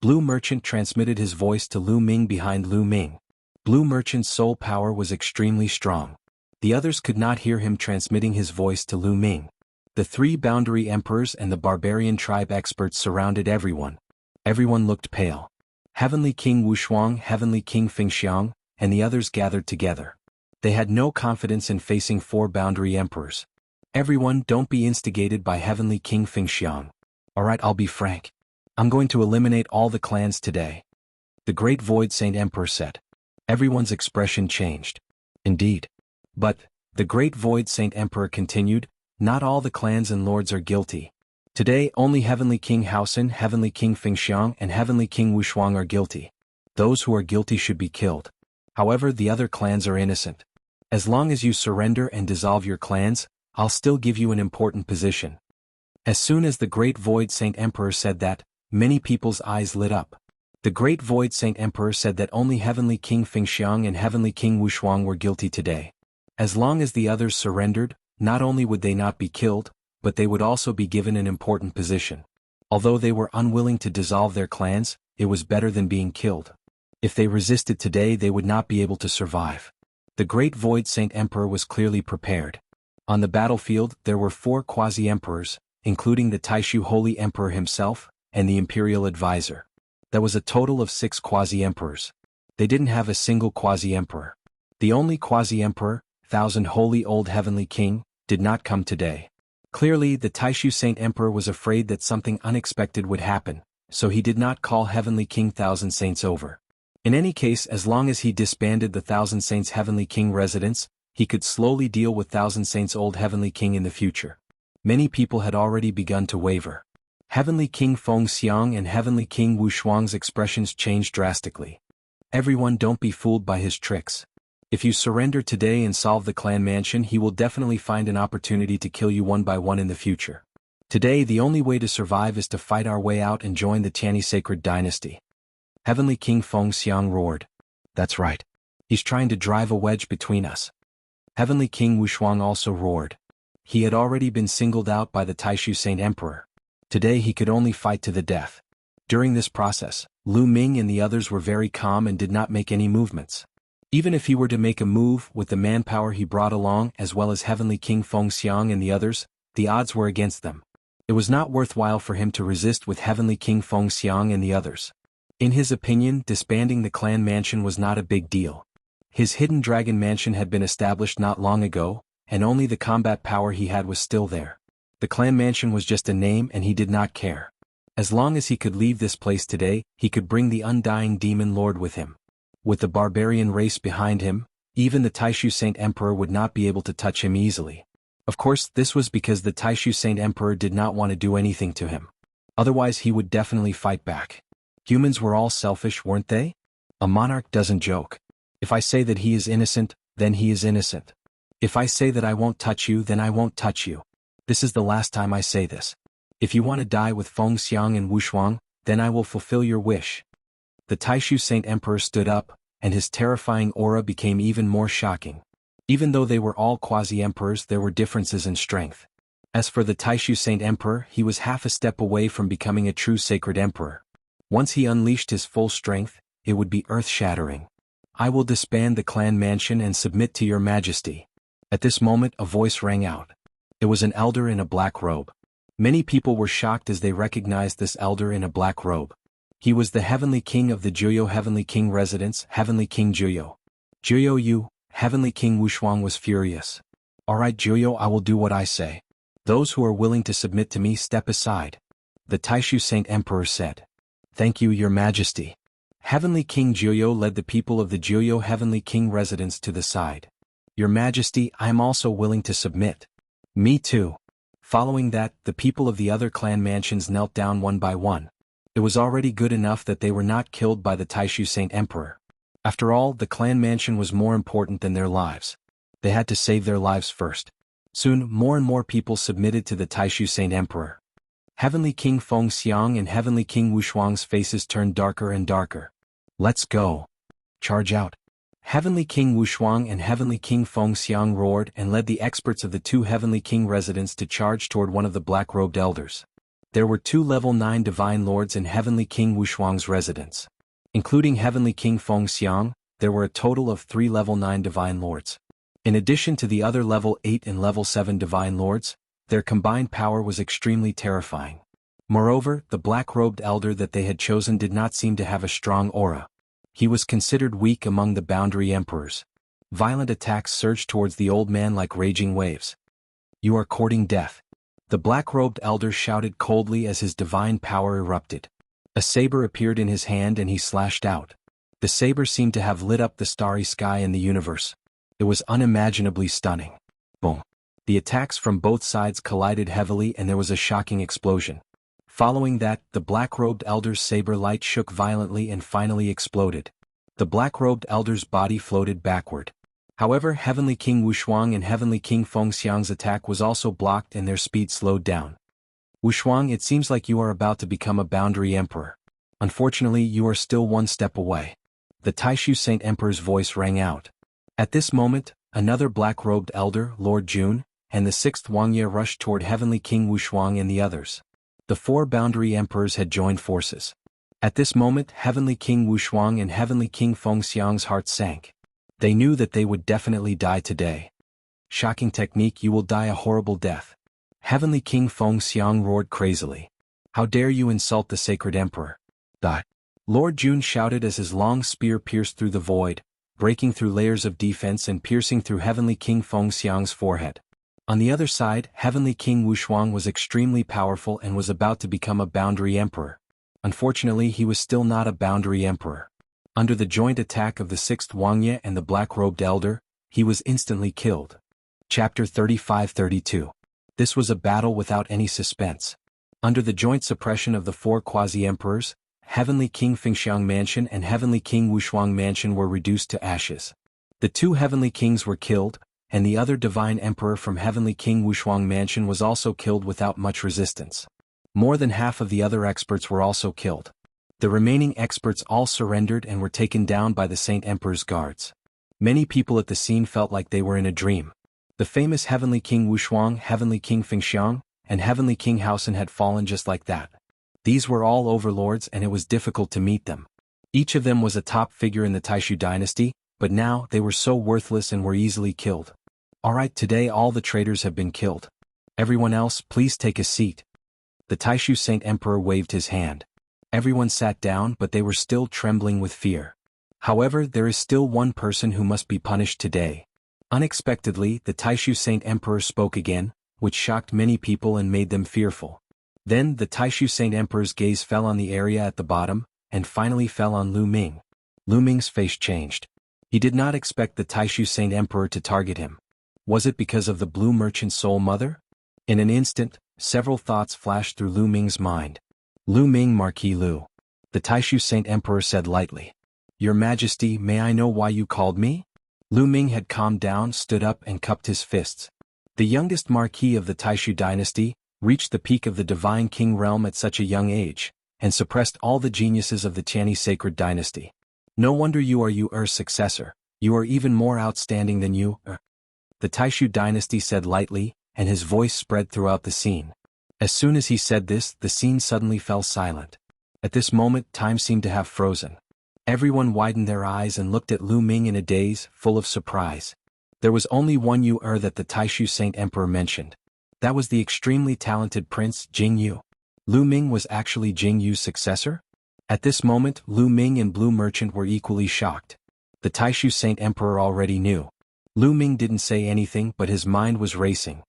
Blue Merchant transmitted his voice to Lu Ming behind Lu Ming. Blue Merchant's soul power was extremely strong. The others could not hear him transmitting his voice to Lu Ming. The 3 Boundary Emperors and the barbarian tribe experts surrounded everyone. Everyone looked pale. Heavenly King Wushuang, Heavenly King Fengxiang, and the others gathered together. They had no confidence in facing 4 Boundary Emperors. Everyone, don't be instigated by Heavenly King Fengxiang. Alright, I'll be frank. I'm going to eliminate all the clans today. The Great Void Saint Emperor said. Everyone's expression changed. Indeed. But, the Great Void Saint Emperor continued, not all the clans and lords are guilty. Today only Heavenly King Haosen, Heavenly King Fengxiang and Heavenly King Wushuang are guilty. Those who are guilty should be killed. However, the other clans are innocent. As long as you surrender and dissolve your clans, I'll still give you an important position. As soon as the Great Void Saint Emperor said that, many people's eyes lit up. The Great Void Saint Emperor said that only Heavenly King Fengxiang and Heavenly King Wushuang were guilty today. As long as the others surrendered, not only would they not be killed, but they would also be given an important position. Although they were unwilling to dissolve their clans, it was better than being killed. If they resisted today, they would not be able to survive. The Great Void Saint Emperor was clearly prepared. On the battlefield, there were 4 quasi-emperors, including the Taishu Holy Emperor himself, and the Imperial Advisor. That was a total of 6 quasi-emperors. They didn't have a single quasi-emperor. The only quasi-emperor, Thousand Holy Old Heavenly King, did not come today. Clearly, the Taishu Saint Emperor was afraid that something unexpected would happen, so he did not call Heavenly King Thousand Saints over. In any case, as long as he disbanded the Thousand Saints Heavenly King residence, he could slowly deal with Thousand Saints Old Heavenly King in the future. Many people had already begun to waver. Heavenly King Fengxiang and Heavenly King Wushuang's expressions changed drastically. Everyone, don't be fooled by his tricks. If you surrender today and solve the clan mansion, he will definitely find an opportunity to kill you one by one in the future. Today the only way to survive is to fight our way out and join the Tianyi Sacred Dynasty. Heavenly King Fengxiang roared. That's right. He's trying to drive a wedge between us. Heavenly King Wushuang also roared. He had already been singled out by the Taishu Saint Emperor. Today he could only fight to the death. During this process, Lu Ming and the others were very calm and did not make any movements. Even if he were to make a move with the manpower he brought along as well as Heavenly King Fengxiang and the others, the odds were against them. It was not worthwhile for him to resist with Heavenly King Fengxiang and the others. In his opinion, disbanding the clan mansion was not a big deal. His hidden dragon mansion had been established not long ago, and only the combat power he had was still there. The clan mansion was just a name and he did not care. As long as he could leave this place today, he could bring the undying demon lord with him. With the barbarian race behind him, even the Taishu Saint Emperor would not be able to touch him easily. Of course, this was because the Taishu Saint Emperor did not want to do anything to him. Otherwise he would definitely fight back. Humans were all selfish, weren't they? A monarch doesn't joke. If I say that he is innocent, then he is innocent. If I say that I won't touch you, then I won't touch you. This is the last time I say this. If you want to die with Fengxiang and Wushuang, then I will fulfill your wish. The Taishu Saint Emperor stood up, and his terrifying aura became even more shocking. Even though they were all quasi-emperors, there were differences in strength. As for the Taishu Saint Emperor, he was half a step away from becoming a true sacred emperor. Once he unleashed his full strength, it would be earth-shattering. I will disband the clan mansion and submit to your majesty. At this moment a voice rang out. It was an elder in a black robe. Many people were shocked as they recognized this elder in a black robe. He was the Heavenly King of the Jianghu Heavenly King residence, Heavenly King Jianghu. Jianghu, Heavenly King Wushuang was furious. Alright Jianghu, I will do what I say. Those who are willing to submit to me step aside. The Taishu Saint Emperor said. Thank you, Your Majesty. Heavenly King Jiuyo led the people of the Jiuyo Heavenly King residence to the side. Your Majesty, I am also willing to submit. Me too. Following that, the people of the other clan mansions knelt down one by one. It was already good enough that they were not killed by the Taishu Saint Emperor. After all, the clan mansion was more important than their lives. They had to save their lives first. Soon, more and more people submitted to the Taishu Saint Emperor. Heavenly King Feng Xiang and Heavenly King Wushuang's faces turned darker and darker. Let's go. Charge out. Heavenly King Wushuang and Heavenly King Feng Xiang roared and led the experts of the two Heavenly King residents to charge toward one of the black-robed elders. There were 2 level 9 divine lords in Heavenly King Wushuang's residence. Including Heavenly King Feng Xiang, there were a total of 3 level 9 divine lords. In addition to the other level 8 and level 7 divine lords, their combined power was extremely terrifying. Moreover, the black-robed elder that they had chosen did not seem to have a strong aura. He was considered weak among the boundary emperors. Violent attacks surged towards the old man like raging waves. You are courting death. The black-robed elder shouted coldly as his divine power erupted. A saber appeared in his hand and he slashed out. The saber seemed to have lit up the starry sky and the universe. It was unimaginably stunning. Boom. The attacks from both sides collided heavily and there was a shocking explosion. Following that, the black-robed elder's saber light shook violently and finally exploded. The black-robed elder's body floated backward. However, Heavenly King Wushuang and Heavenly King Feng Xiang's attack was also blocked and their speed slowed down. Wushuang, it seems like you are about to become a boundary emperor. Unfortunately, you are still one step away. The Taishu Saint Emperor's voice rang out. At this moment, another black-robed elder, Lord Jun, and the 6th Wangye rushed toward Heavenly King Wushuang and the others. The 4 boundary emperors had joined forces. At this moment, Heavenly King Wushuang and Heavenly King Feng Xiang's hearts sank. They knew that they would definitely die today. Shocking technique, you will die a horrible death. Heavenly King Feng Xiang roared crazily. How dare you insult the sacred emperor? Die. Lord Jun shouted as his long spear pierced through the void, breaking through layers of defense and piercing through Heavenly King Feng Xiang's forehead. On the other side, Heavenly King Wushuang was extremely powerful and was about to become a boundary emperor. Unfortunately, he was still not a boundary emperor. Under the joint attack of the 6th Wangye and the black-robed elder, he was instantly killed. Chapter 35-32. This was a battle without any suspense. Under the joint suppression of the 4 quasi-emperors, Heavenly King Fengxiang Mansion and Heavenly King Wushuang Mansion were reduced to ashes. The 2 Heavenly Kings were killed, and the other divine emperor from Heavenly King Wushuang Mansion was also killed without much resistance. More than half of the other experts were also killed. The remaining experts all surrendered and were taken down by the Saint Emperor's guards. Many people at the scene felt like they were in a dream. The famous Heavenly King Wushuang, Heavenly King Fengxiang, and Heavenly King Haosen had fallen just like that. These were all overlords and it was difficult to meet them. Each of them was a top figure in the Taishu dynasty, but now they were so worthless and were easily killed. Alright, today all the traitors have been killed. Everyone else, please take a seat. The Taishu Saint Emperor waved his hand. Everyone sat down but they were still trembling with fear. However, there is still one person who must be punished today. Unexpectedly, the Taishu Saint Emperor spoke again, which shocked many people and made them fearful. Then the Taishu Saint Emperor's gaze fell on the area at the bottom, and finally fell on Lu Ming. Lu Ming's face changed. He did not expect the Taishu Saint Emperor to target him. Was it because of the Blue Merchant Soul Mother? In an instant, several thoughts flashed through Lu Ming's mind. Lu Ming, Marquis Lu. The Taishu Saint Emperor said lightly. Your Majesty, may I know why you called me? Lu Ming had calmed down, stood up and cupped his fists. The youngest Marquis of the Taishu dynasty, reached the peak of the Divine King realm at such a young age, and suppressed all the geniuses of the Tianyi sacred dynasty. No wonder you are Yu's successor. You are even more outstanding than Yu. The Taishu dynasty said lightly, and his voice spread throughout the scene. As soon as he said this, the scene suddenly fell silent. At this moment, time seemed to have frozen. Everyone widened their eyes and looked at Lu Ming in a daze, full of surprise. There was only one Yu that the Taishu Saint Emperor mentioned. That was the extremely talented Prince Jianghu. Lu Ming was actually Jianghu's successor? At this moment, Lu Ming and Blue Merchant were equally shocked. The Taishu Saint Emperor already knew. Lu Ming didn't say anything but his mind was racing.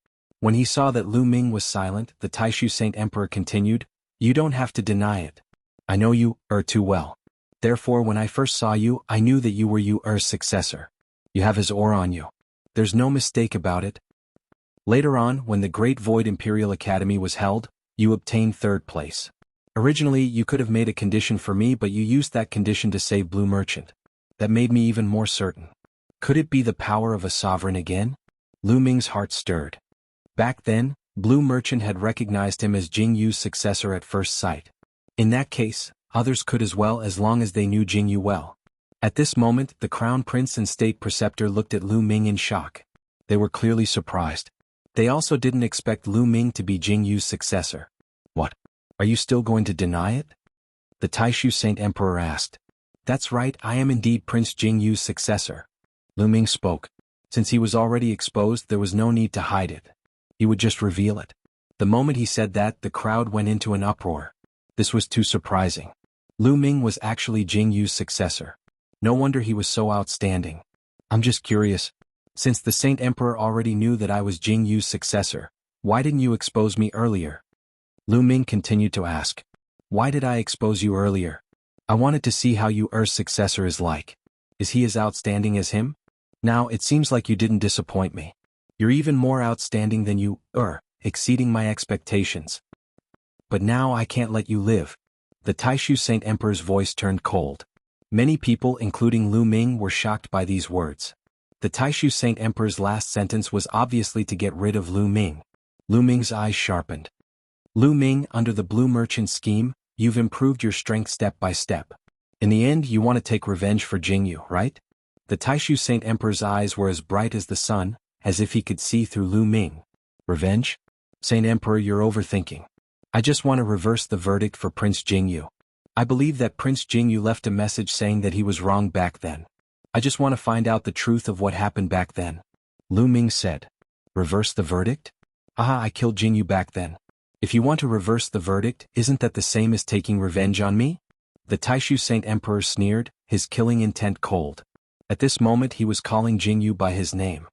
When he saw that Lu Ming was silent, the Taishu Saint Emperor continued, "You don't have to deny it. I know you, too well. Therefore when I first saw you, I knew that you were Er's successor. You have his aura on you. There's no mistake about it. Later on, when the Great Void Imperial Academy was held, you obtained 3rd place. Originally you could have made a condition for me, but you used that condition to save Blue Merchant. That made me even more certain. Could it be the power of a sovereign again?" Lu Ming's heart stirred. Back then, Blue Merchant had recognized him as Jianghu's successor at first sight. In that case, others could as well, as long as they knew Jianghu well. At this moment, the Crown Prince and State Preceptor looked at Lu Ming in shock. They were clearly surprised. They also didn't expect Lu Ming to be Jianghu's successor. "What? Are you still going to deny it?" the Taishu Saint Emperor asked. "That's right, I am indeed Prince Jianghu's successor." Lu Ming spoke. Since he was already exposed, there was no need to hide it. He would just reveal it. The moment he said that, the crowd went into an uproar. This was too surprising. Lu Ming was actually Jianghu's successor. No wonder he was so outstanding. "I'm just curious. Since the Saint Emperor already knew that I was Jianghu's successor, why didn't you expose me earlier?" Lu Ming continued to ask. "Why did I expose you earlier? I wanted to see how Er's successor is like. Is he as outstanding as him? Now it seems like you didn't disappoint me. You're even more outstanding than exceeding my expectations. But now I can't let you live." The Taishu Saint Emperor's voice turned cold. Many people, including Lu Ming, were shocked by these words. The Taishu Saint Emperor's last sentence was obviously to get rid of Lu Ming. Lu Ming's eyes sharpened. "Lu Ming, under the Blue Merchant scheme, you've improved your strength step by step. In the end you want to take revenge for Jianghu, right?" The Taishu Saint Emperor's eyes were as bright as the sun, as if he could see through Lu Ming. "Revenge? Saint Emperor, you're overthinking. I just want to reverse the verdict for Prince Jianghu. I believe that Prince Jianghu left a message saying that he was wrong back then. I just want to find out the truth of what happened back then." Lu Ming said. "Reverse the verdict? Aha, I killed Jianghu back then. If you want to reverse the verdict, isn't that the same as taking revenge on me?" The Taishu Saint Emperor sneered, his killing intent cold. At this moment he was calling Jianghu by his name.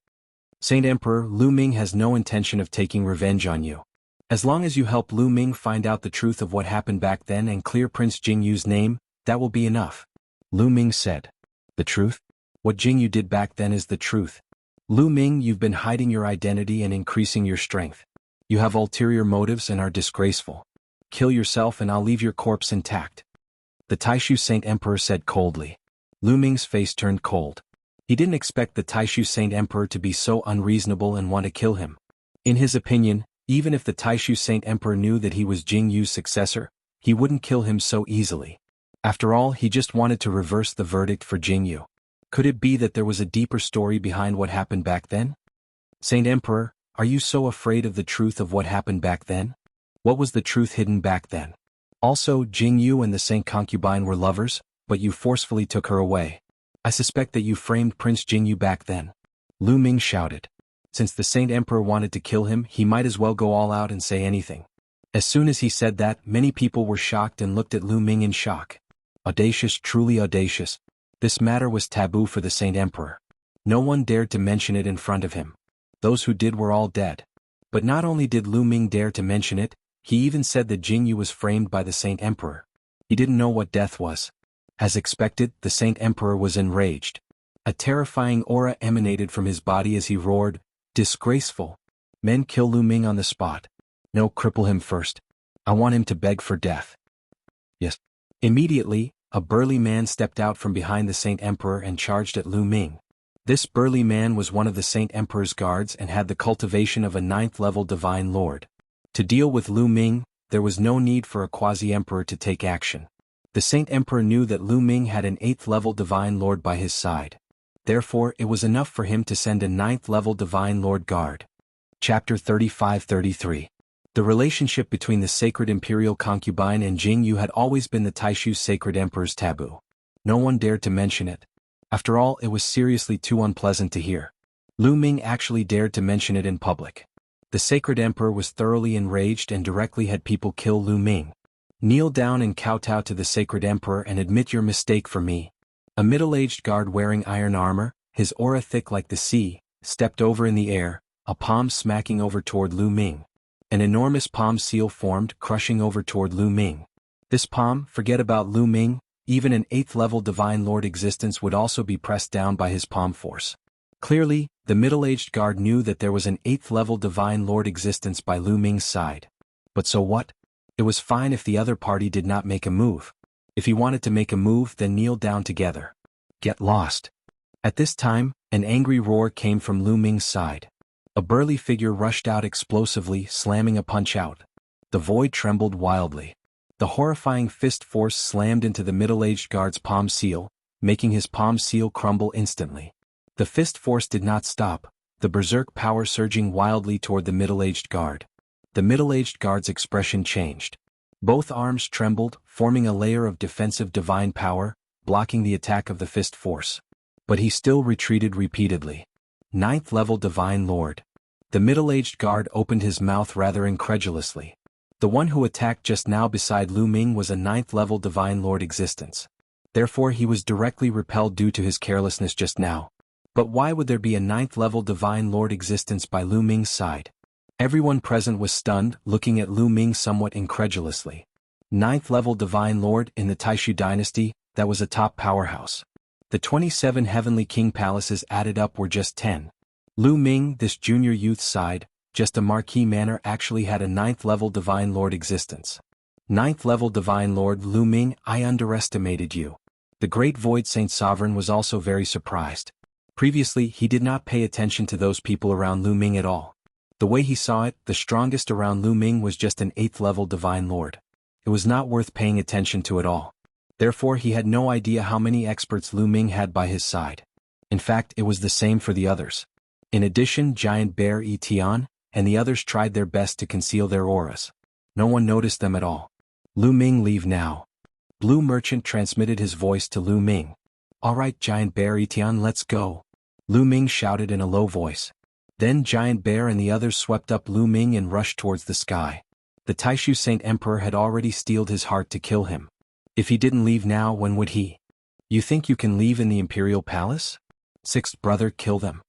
"Saint Emperor, Lu Ming has no intention of taking revenge on you. As long as you help Lu Ming find out the truth of what happened back then and clear Prince Jianghu's name, that will be enough." Lu Ming said. "The truth? What Jianghu did back then is the truth. Lu Ming, you've been hiding your identity and increasing your strength. You have ulterior motives and are disgraceful. Kill yourself and I'll leave your corpse intact." The Taishu Saint Emperor said coldly. Lu Ming's face turned cold. He didn't expect the Taishu Saint Emperor to be so unreasonable and want to kill him. In his opinion, even if the Taishu Saint Emperor knew that he was Jianghu's successor, he wouldn't kill him so easily. After all, he just wanted to reverse the verdict for Jianghu. Could it be that there was a deeper story behind what happened back then? "Saint Emperor, are you so afraid of the truth of what happened back then? What was the truth hidden back then? Also, Jianghu and the Saint Concubine were lovers, but you forcefully took her away. I suspect that you framed Prince Jianghu back then." Lu Ming shouted. Since the Saint Emperor wanted to kill him, he might as well go all out and say anything. As soon as he said that, many people were shocked and looked at Lu Ming in shock. Audacious, truly audacious. This matter was taboo for the Saint Emperor. No one dared to mention it in front of him. Those who did were all dead. But not only did Lu Ming dare to mention it, he even said that Jianghu was framed by the Saint Emperor. He didn't know what death was. As expected, the Saint Emperor was enraged. A terrifying aura emanated from his body as he roared, "Disgraceful! Men, kill Lu Ming on the spot. No, cripple him first. I want him to beg for death." Yes. Immediately, a burly man stepped out from behind the Saint Emperor and charged at Lu Ming. This burly man was one of the Saint Emperor's guards and had the cultivation of a 9th-level Divine Lord. To deal with Lu Ming, there was no need for a quasi-emperor to take action. The Saint Emperor knew that Lu Ming had an 8th-level Divine Lord by his side. Therefore, it was enough for him to send a 9th-level Divine Lord guard. Chapter 35-33. The relationship between the sacred imperial concubine and Jianghu had always been the Taishu sacred emperor's taboo. No one dared to mention it. After all, it was seriously too unpleasant to hear. Lu Ming actually dared to mention it in public. The sacred emperor was thoroughly enraged and directly had people kill Lu Ming. "Kneel down and kowtow to the sacred emperor and admit your mistake for me." A middle-aged guard wearing iron armor, his aura thick like the sea, stepped over in the air, a palm smacking over toward Lu Ming. An enormous palm seal formed, crushing over toward Lu Ming. This palm, forget about Lu Ming, even an 8th level Divine Lord existence would also be pressed down by his palm force. Clearly, the middle-aged guard knew that there was an 8th level Divine Lord existence by Lu Ming's side. But so what? It was fine if the other party did not make a move. If he wanted to make a move, then kneel down together. Get lost. At this time, an angry roar came from Lu Ming's side. A burly figure rushed out explosively, slamming a punch out. The void trembled wildly. The horrifying fist force slammed into the middle-aged guard's palm seal, making his palm seal crumble instantly. The fist force did not stop, the berserk power surging wildly toward the middle-aged guard. The middle-aged guard's expression changed. Both arms trembled, forming a layer of defensive divine power, blocking the attack of the fist force. But he still retreated repeatedly. 9th level Divine Lord. The middle-aged guard opened his mouth rather incredulously. The one who attacked just now beside Lu Ming was a 9th level Divine Lord existence. Therefore he was directly repelled due to his carelessness just now. But why would there be a 9th level Divine Lord existence by Lu Ming's side? Everyone present was stunned, looking at Lu Ming somewhat incredulously. 9th level Divine Lord in the Taishu dynasty, that was a top powerhouse. The 27 Heavenly King palaces added up were just 10. Lu Ming, this junior youth's side, just a marquee manor, actually had a 9th level Divine Lord existence. 9th level Divine Lord Lu Ming, I underestimated you. The Great Void Saint Sovereign was also very surprised. Previously he did not pay attention to those people around Lu Ming at all. The way he saw it, the strongest around Lu Ming was just an 8th level Divine Lord. It was not worth paying attention to at all. Therefore he had no idea how many experts Lu Ming had by his side. In fact, it was the same for the others. In addition, Giant Bear Tian and the others tried their best to conceal their auras. No one noticed them at all. Lu Ming, leave now. Blue Merchant transmitted his voice to Lu Ming. Alright Giant Bear Tian, let's go. Lu Ming shouted in a low voice. Then Giant Bear and the others swept up Lu Ming and rushed towards the sky. The Taishu Saint Emperor had already steeled his heart to kill him. If he didn't leave now, when would he? You think you can leave in the Imperial Palace? 6th brother, kill them.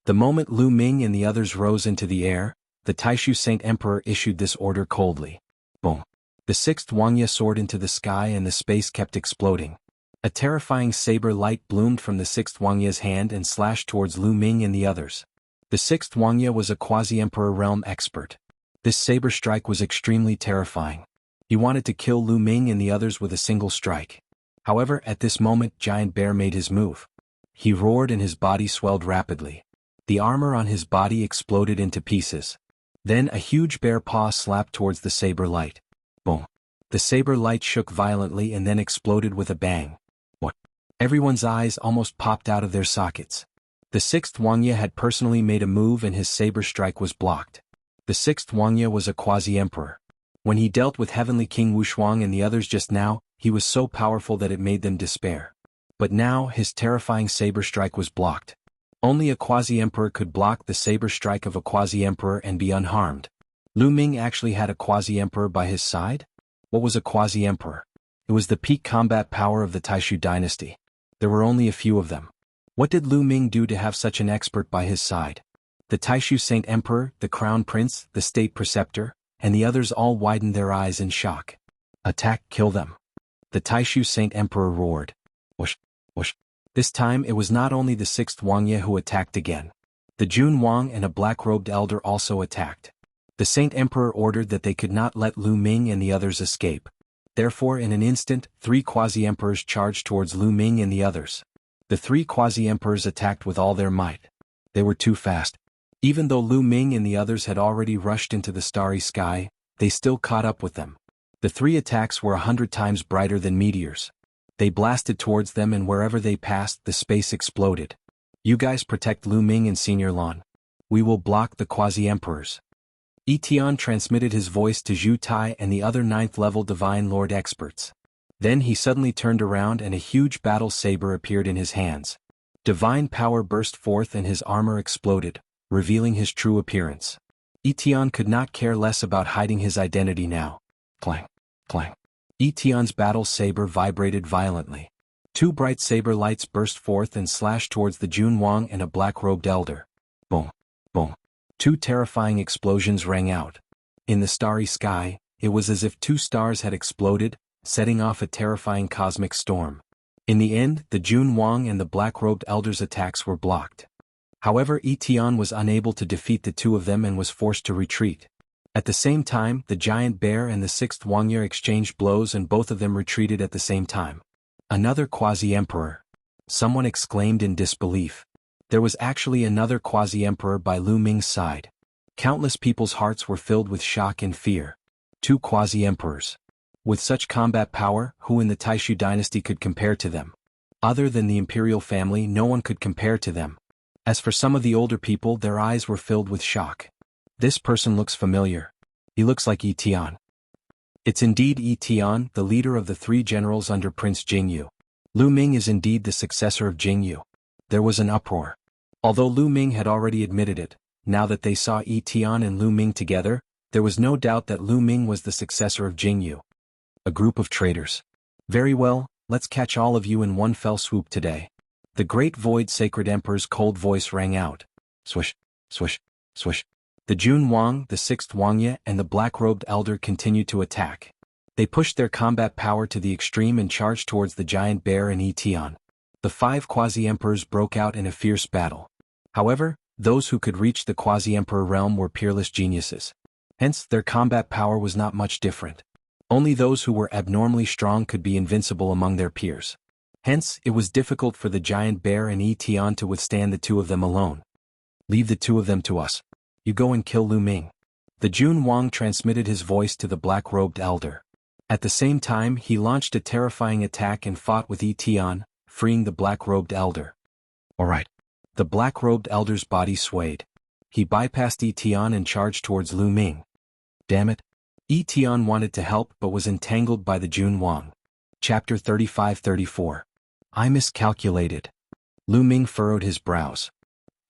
The moment Lu Ming and the others rose into the air, the Taishu Saint Emperor issued this order coldly. Boom. The 6th Wuxia soared into the sky and the space kept exploding. A terrifying saber light bloomed from the 6th Wuxia's hand and slashed towards Lu Ming and the others. The 6th Wuxia was a quasi-emperor realm expert. This saber strike was extremely terrifying. He wanted to kill Lu Ming and the others with a single strike. However, at this moment Giant Bear made his move. He roared and his body swelled rapidly. The armor on his body exploded into pieces. Then a huge bear paw slapped towards the saber light. Boom. The saber light shook violently and then exploded with a bang. What? Everyone's eyes almost popped out of their sockets. The 6th Wuxia had personally made a move and his saber strike was blocked. The 6th Wuxia was a quasi-emperor. When he dealt with Heavenly King Wushuang and the others just now, he was so powerful that it made them despair. But now his terrifying saber strike was blocked. Only a quasi-emperor could block the saber strike of a quasi-emperor and be unharmed. Lu Ming actually had a quasi-emperor by his side? What was a quasi-emperor? It was the peak combat power of the Taishu dynasty. There were only a few of them. What did Lu Ming do to have such an expert by his side? The Taishu Saint Emperor, the Crown Prince, the State Preceptor, and the others all widened their eyes in shock. Attack, kill them. The Taishu Saint Emperor roared. Whoosh, whoosh. This time it was not only the 6th Wuxia who attacked again. The Jun Wang and a black-robed elder also attacked. The Saint Emperor ordered that they could not let Lu Ming and the others escape. Therefore in an instant, 3 quasi-emperors charged towards Lu Ming and the others. The 3 quasi-emperors attacked with all their might. They were too fast. Even though Lu Ming and the others had already rushed into the starry sky, they still caught up with them. The 3 attacks were 100 times brighter than meteors. They blasted towards them and wherever they passed the space exploded. You guys protect Lu Ming and Senior Lan. We will block the quasi-emperors. Tian transmitted his voice to Zhu Tai and the other 9th level Divine Lord experts. Then he suddenly turned around and a huge battle saber appeared in his hands. Divine power burst forth and his armor exploded, revealing his true appearance. Tian could not care less about hiding his identity now. Clang, clang. Tian's battle saber vibrated violently. 2 bright saber lights burst forth and slashed towards the Jun Wang and a black-robed elder. Boom, boom. Two terrifying explosions rang out. In the starry sky, it was as if two stars had exploded, setting off a terrifying cosmic storm. In the end, the Jun Wang and the black-robed elders' attacks were blocked. However, Tian was unable to defeat the two of them and was forced to retreat. At the same time, the giant bear and the sixth Wangya exchanged blows and both of them retreated at the same time. Another quasi-emperor. Someone exclaimed in disbelief. There was actually another quasi-emperor by Lu Ming's side. Countless people's hearts were filled with shock and fear. Two quasi-emperors. With such combat power, who in the Taishu dynasty could compare to them? Other than the imperial family, no one could compare to them. As for some of the older people, their eyes were filled with shock. This person looks familiar. He looks like Tian. It's indeed Tian, the leader of the three generals under Prince Jianghu. Lu Ming is indeed the successor of Jianghu. There was an uproar. Although Lu Ming had already admitted it, now that they saw Tian and Lu Ming together, there was no doubt that Lu Ming was the successor of Jianghu. A group of traitors. Very well, let's catch all of you in one fell swoop today. The great void sacred emperor's cold voice rang out. Swish, swish, swish. The Jun Wang, the sixth Wangya, and the black-robed elder continued to attack. They pushed their combat power to the extreme and charged towards the giant bear and Tian. The five quasi-emperors broke out in a fierce battle. However, those who could reach the quasi-emperor realm were peerless geniuses. Hence, their combat power was not much different. Only those who were abnormally strong could be invincible among their peers. Hence, it was difficult for the giant bear and Tian to withstand the two of them alone. Leave the two of them to us. You go and kill Lu Ming. The Jun Wang transmitted his voice to the black-robed elder. At the same time, he launched a terrifying attack and fought with Tian, freeing the black-robed elder. Alright. The black-robed elder's body swayed. He bypassed Tian and charged towards Lu Ming. Damn it. Tian wanted to help but was entangled by the Jun Wang. Chapter 35-34. I miscalculated. Lu Ming furrowed his brows.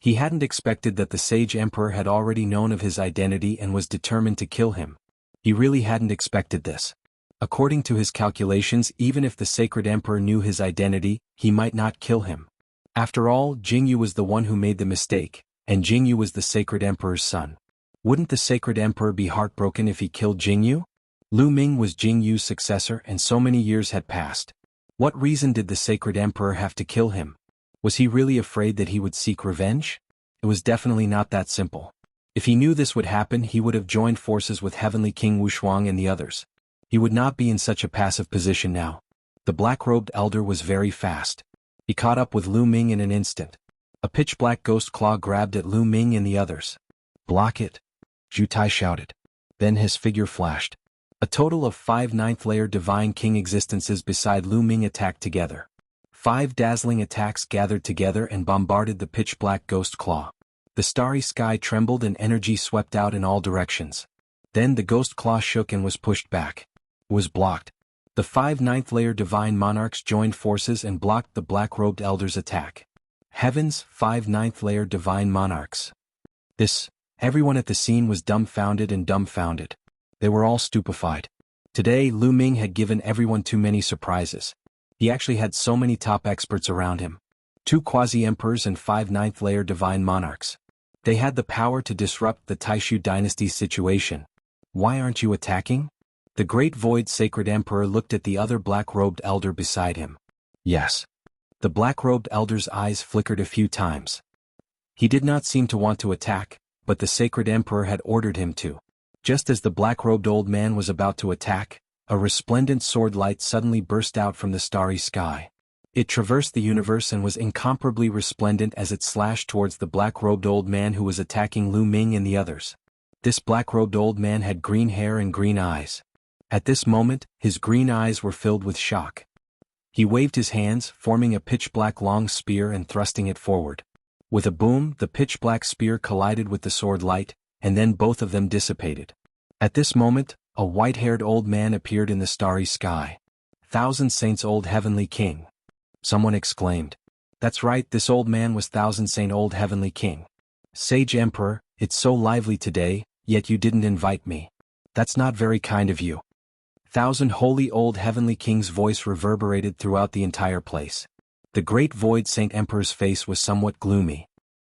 He hadn't expected that the sage emperor had already known of his identity and was determined to kill him. He really hadn't expected this. According to his calculations, even if the sacred emperor knew his identity, he might not kill him. After all, Jianghu was the one who made the mistake, and Jianghu was the sacred emperor's son. Wouldn't the sacred emperor be heartbroken if he killed Jianghu? Lu Ming was Jianghu's successor and so many years had passed. What reason did the sacred emperor have to kill him? Was he really afraid that he would seek revenge? It was definitely not that simple. If he knew this would happen, he would have joined forces with Heavenly King Wuxia and the others. He would not be in such a passive position now. The black-robed elder was very fast. He caught up with Lu Ming in an instant. A pitch-black ghost claw grabbed at Lu Ming and the others. Block it! Zhu Tai shouted. Then his figure flashed. A total of 5 ninth-layer Divine King existences beside Lu Ming attacked together. 5 dazzling attacks gathered together and bombarded the pitch-black ghost claw. The starry sky trembled and energy swept out in all directions. Then the ghost claw shook and was pushed back. It was blocked. The 5 ninth-layer Divine Monarchs joined forces and blocked the black-robed elder's attack. Heavens, 5 ninth-layer Divine Monarchs. Everyone at the scene was dumbfounded and dumbfounded. They were all stupefied. Today, Lu Ming had given everyone too many surprises. He actually had so many top experts around him. 2 quasi-emperors and 5 ninth-layer Divine Monarchs. They had the power to disrupt the Taishu dynasty's situation. Why aren't you attacking? The great void sacred emperor looked at the other black-robed elder beside him. Yes. The black-robed elder's eyes flickered a few times. He did not seem to want to attack, but the sacred emperor had ordered him to. Just as the black-robed old man was about to attack, a resplendent sword light suddenly burst out from the starry sky. It traversed the universe and was incomparably resplendent as it slashed towards the black-robed old man who was attacking Lu Ming and the others. This black-robed old man had green hair and green eyes. At this moment, his green eyes were filled with shock. He waved his hands, forming a pitch-black long spear and thrusting it forward. With a boom, the pitch-black spear collided with the sword light, and then both of them dissipated. At this moment, a white-haired old man appeared in the starry sky. Thousand Saints Old Heavenly King. Someone exclaimed. That's right, this old man was Thousand Saint Old Heavenly King. Sage Emperor, it's so lively today, yet you didn't invite me. That's not very kind of you. Thousand Holy Old Heavenly King's voice reverberated throughout the entire place. The great void Saint Emperor's face was somewhat gloomy.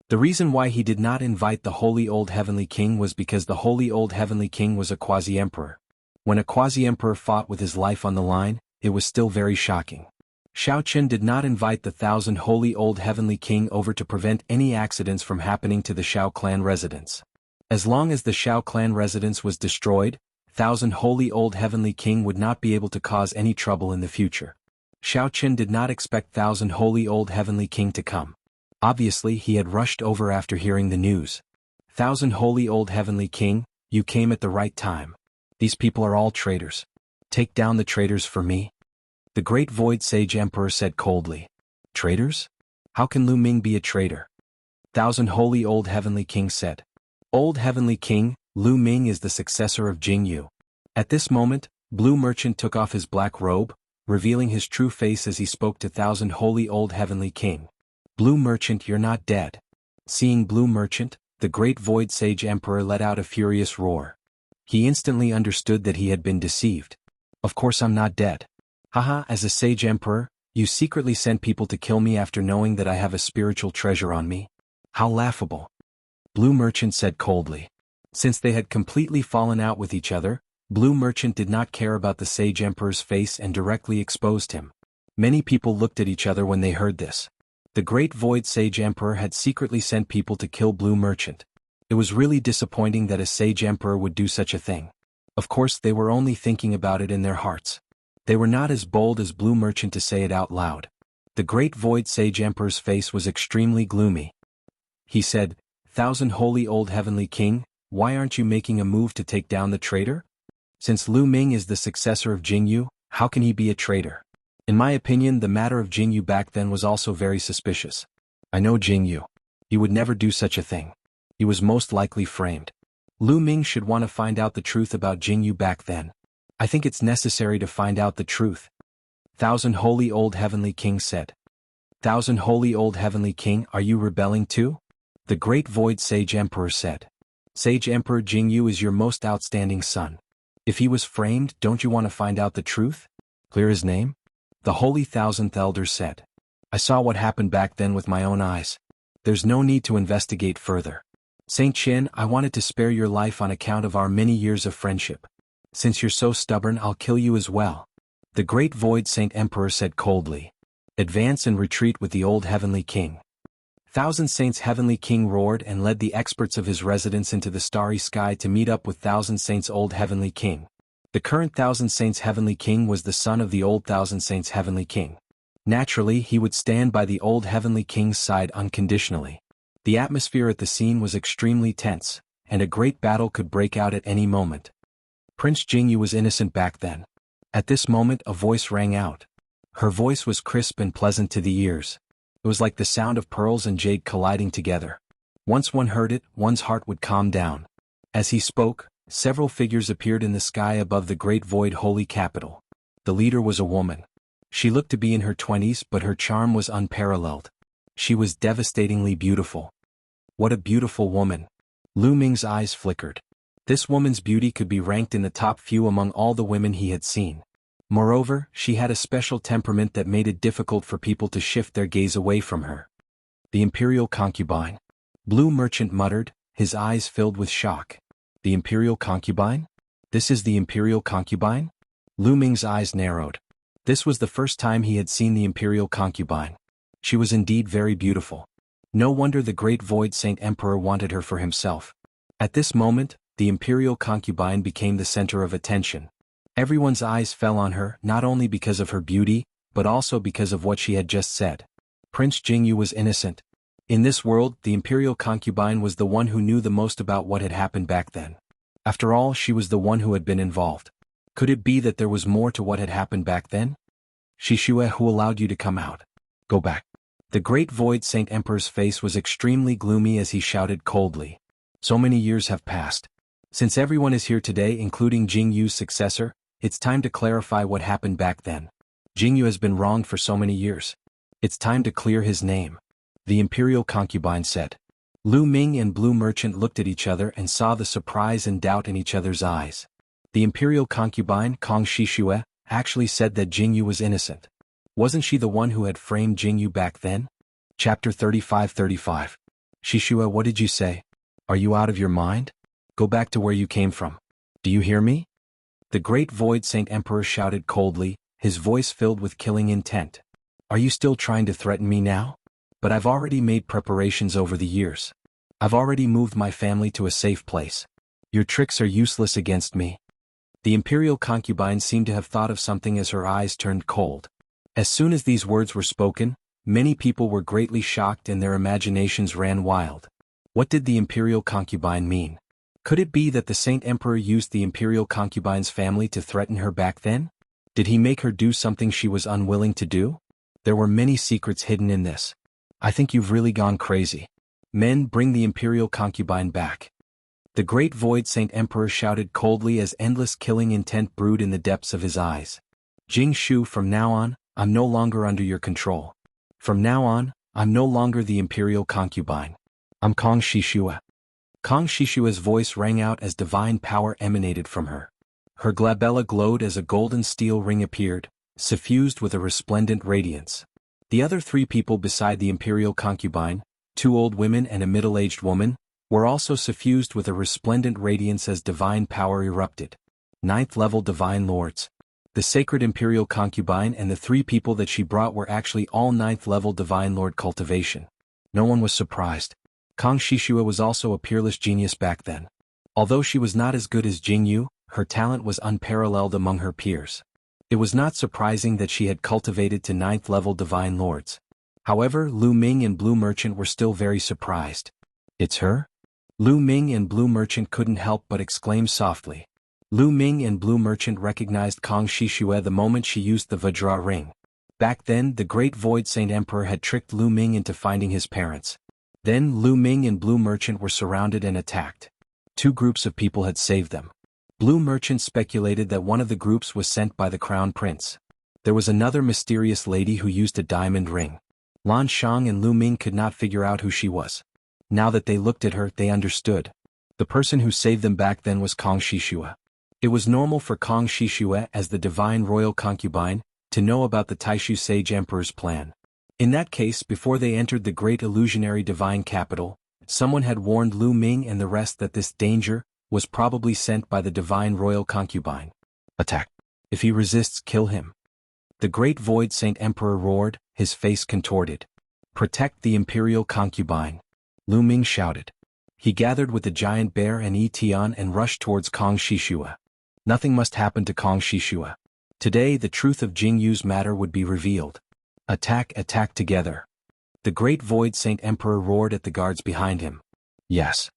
The reason why he did not invite the Holy Old Heavenly King was because the Holy Old Heavenly King was a quasi-emperor. When a quasi-emperor fought with his life on the line, it was still very shocking. Xiao Qin did not invite the Thousand Holy Old Heavenly King over to prevent any accidents from happening to the Xiao clan residence. As long as the Xiao clan residence was destroyed, Thousand Holy Old Heavenly King would not be able to cause any trouble in the future. Xiao Qin did not expect Thousand Holy Old Heavenly King to come. Obviously he had rushed over after hearing the news. Thousand Holy Old Heavenly King, you came at the right time. These people are all traitors. Take down the traitors for me. The great Void Sage Emperor said coldly. Traitors? How can Lu Ming be a traitor? Thousand Holy Old Heavenly King said. Old Heavenly King, Lu Ming is the successor of Jianghu. At this moment, Blue Merchant took off his black robe, revealing his true face as he spoke to Thousand Holy Old Heavenly King. Blue Merchant, you're not dead. Seeing Blue Merchant, the great Void Sage Emperor let out a furious roar. He instantly understood that he had been deceived. Of course I'm not dead. Haha, as a Sage Emperor, you secretly sent people to kill me after knowing that I have a spiritual treasure on me? How laughable. Blue Merchant said coldly. Since they had completely fallen out with each other, Blue Merchant did not care about the Sage Emperor's face and directly exposed him. Many people looked at each other when they heard this. The great Void Sage Emperor had secretly sent people to kill Blue Merchant. It was really disappointing that a Sage Emperor would do such a thing. Of course they were only thinking about it in their hearts. They were not as bold as Blue Merchant to say it out loud. The great Void Sage Emperor's face was extremely gloomy. He said, Thousand Holy Old Heavenly King, why aren't you making a move to take down the traitor? Since Lu Ming is the successor of Jianghu, how can he be a traitor? In my opinion, the matter of Jianghu back then was also very suspicious. I know Jianghu. He would never do such a thing. He was most likely framed. Lu Ming should want to find out the truth about Jianghu back then. I think it's necessary to find out the truth. Thousand Holy Old Heavenly King said. Thousand Holy Old Heavenly King, are you rebelling too? The great Void Sage Emperor said. Sage Emperor Jianghu is your most outstanding son. If he was framed, don't you want to find out the truth? Clear his name? The Holy Thousandth Elder said. I saw what happened back then with my own eyes. There's no need to investigate further. Saint Qin, I wanted to spare your life on account of our many years of friendship. Since you're so stubborn, I'll kill you as well. The great Void Saint Emperor said coldly. Advance and retreat with the Old Heavenly King. Thousand Saints Heavenly King roared and led the experts of his residence into the starry sky to meet up with Thousand Saints Old Heavenly King. The current Thousand Saints Heavenly King was the son of the old Thousand Saints Heavenly King. Naturally, he would stand by the old Heavenly King's side unconditionally. The atmosphere at the scene was extremely tense, and a great battle could break out at any moment. Prince Jianghu was innocent back then. At this moment a voice rang out. Her voice was crisp and pleasant to the ears. It was like the sound of pearls and jade colliding together. Once one heard it, one's heart would calm down. As he spoke, several figures appeared in the sky above the great void holy capital. The leader was a woman. She looked to be in her 20s, but her charm was unparalleled. She was devastatingly beautiful. What a beautiful woman. Lu Ming's eyes flickered. This woman's beauty could be ranked in the top few among all the women he had seen. Moreover, she had a special temperament that made it difficult for people to shift their gaze away from her. The Imperial Concubine. Blue Merchant muttered, his eyes filled with shock. The Imperial Concubine? This is the Imperial Concubine? Lu Ming's eyes narrowed. This was the first time he had seen the Imperial Concubine. She was indeed very beautiful. No wonder the great Void Saint Emperor wanted her for himself. At this moment, the Imperial Concubine became the center of attention. Everyone's eyes fell on her, not only because of her beauty, but also because of what she had just said. Prince Jianghu was innocent. In this world, the Imperial Concubine was the one who knew the most about what had happened back then. After all, she was the one who had been involved. Could it be that there was more to what had happened back then? Shishue, who allowed you to come out? Go back. The great Void Saint Emperor's face was extremely gloomy as he shouted coldly. So many years have passed. Since everyone is here today, including Jianghu's successor, it's time to clarify what happened back then. Jianghu has been wronged for so many years. It's time to clear his name. The Imperial Concubine said. Lu Ming and Blue Merchant looked at each other and saw the surprise and doubt in each other's eyes. The Imperial Concubine, Kong Shishue, actually said that Jianghu was innocent. Wasn't she the one who had framed Jianghu back then? Chapter 35-35. Shishua, what did you say? Are you out of your mind? Go back to where you came from. Do you hear me? The Great Void Saint Emperor shouted coldly, his voice filled with killing intent. Are you still trying to threaten me now? But I've already made preparations over the years. I've already moved my family to a safe place. Your tricks are useless against me. The imperial concubine seemed to have thought of something as her eyes turned cold. As soon as these words were spoken, many people were greatly shocked and their imaginations ran wild. What did the imperial concubine mean? Could it be that the Saint Emperor used the imperial concubine's family to threaten her back then? Did he make her do something she was unwilling to do? There were many secrets hidden in this. I think you've really gone crazy. Men, bring the imperial concubine back. The Great Void Saint Emperor shouted coldly as endless killing intent brewed in the depths of his eyes. Jianghu, from now on, I'm no longer under your control. From now on, I'm no longer the imperial concubine. I'm Kong Shishua. Kong Shishua's voice rang out as divine power emanated from her. Her glabella glowed as a golden steel ring appeared, suffused with a resplendent radiance. The other three people beside the imperial concubine, 2 old women and a middle-aged woman, were also suffused with a resplendent radiance as divine power erupted. 9th level divine lords. The sacred imperial concubine and the 3 people that she brought were actually all 9th level divine lord cultivation. No one was surprised. Kong Shishua was also a peerless genius back then. Although she was not as good as Jianghu, her talent was unparalleled among her peers. It was not surprising that she had cultivated to 9th level divine lords. However, Lu Ming and Blue Merchant were still very surprised. It's her? Lu Ming and Blue Merchant couldn't help but exclaim softly. Lu Ming and Blue Merchant recognized Kong Shishua the moment she used the Vajra ring. Back then, the Great Void Saint Emperor had tricked Lu Ming into finding his parents. Then Lu Ming and Blue Merchant were surrounded and attacked. 2 groups of people had saved them. Blue Merchant speculated that one of the groups was sent by the Crown Prince. There was another mysterious lady who used a diamond ring. Lan Shang and Lu Ming could not figure out who she was. Now that they looked at her, they understood. The person who saved them back then was Kong Shishua. It was normal for Kong Shishua, as the divine royal concubine, to know about the Taishu Sage Emperor's plan. In that case, before they entered the great illusionary divine capital, someone had warned Lu Ming and the rest that this danger was probably sent by the divine royal concubine. Attack. If he resists, kill him. The Great Void Saint Emperor roared, his face contorted. Protect the imperial concubine. Lu Ming shouted. He gathered with the giant bear and Tian and rushed towards Kong Shishua. Nothing must happen to Kong Shishua. Today the truth of Jianghu's matter would be revealed. Attack, attack together. The Great Void Saint Emperor roared at the guards behind him. Yes.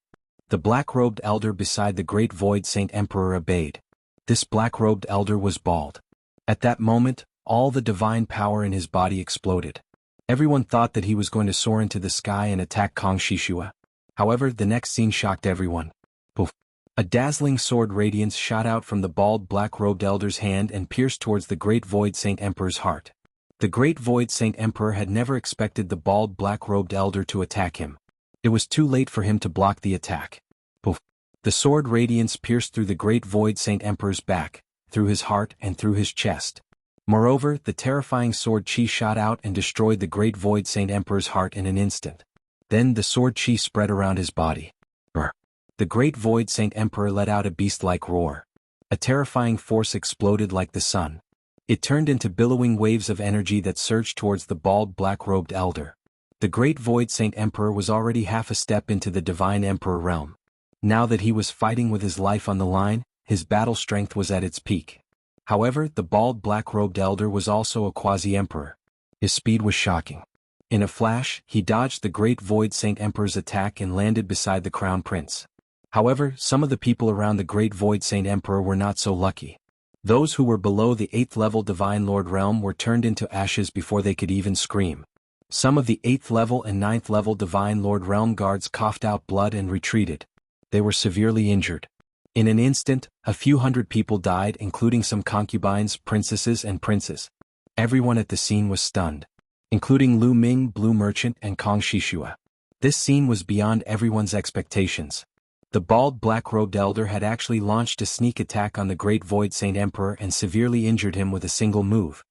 The black-robed elder beside the Great Void Saint Emperor obeyed. This black-robed elder was bald. At that moment, all the divine power in his body exploded. Everyone thought that he was going to soar into the sky and attack Kong Shishua. However, the next scene shocked everyone. Poof. A dazzling sword radiance shot out from the bald black-robed elder's hand and pierced towards the Great Void Saint Emperor's heart. The Great Void Saint Emperor had never expected the bald black-robed elder to attack him. It was too late for him to block the attack. Poof. The sword radiance pierced through the Great Void Saint Emperor's back, through his heart and through his chest. Moreover, the terrifying sword chi shot out and destroyed the Great Void Saint Emperor's heart in an instant. Then the sword chi spread around his body. Brr. The Great Void Saint Emperor let out a beast-like roar. A terrifying force exploded like the sun. It turned into billowing waves of energy that surged towards the bald black-robed elder. The Great Void Saint Emperor was already half a step into the Divine Emperor realm. Now that he was fighting with his life on the line, his battle strength was at its peak. However, the bald black-robed elder was also a quasi-emperor. His speed was shocking. In a flash, he dodged the Great Void Saint Emperor's attack and landed beside the Crown Prince. However, some of the people around the Great Void Saint Emperor were not so lucky. Those who were below the 8th level Divine Lord realm were turned into ashes before they could even scream. Some of the 8th level and 9th level Divine Lord realm guards coughed out blood and retreated. They were severely injured. In an instant, a few hundred people died, including some concubines, princesses and princes. Everyone at the scene was stunned, including Lu Ming, Blue Merchant and Kong Shishua. This scene was beyond everyone's expectations. The bald black-robed elder had actually launched a sneak attack on the Great Void Saint Emperor and severely injured him with a single move.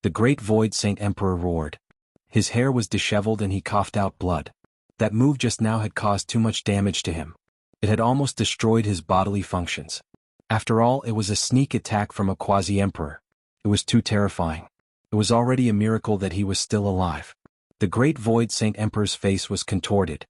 The Great Void Saint Emperor roared. His hair was disheveled and he coughed out blood. That move just now had caused too much damage to him. It had almost destroyed his bodily functions. After all, it was a sneak attack from a quasi-emperor. It was too terrifying. It was already a miracle that he was still alive. The great Void Saint Emperor's face was contorted.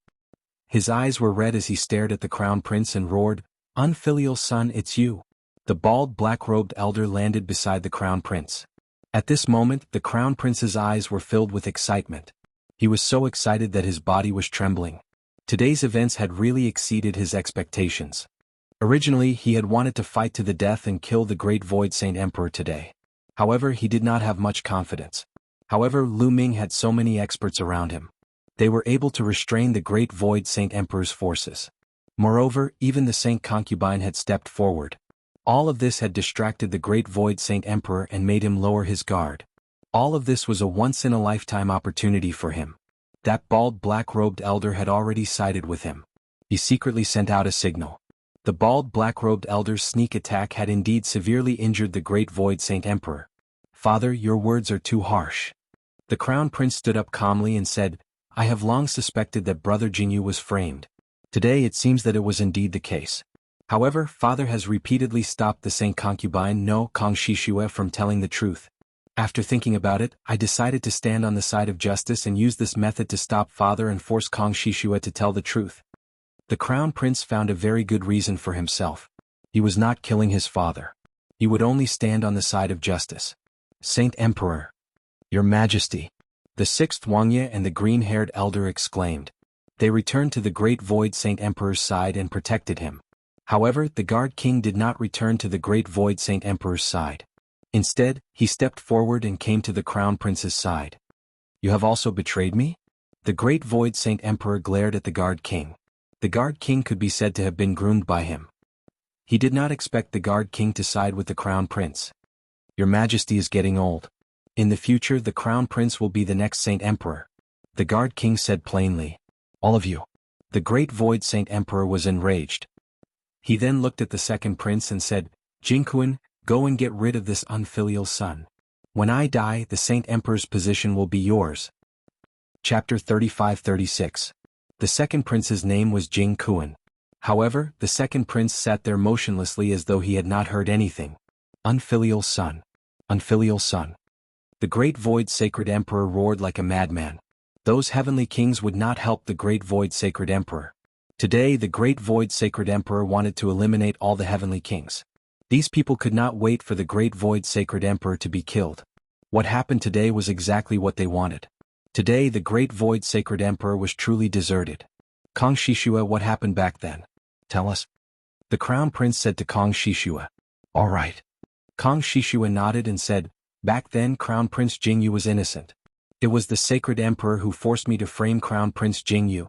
His eyes were red as he stared at the Crown Prince and roared, "Unfilial son, it's you." The bald black-robed elder landed beside the Crown Prince. At this moment, the Crown Prince's eyes were filled with excitement. He was so excited that his body was trembling. Today's events had really exceeded his expectations. Originally, he had wanted to fight to the death and kill the great Void Saint Emperor today. However, he did not have much confidence. However, Lu Ming had so many experts around him. They were able to restrain the great Void Saint Emperor's forces. Moreover, even the Saint Concubine had stepped forward. All of this had distracted the great Void Saint Emperor and made him lower his guard. All of this was a once-in-a-lifetime opportunity for him. That bald black-robed elder had already sided with him. He secretly sent out a signal. The bald black-robed elder's sneak attack had indeed severely injured the great Void Saint Emperor. "Father, your words are too harsh." The Crown Prince stood up calmly and said, "I have long suspected that Brother Jianghu was framed. Today it seems that it was indeed the case. However, Father has repeatedly stopped the Saint Concubine No Kong Shishue from telling the truth. After thinking about it, I decided to stand on the side of justice and use this method to stop Father and force Kong Shishue to tell the truth." The Crown Prince found a very good reason for himself. He was not killing his father. He would only stand on the side of justice. "Saint Emperor, Your Majesty," the sixth Wangye and the green-haired elder exclaimed. They returned to the great Void Saint Emperor's side and protected him. However, the Guard King did not return to the great Void Saint Emperor's side. Instead, he stepped forward and came to the Crown Prince's side. "You have also betrayed me?" The great Void Saint Emperor glared at the Guard King. The Guard King could be said to have been groomed by him. He did not expect the Guard King to side with the Crown Prince. "Your Majesty is getting old. In the future, the Crown Prince will be the next Saint Emperor," the Guard King said plainly. "All of you." The great Void Saint Emperor was enraged. He then looked at the second prince and said, "Jianghu, go and get rid of this unfilial son. When I die, the Saint Emperor's position will be yours." Chapter 35-36. The second prince's name was Jianghu. However, the second prince sat there motionlessly as though he had not heard anything. "Unfilial son. Unfilial son." The great Void Sacred Emperor roared like a madman. Those heavenly kings would not help the great Void Sacred Emperor. Today the great Void Sacred Emperor wanted to eliminate all the heavenly kings. These people could not wait for the great Void Sacred Emperor to be killed. What happened today was exactly what they wanted. Today the great Void Sacred Emperor was truly deserted. "Kong Shishue, what happened back then? Tell us." The Crown Prince said to Kong Shishue. "All right." Kong Shishue nodded and said, "Back then Crown Prince Jianghu was innocent. It was the Sacred Emperor who forced me to frame Crown Prince Jianghu."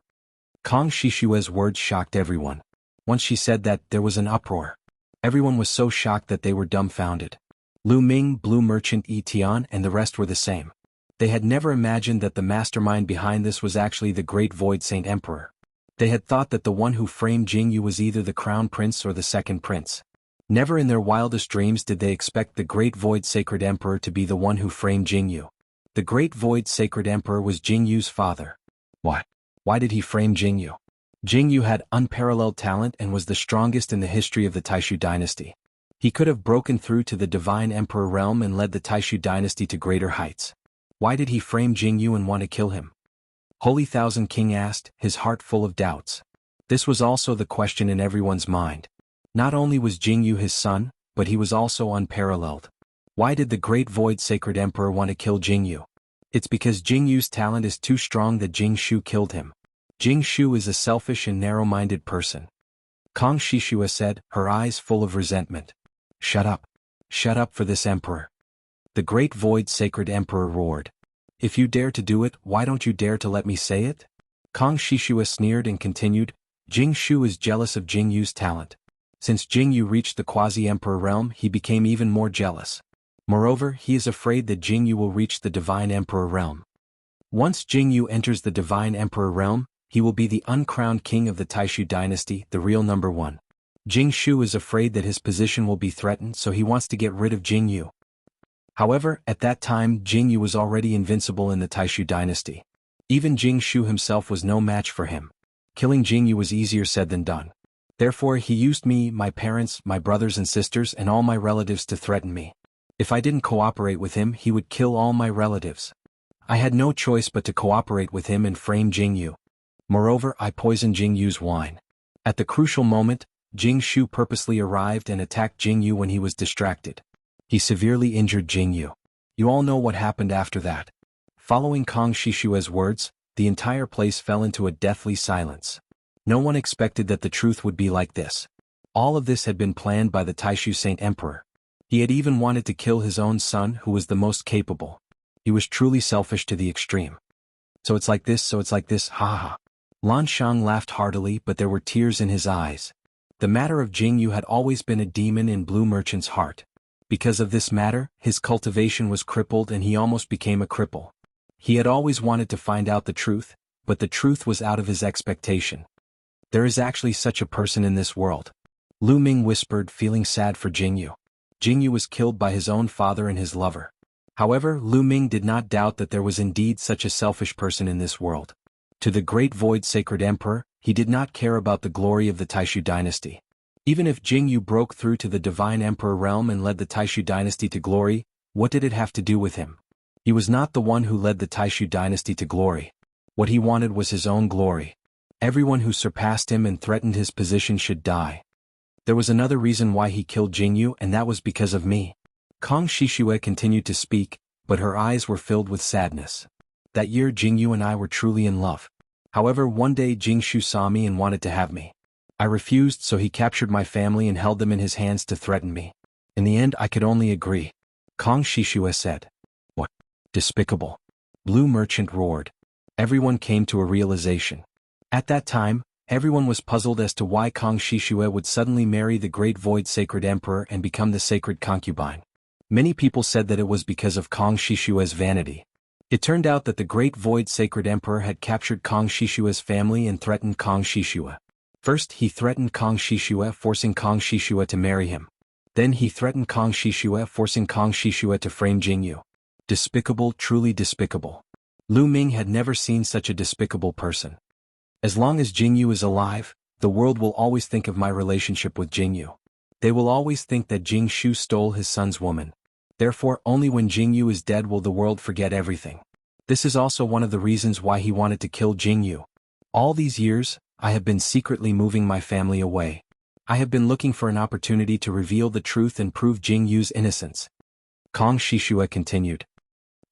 Kong Shishue's words shocked everyone. Once she said that, there was an uproar. Everyone was so shocked that they were dumbfounded. Lu Ming, Blue Merchant Yi Tian and the rest were the same. They had never imagined that the mastermind behind this was actually the great Void Saint Emperor. They had thought that the one who framed Jianghu was either the Crown Prince or the second prince. Never in their wildest dreams did they expect the great Void Sacred Emperor to be the one who framed Jianghu. The great Void Sacred Emperor was Jianghu's father. Why? Why did he frame Jianghu? Jianghu had unparalleled talent and was the strongest in the history of the Taishu dynasty. He could have broken through to the Divine Emperor realm and led the Taishu dynasty to greater heights. Why did he frame Jianghu and want to kill him? Holy Thousand King asked, his heart full of doubts. This was also the question in everyone's mind. Not only was Jianghu his son, but he was also unparalleled. Why did the great Void Sacred Emperor want to kill Jianghu? It's because Jianghu's talent is too strong that Jing Shu killed him. Jing Shu is a selfish and narrow-minded person. Kong Shishue said, her eyes full of resentment. "Shut up. Shut up for this emperor." The great Void Sacred Emperor roared. "If you dare to do it, why don't you dare to let me say it?" Kong Shishue sneered and continued, "Jing Shu is jealous of Jinghu's talent. Since Jinghu reached the quasi-emperor realm, he became even more jealous. Moreover, he is afraid that Jianghu will reach the Divine Emperor realm. Once Jianghu enters the Divine Emperor realm, he will be the uncrowned king of the Taishu dynasty, the real number one. Jing Shu is afraid that his position will be threatened, so he wants to get rid of Jianghu. However, at that time Jianghu was already invincible in the Taishu dynasty. Even Jianghu himself was no match for him. Killing Jianghu was easier said than done. Therefore he used me, my parents, my brothers and sisters and all my relatives to threaten me. If I didn't cooperate with him he would kill all my relatives. I had no choice but to cooperate with him and frame Jianghu. Moreover, I poisoned Jianghu's wine. At the crucial moment, Jianghu purposely arrived and attacked Jianghu when he was distracted. He severely injured Jianghu. You all know what happened after that. Following Kang Shishue's words, the entire place fell into a deathly silence. No one expected that the truth would be like this. All of this had been planned by the Taishu Saint Emperor. He had even wanted to kill his own son who was the most capable. He was truly selfish to the extreme. So it's like this, ha ha. Lan Shang laughed heartily, but there were tears in his eyes. The matter of Jianghu had always been a demon in Blue Merchant's heart. Because of this matter, his cultivation was crippled and he almost became a cripple. He had always wanted to find out the truth, but the truth was out of his expectation. There is actually such a person in this world. Lu Ming whispered, feeling sad for Jianghu. Jianghu was killed by his own father and his lover. However, Lu Ming did not doubt that there was indeed such a selfish person in this world. To the great void sacred emperor, he did not care about the glory of the Taishu dynasty. Even if Jianghu broke through to the divine emperor realm and led the Taishu dynasty to glory, what did it have to do with him? He was not the one who led the Taishu dynasty to glory. What he wanted was his own glory. Everyone who surpassed him and threatened his position should die. There was another reason why he killed Jianghu, and that was because of me. Kang Shishue continued to speak, but her eyes were filled with sadness. That year Jianghu and I were truly in love. However, one day Jianghu saw me and wanted to have me. I refused, so he captured my family and held them in his hands to threaten me. In the end I could only agree. Kang Shishue said. What? Despicable. Blue Merchant roared. Everyone came to a realization. At that time, everyone was puzzled as to why Kang Shishue would suddenly marry the great void sacred emperor and become the sacred concubine. Many people said that it was because of Kang Shishue's vanity. It turned out that the great void sacred emperor had captured Kang Shishue's family and threatened Kang Shishue. First he threatened Kang Shishue, forcing Kang Shishue to marry him. Then he threatened Kang Shishue, forcing Kang Shishue to frame Jianghu. Despicable, truly despicable. Lu Ming had never seen such a despicable person. As long as Jianghu is alive, the world will always think of my relationship with Jianghu. They will always think that Jianghu stole his son's woman. Therefore, only when Jianghu is dead will the world forget everything. This is also one of the reasons why he wanted to kill Jianghu. All these years, I have been secretly moving my family away. I have been looking for an opportunity to reveal the truth and prove Jianghu's innocence. Kang Shishue continued.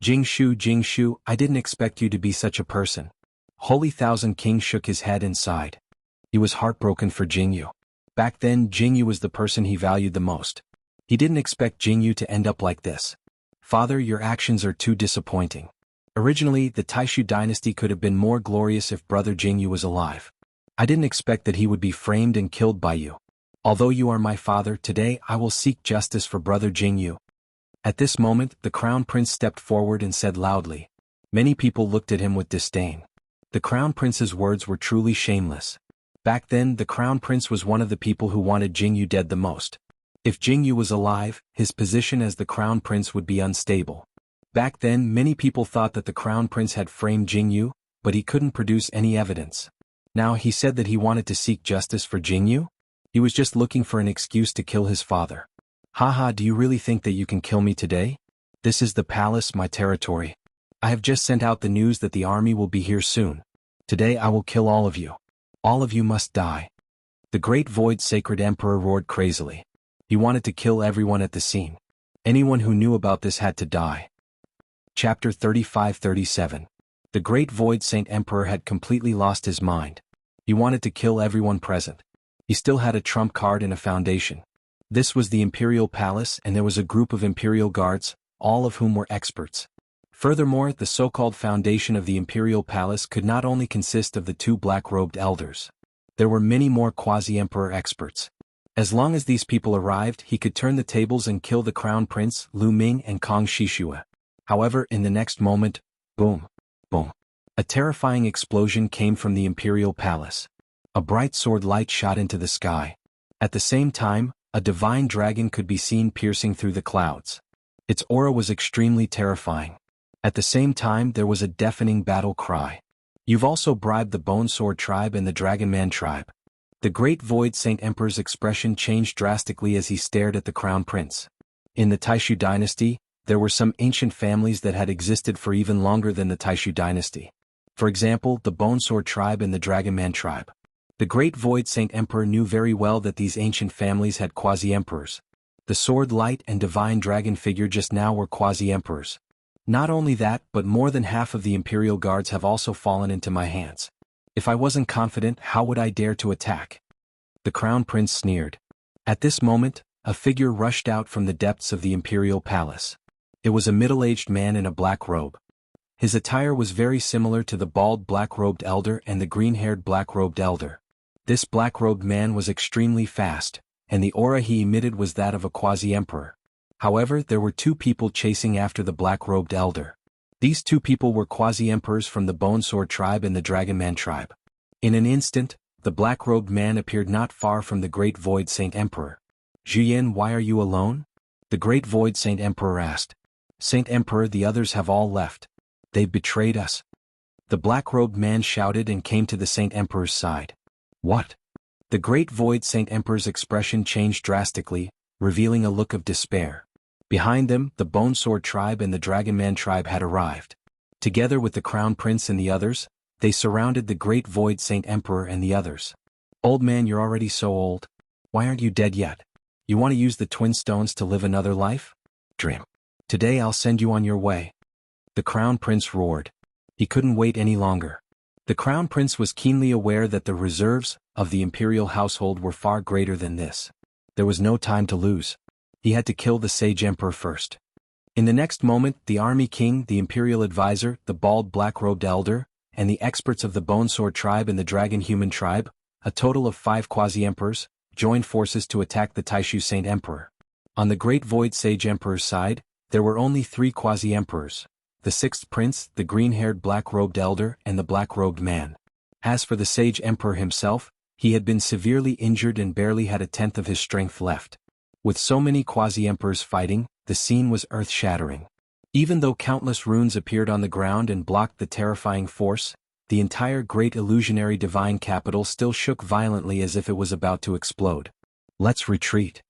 Jianghu, I didn't expect you to be such a person. Holy Thousand King shook his head and sighed. He was heartbroken for Jianghu. Back then, Jianghu was the person he valued the most. He didn't expect Jianghu to end up like this. Father, your actions are too disappointing. Originally, the Taishu dynasty could have been more glorious if brother Jianghu was alive. I didn't expect that he would be framed and killed by you. Although you are my father, today I will seek justice for brother Jianghu. At this moment, the crown prince stepped forward and said loudly. Many people looked at him with disdain. The crown prince's words were truly shameless. Back then, the crown prince was one of the people who wanted Jianghu dead the most. If Jianghu was alive, his position as the crown prince would be unstable. Back then, many people thought that the crown prince had framed Jianghu, but he couldn't produce any evidence. Now he said that he wanted to seek justice for Jianghu? He was just looking for an excuse to kill his father. Haha, do you really think that you can kill me today? This is the palace, my territory. I have just sent out the news that the army will be here soon. Today I will kill all of you. All of you must die. The great void sacred emperor roared crazily. He wanted to kill everyone at the scene. Anyone who knew about this had to die. Chapter 35-37. The great void saint emperor had completely lost his mind. He wanted to kill everyone present. He still had a trump card and a foundation. This was the imperial palace, and there was a group of imperial guards, all of whom were experts. Furthermore, the so-called foundation of the imperial palace could not only consist of the two black-robed elders. There were many more quasi-emperor experts. As long as these people arrived, he could turn the tables and kill the crown prince, Lu Ming and Kang Shishue. However, in the next moment, boom, boom. A terrifying explosion came from the imperial palace. A bright sword light shot into the sky. At the same time, a divine dragon could be seen piercing through the clouds. Its aura was extremely terrifying. At the same time, there was a deafening battle cry. You've also bribed the Bone Sword tribe and the Dragon Man tribe. The Great Void Saint Emperor's expression changed drastically as he stared at the Crown Prince. In the Taishu dynasty, there were some ancient families that had existed for even longer than the Taishu dynasty. For example, the Bone Sword tribe and the Dragon Man tribe. The Great Void Saint Emperor knew very well that these ancient families had quasi-emperors. The Sword Light and Divine Dragon figure just now were quasi-emperors. Not only that, but more than half of the Imperial Guards have also fallen into my hands. If I wasn't confident, how would I dare to attack? The Crown Prince sneered. At this moment, a figure rushed out from the depths of the Imperial Palace. It was a middle-aged man in a black robe. His attire was very similar to the bald black-robed elder and the green-haired black-robed elder. This black-robed man was extremely fast, and the aura he emitted was that of a quasi-emperor. However, there were two people chasing after the black-robed elder. These two people were quasi-emperors from the Bone Sword tribe and the Dragon Man tribe. In an instant, the black-robed man appeared not far from the Great Void Saint Emperor. "Jiyan, why are you alone?" the Great Void Saint Emperor asked. "Saint Emperor, the others have all left. They've betrayed us." The black-robed man shouted and came to the Saint Emperor's side. "What?" The Great Void Saint Emperor's expression changed drastically, revealing a look of despair. Behind them, the Bone Sword tribe and the Dragon Man tribe had arrived. Together with the Crown Prince and the others, they surrounded the Great Void Saint Emperor and the others. "Old man, you're already so old. Why aren't you dead yet? You want to use the Twin Stones to live another life? Dream. Today I'll send you on your way." The Crown Prince roared. He couldn't wait any longer. The Crown Prince was keenly aware that the reserves of the imperial household were far greater than this. There was no time to lose. He had to kill the Sage Emperor first. In the next moment, the Army King, the Imperial Advisor, the bald black-robed elder, and the experts of the Bone Sword tribe and the Dragon Human tribe, a total of 5 quasi-emperors, joined forces to attack the Taishu Saint Emperor. On the Great Void Sage Emperor's side, there were only 3 quasi-emperors: the 6th Prince, the green-haired black-robed elder, and the black-robed man. As for the Sage Emperor himself, he had been severely injured and barely had a tenth of his strength left. With so many quasi-emperors fighting, the scene was earth-shattering. Even though countless runes appeared on the ground and blocked the terrifying force, the entire great illusionary divine capital still shook violently as if it was about to explode. "Let's retreat."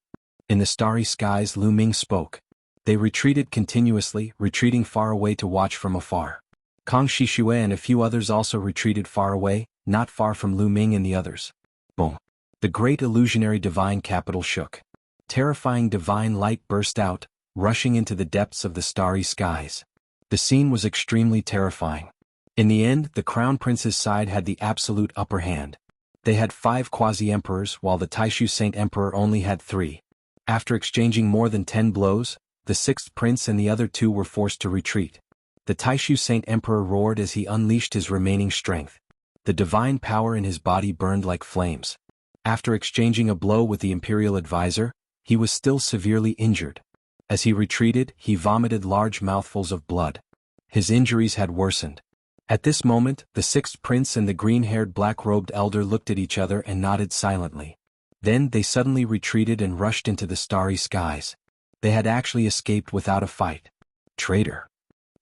In the starry skies, Lu Ming spoke. They retreated continuously, retreating far away to watch from afar. Kang Shishue and a few others also retreated far away, not far from Lu Ming and the others. Boom. The great illusionary divine capital shook. Terrifying divine light burst out, rushing into the depths of the starry skies. The scene was extremely terrifying. In the end, the Crown Prince's side had the absolute upper hand. They had 5 quasi-emperors while the Taishu Saint Emperor only had 3. After exchanging more than 10 blows, the 6th Prince and the other 2 were forced to retreat. The Taishu Saint Emperor roared as he unleashed his remaining strength. The divine power in his body burned like flames. After exchanging a blow with the Imperial Advisor, he was still severely injured. As he retreated, he vomited large mouthfuls of blood. His injuries had worsened. At this moment, the 6th Prince and the green-haired black-robed elder looked at each other and nodded silently. Then they suddenly retreated and rushed into the starry skies. They had actually escaped without a fight. "Traitor!"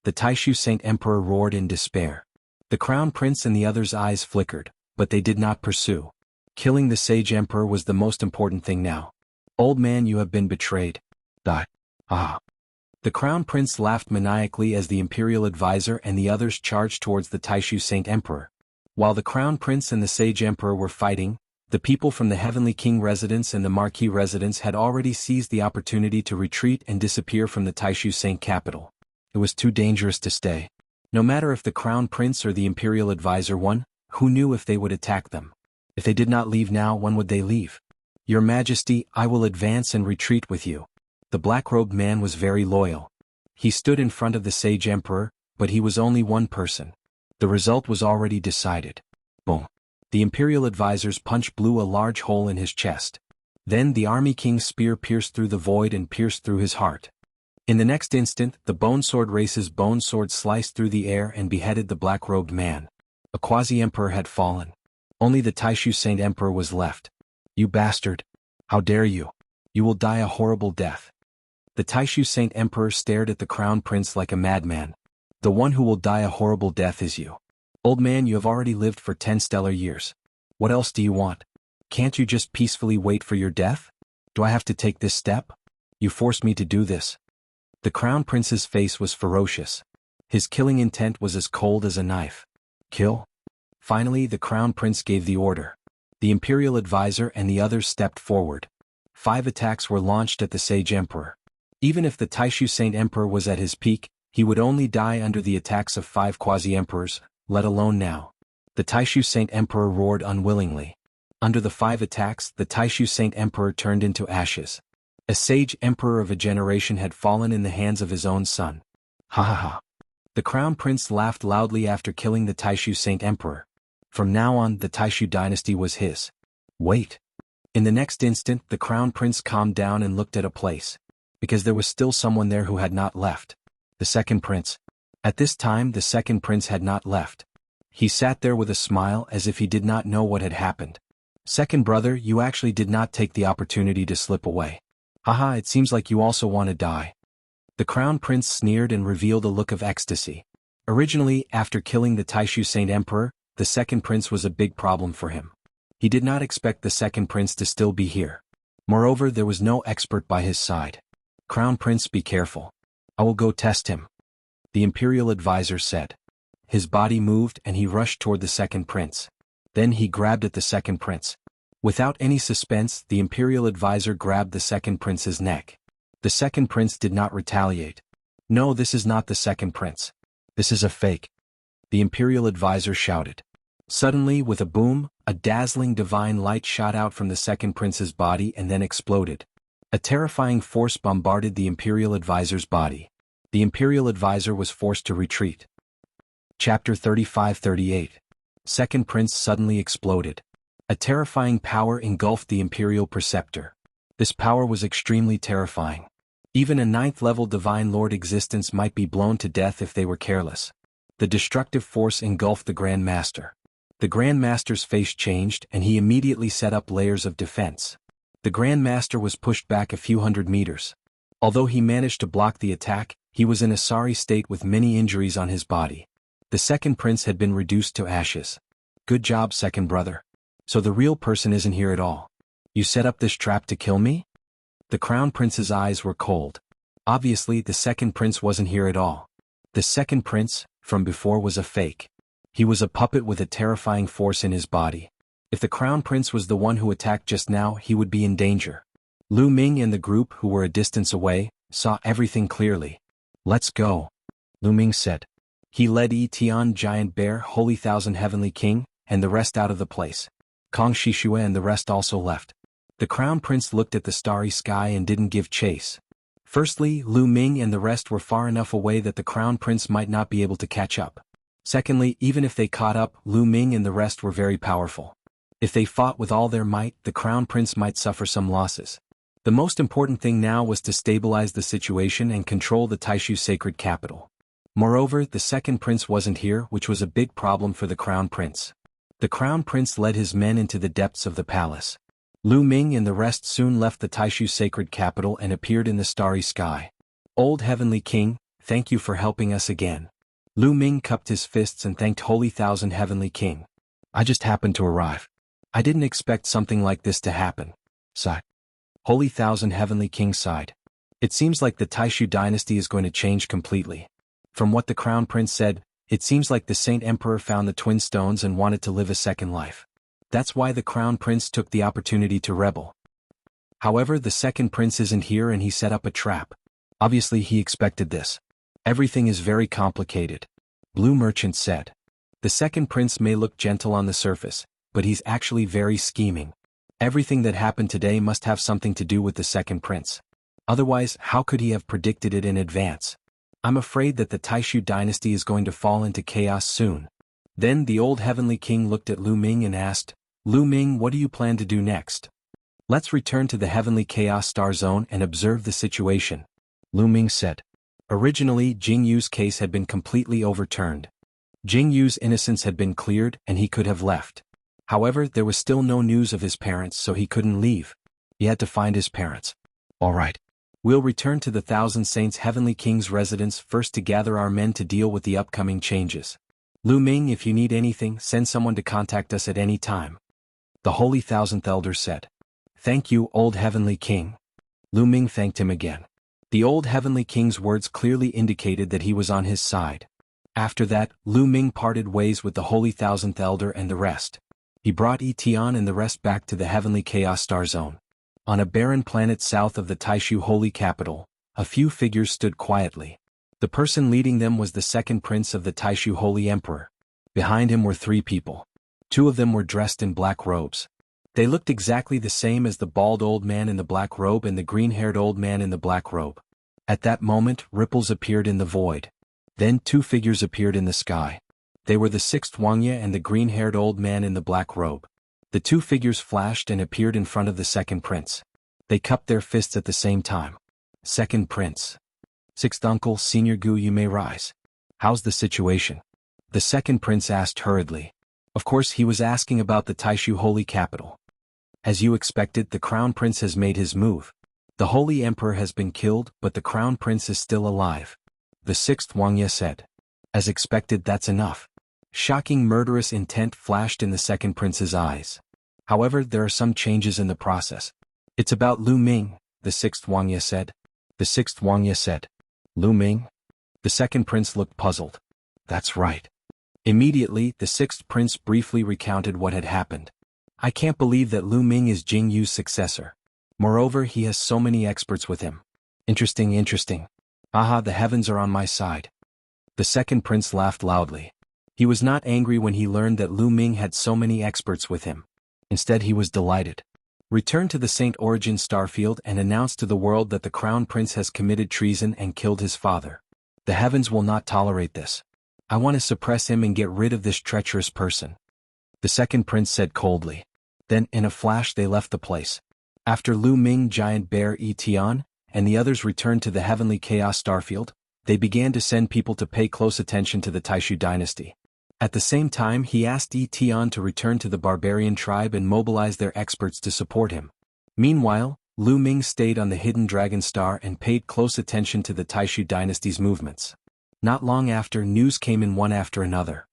The Taishu Saint Emperor roared in despair. The Crown Prince and the others' eyes flickered, but they did not pursue. Killing the Sage Emperor was the most important thing now. "Old man, you have been betrayed." Die. Ah. The Crown Prince laughed maniacally as the Imperial Advisor and the others charged towards the Taishu Saint Emperor. While the Crown Prince and the Sage Emperor were fighting, the people from the Heavenly King residence and the Marquis residence had already seized the opportunity to retreat and disappear from the Taishu Saint capital. It was too dangerous to stay. No matter if the Crown Prince or the Imperial Advisor won, who knew if they would attack them? If they did not leave now, when would they leave? "Your Majesty, I will advance and retreat with you." The black-robed man was very loyal. He stood in front of the Sage Emperor, but he was only one person. The result was already decided. Boom. The Imperial Advisor's punch blew a large hole in his chest. Then the Army King's spear pierced through the void and pierced through his heart. In the next instant, the Bone Sword Race's bone sword sliced through the air and beheaded the black-robed man. A quasi-emperor had fallen. Only the Taishu Saint Emperor was left. "You bastard! How dare you! You will die a horrible death." The Taishu Saint Emperor stared at the Crown Prince like a madman. "The one who will die a horrible death is you. Old man, you have already lived for 10 stellar years. What else do you want? Can't you just peacefully wait for your death? Do I have to take this step? You forced me to do this. The Crown Prince's face was ferocious. His killing intent was as cold as a knife. Kill? Finally, the Crown Prince gave the order. The Imperial Advisor and the others stepped forward. 5 attacks were launched at the Sage Emperor. Even if the Taishu Saint Emperor was at his peak, he would only die under the attacks of 5 quasi-emperors, let alone now. The Taishu Saint Emperor roared unwillingly. Under the 5 attacks, the Taishu Saint Emperor turned into ashes. A sage emperor of a generation had fallen in the hands of his own son. Ha ha ha. The Crown Prince laughed loudly after killing the Taishu Saint Emperor. From now on, the Taishu dynasty was his. Wait. In the next instant, the Crown Prince calmed down and looked at a place. Because there was still someone there who had not left. The second prince. At this time, the second prince had not left. He sat there with a smile as if he did not know what had happened. Second brother, you actually did not take the opportunity to slip away. Haha, it seems like you also want to die. The Crown Prince sneered and revealed a look of ecstasy. Originally, after killing the Taishu Saint Emperor, the second prince was a big problem for him. He did not expect the second prince to still be here. Moreover, there was no expert by his side. Crown Prince, be careful. I will go test him. The Imperial Advisor said. His body moved and he rushed toward the second prince. Then he grabbed at the second prince. Without any suspense, the Imperial Advisor grabbed the second prince's neck. The second prince did not retaliate. No, this is not the second prince. This is a fake. The Imperial Advisor shouted. Suddenly, with a boom, a dazzling divine light shot out from the second prince's body and then exploded. A terrifying force bombarded the Imperial Advisor's body. The Imperial Advisor was forced to retreat. Chapter 35-38. Second Prince suddenly exploded. A terrifying power engulfed the Imperial Preceptor. This power was extremely terrifying. Even a 9th-level Divine Lord existence might be blown to death if they were careless. The destructive force engulfed the Grand Master. The Grand Master's face changed and he immediately set up layers of defense. The Grand Master was pushed back a few hundred meters. Although he managed to block the attack, he was in a sorry state with many injuries on his body. The second prince had been reduced to ashes. Good job, second brother. So the real person isn't here at all. You set up this trap to kill me? The Crown Prince's eyes were cold. Obviously, the second prince wasn't here at all. The second prince, from before, was a fake. He was a puppet with a terrifying force in his body. If the Crown Prince was the one who attacked just now, he would be in danger. Lu Ming and the group, who were a distance away, saw everything clearly. Let's go, Lu Ming said. He led Yi Tian, Giant Bear, Holy Thousand Heavenly King, and the rest out of the place. Kong Shishue and the rest also left. The Crown Prince looked at the starry sky and didn't give chase. Firstly, Lu Ming and the rest were far enough away that the Crown Prince might not be able to catch up. Secondly, even if they caught up, Lu Ming and the rest were very powerful. If they fought with all their might, the Crown Prince might suffer some losses. The most important thing now was to stabilize the situation and control the Taishu sacred capital. Moreover, the second prince wasn't here, which was a big problem for the Crown Prince. The Crown Prince led his men into the depths of the palace. Lu Ming and the rest soon left the Taishu sacred capital and appeared in the starry sky. Old Heavenly King, thank you for helping us again. Lu Ming cupped his fists and thanked Holy Thousand Heavenly King. I just happened to arrive. I didn't expect something like this to happen. Sigh. Holy Thousand Heavenly King sighed. It seems like the Taishu dynasty is going to change completely. From what the Crown Prince said, it seems like the Saint Emperor found the twin stones and wanted to live a second life. That's why the Crown Prince took the opportunity to rebel. However, the second prince isn't here and he set up a trap. Obviously he expected this. Everything is very complicated. Blue Merchant said. The second prince may look gentle on the surface, but he's actually very scheming. Everything that happened today must have something to do with the second prince. Otherwise, how could he have predicted it in advance? I'm afraid that the Taishu dynasty is going to fall into chaos soon. Then the old Heavenly King looked at Lu Ming and asked, Lu Ming, what do you plan to do next? Let's return to the Heavenly Chaos Star Zone and observe the situation, Lu Ming said. Originally, Jingyu's case had been completely overturned. Jingyu's innocence had been cleared and he could have left. However, there was still no news of his parents, so he couldn't leave. He had to find his parents. All right. We'll return to the Thousand Saints Heavenly King's residence first to gather our men to deal with the upcoming changes. Lu Ming, if you need anything, send someone to contact us at any time. The Holy Thousandth Elder said. Thank you, Old Heavenly King. Lu Ming thanked him again. The Old Heavenly King's words clearly indicated that he was on his side. After that, Lu Ming parted ways with the Holy Thousandth Elder and the rest. He brought Tian and the rest back to the Heavenly Chaos Star Zone. On a barren planet south of the Taishu Holy Capital, a few figures stood quietly. The person leading them was the second prince of the Taishu Holy Emperor. Behind him were three people. Two of them were dressed in black robes. They looked exactly the same as the bald old man in the black robe and the green-haired old man in the black robe. At that moment, ripples appeared in the void. Then two figures appeared in the sky. They were the sixth Wuxia and the green-haired old man in the black robe. The two figures flashed and appeared in front of the second prince. They cupped their fists at the same time. Second prince. Sixth uncle, Senior Gu, you may rise. How's the situation? The second prince asked hurriedly. Of course he was asking about the Taishu Holy Capital. As you expected, the crown prince has made his move. The Holy Emperor has been killed, but the crown prince is still alive. The sixth Wuxia said. As expected, that's enough. Shocking murderous intent flashed in the second prince's eyes. However, there are some changes in the process. It's about Lu Ming, the sixth Wuxia said. The sixth Wuxia said. Lu Ming? The second prince looked puzzled. That's right. Immediately, the sixth prince briefly recounted what had happened. I can't believe that Lu Ming is Jianghu's successor. Moreover, he has so many experts with him. Interesting, interesting. Aha, the heavens are on my side. The second prince laughed loudly. He was not angry when he learned that Lu Ming had so many experts with him. Instead, he was delighted. Return to the Saint Origin Starfield and announce to the world that the crown prince has committed treason and killed his father. The heavens will not tolerate this. I want to suppress him and get rid of this treacherous person. The second prince said coldly. Then, in a flash, they left the place. After Lu Ming, Giant Bear, Tian, and the others returned to the Heavenly Chaos Starfield, they began to send people to pay close attention to the Taishu dynasty. At the same time, he asked Tian to return to the barbarian tribe and mobilize their experts to support him. Meanwhile, Lu Ming stayed on the Hidden Dragon Star and paid close attention to the Taishu dynasty's movements. Not long after, news came in one after another.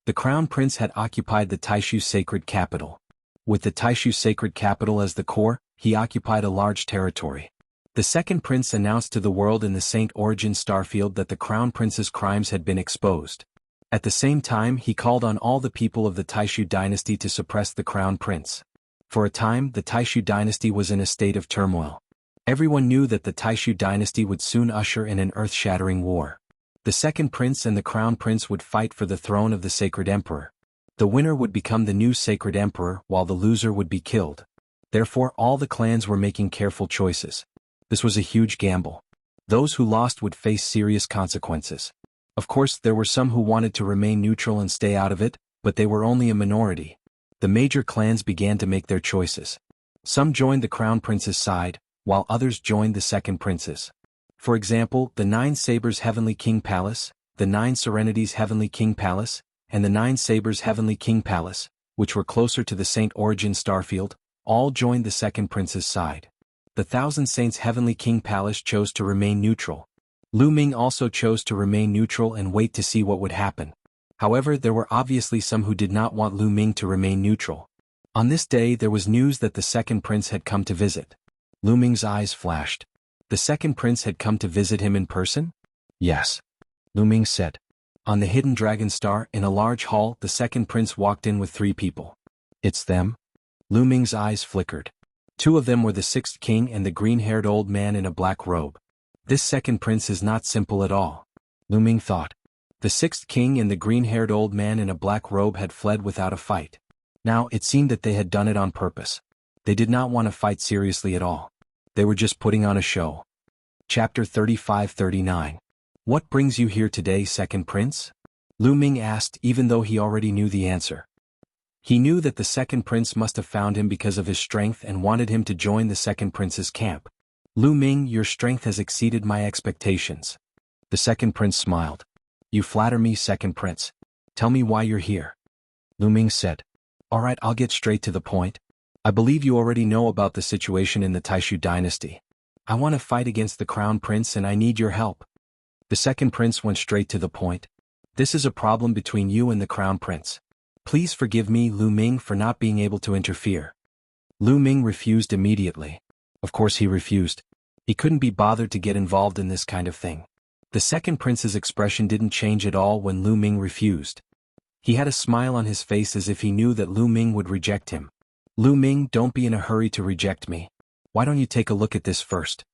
The crown prince had occupied the Taishu sacred capital. With the Taishu sacred capital as the core, he occupied a large territory. The second prince announced to the world in the Saint Origin Starfield that the crown prince's crimes had been exposed. At the same time, he called on all the people of the Taishu dynasty to suppress the crown prince. For a time, the Taishu dynasty was in a state of turmoil. Everyone knew that the Taishu dynasty would soon usher in an earth-shattering war. The second prince and the crown prince would fight for the throne of the sacred emperor. The winner would become the new sacred emperor, while the loser would be killed. Therefore, all the clans were making careful choices. This was a huge gamble. Those who lost would face serious consequences. Of course, there were some who wanted to remain neutral and stay out of it, but they were only a minority. The major clans began to make their choices. Some joined the crown prince's side, while others joined the second prince's. For example, the Nine Sabers Heavenly King Palace, the Nine Serenities Heavenly King Palace, and the Nine Sabers Heavenly King Palace, which were closer to the Saint Origin Starfield, all joined the second prince's side. The Thousand Saints Heavenly King Palace chose to remain neutral. Lu Ming also chose to remain neutral and wait to see what would happen. However, there were obviously some who did not want Lu Ming to remain neutral. On this day, there was news that the second prince had come to visit. Lu Ming's eyes flashed. The second prince had come to visit him in person? Yes. Lu Ming said. On the Hidden Dragon Star, in a large hall, the second prince walked in with three people. It's them? Lu Ming's eyes flickered. Two of them were the sixth king and the green-haired old man in a black robe. This second prince is not simple at all. Lu Ming thought. The sixth king and the green-haired old man in a black robe had fled without a fight. Now, it seemed that they had done it on purpose. They did not want to fight seriously at all. They were just putting on a show. Chapter 35-39. What brings you here today, second prince? Lu Ming asked, even though he already knew the answer. He knew that the second prince must have found him because of his strength and wanted him to join the second prince's camp. Lu Ming, your strength has exceeded my expectations. The second prince smiled. You flatter me, second prince. Tell me why you're here. Lu Ming said. All right, I'll get straight to the point. I believe you already know about the situation in the Taishu dynasty. I want to fight against the crown prince and I need your help. The second prince went straight to the point. This is a problem between you and the Crown Prince. Please forgive me, Lu Ming, for not being able to interfere. Lu Ming refused immediately. Of course he refused. He couldn't be bothered to get involved in this kind of thing. The second prince's expression didn't change at all when Lu Ming refused. He had a smile on his face as if he knew that Lu Ming would reject him. Lu Ming, don't be in a hurry to reject me. Why don't you take a look at this first?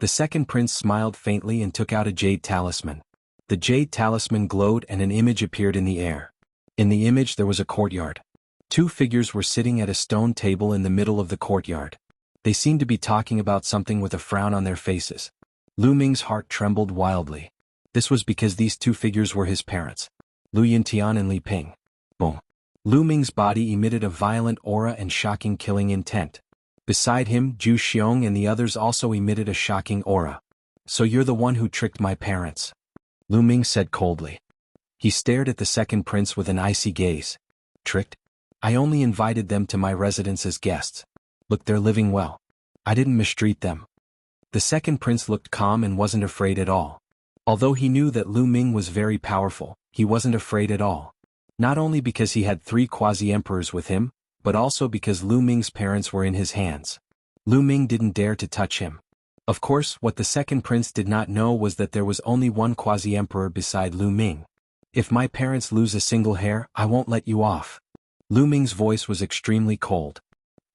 The second prince smiled faintly and took out a jade talisman. The jade talisman glowed and an image appeared in the air. In the image there was a courtyard. Two figures were sitting at a stone table in the middle of the courtyard. They seemed to be talking about something with a frown on their faces. Lu Ming's heart trembled wildly. This was because these two figures were his parents, Lu Yintian and Li Ping. Boom. Lu Ming's body emitted a violent aura and shocking killing intent. Beside him, Zhu Xiong and the others also emitted a shocking aura. So you're the one who tricked my parents? Lu Ming said coldly. He stared at the second prince with an icy gaze. Tricked? I only invited them to my residence as guests. Look, they're living well. I didn't mistreat them. The second prince looked calm and wasn't afraid at all. Although he knew that Lu Ming was very powerful, he wasn't afraid at all. Not only because he had 3 quasi-emperors with him, but also because Lu Ming's parents were in his hands. Lu Ming didn't dare to touch him. Of course, what the second prince did not know was that there was only one quasi-emperor beside Lu Ming. If my parents lose a single hair, I won't let you off. Lu Ming's voice was extremely cold.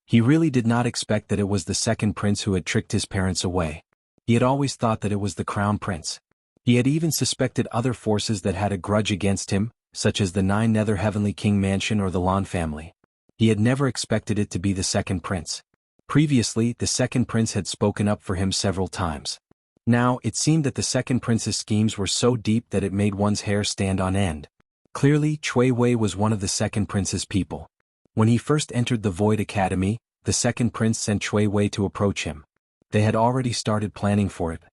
He really did not expect that it was the second prince who had tricked his parents away. He had always thought that it was the crown prince. He had even suspected other forces that had a grudge against him, such as the 9 Nether Heavenly King Mansion or the Lan family. He had never expected it to be the second prince. Previously, the second prince had spoken up for him several times. Now, it seemed that the second prince's schemes were so deep that it made one's hair stand on end. Clearly, Cui Wei was one of the second prince's people. When he first entered the Void Academy, the second prince sent Cui Wei to approach him. They had already started planning for it.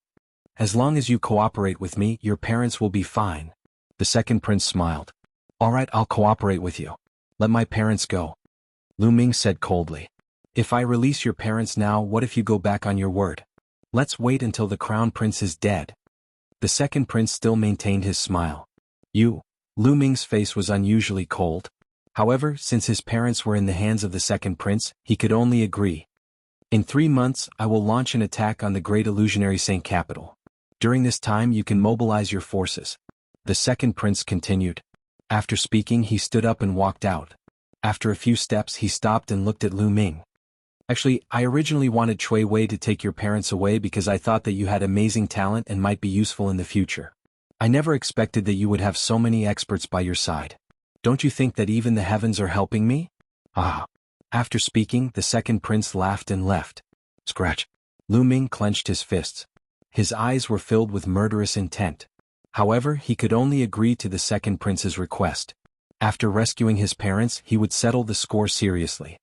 As long as you cooperate with me, your parents will be fine. The second prince smiled. All right, I'll cooperate with you. Let my parents go. Lu Ming said coldly. If I release your parents now, what if you go back on your word? Let's wait until the crown prince is dead. The second prince still maintained his smile. You. Lu Ming's face was unusually cold. However, since his parents were in the hands of the second prince, he could only agree. In 3 months, I will launch an attack on the Great Illusionary Saint capital. During this time you can mobilize your forces. The second prince continued. After speaking, he stood up and walked out. After a few steps he stopped and looked at Lu Ming. Actually, I originally wanted Cui Wei to take your parents away because I thought that you had amazing talent and might be useful in the future. I never expected that you would have so many experts by your side. Don't you think that even the heavens are helping me? Ah. After speaking, the second prince laughed and left. Scratch. Lu Ming clenched his fists. His eyes were filled with murderous intent. However, he could only agree to the second prince's request. After rescuing his parents, he would settle the score seriously.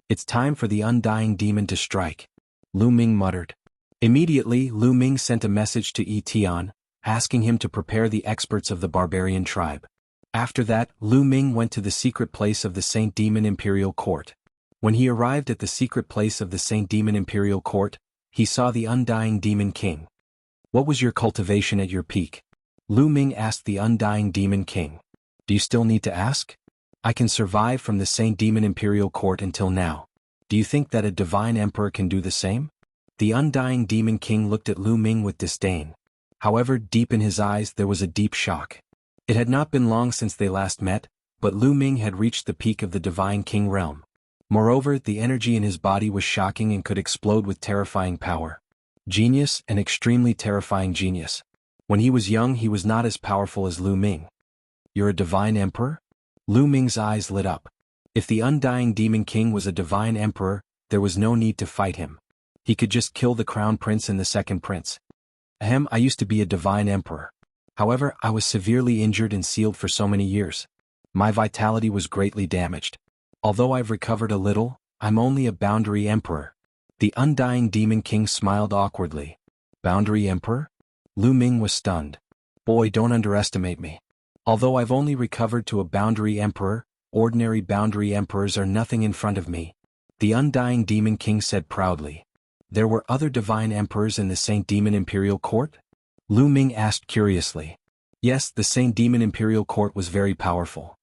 It's time for the undying demon to strike. Lu Ming muttered. Immediately, Lu Ming sent a message to Yi Tian, asking him to prepare the experts of the barbarian tribe. After that, Lu Ming went to the secret place of the Saint Demon Imperial Court. When he arrived at the secret place of the Saint Demon Imperial Court, he saw the undying Demon King. What was your cultivation at your peak? Lu Ming asked the undying Demon King. Do you still need to ask? I can survive from the Saint Demon Imperial Court until now. Do you think that a divine emperor can do the same? The undying Demon King looked at Lu Ming with disdain. However, deep in his eyes there was a deep shock. It had not been long since they last met, but Lu Ming had reached the peak of the Divine King realm. Moreover, the energy in his body was shocking and could explode with terrifying power. Genius, an extremely terrifying genius. When he was young, he was not as powerful as Lu Ming. You're a divine emperor? Lu Ming's eyes lit up. If the undying Demon King was a divine emperor, there was no need to fight him. He could just kill the crown prince and the second prince. Ahem, I used to be a divine emperor. However, I was severely injured and sealed for so many years. My vitality was greatly damaged. Although I've recovered a little, I'm only a boundary emperor. The undying Demon King smiled awkwardly. Boundary emperor? Lu Ming was stunned. Boy, don't underestimate me. Although I've only recovered to a boundary emperor, ordinary boundary emperors are nothing in front of me. The undying Demon King said proudly. There were other divine emperors in the Saint Demon Imperial Court? Lu Ming asked curiously. Yes, the Saint Demon Imperial Court was very powerful.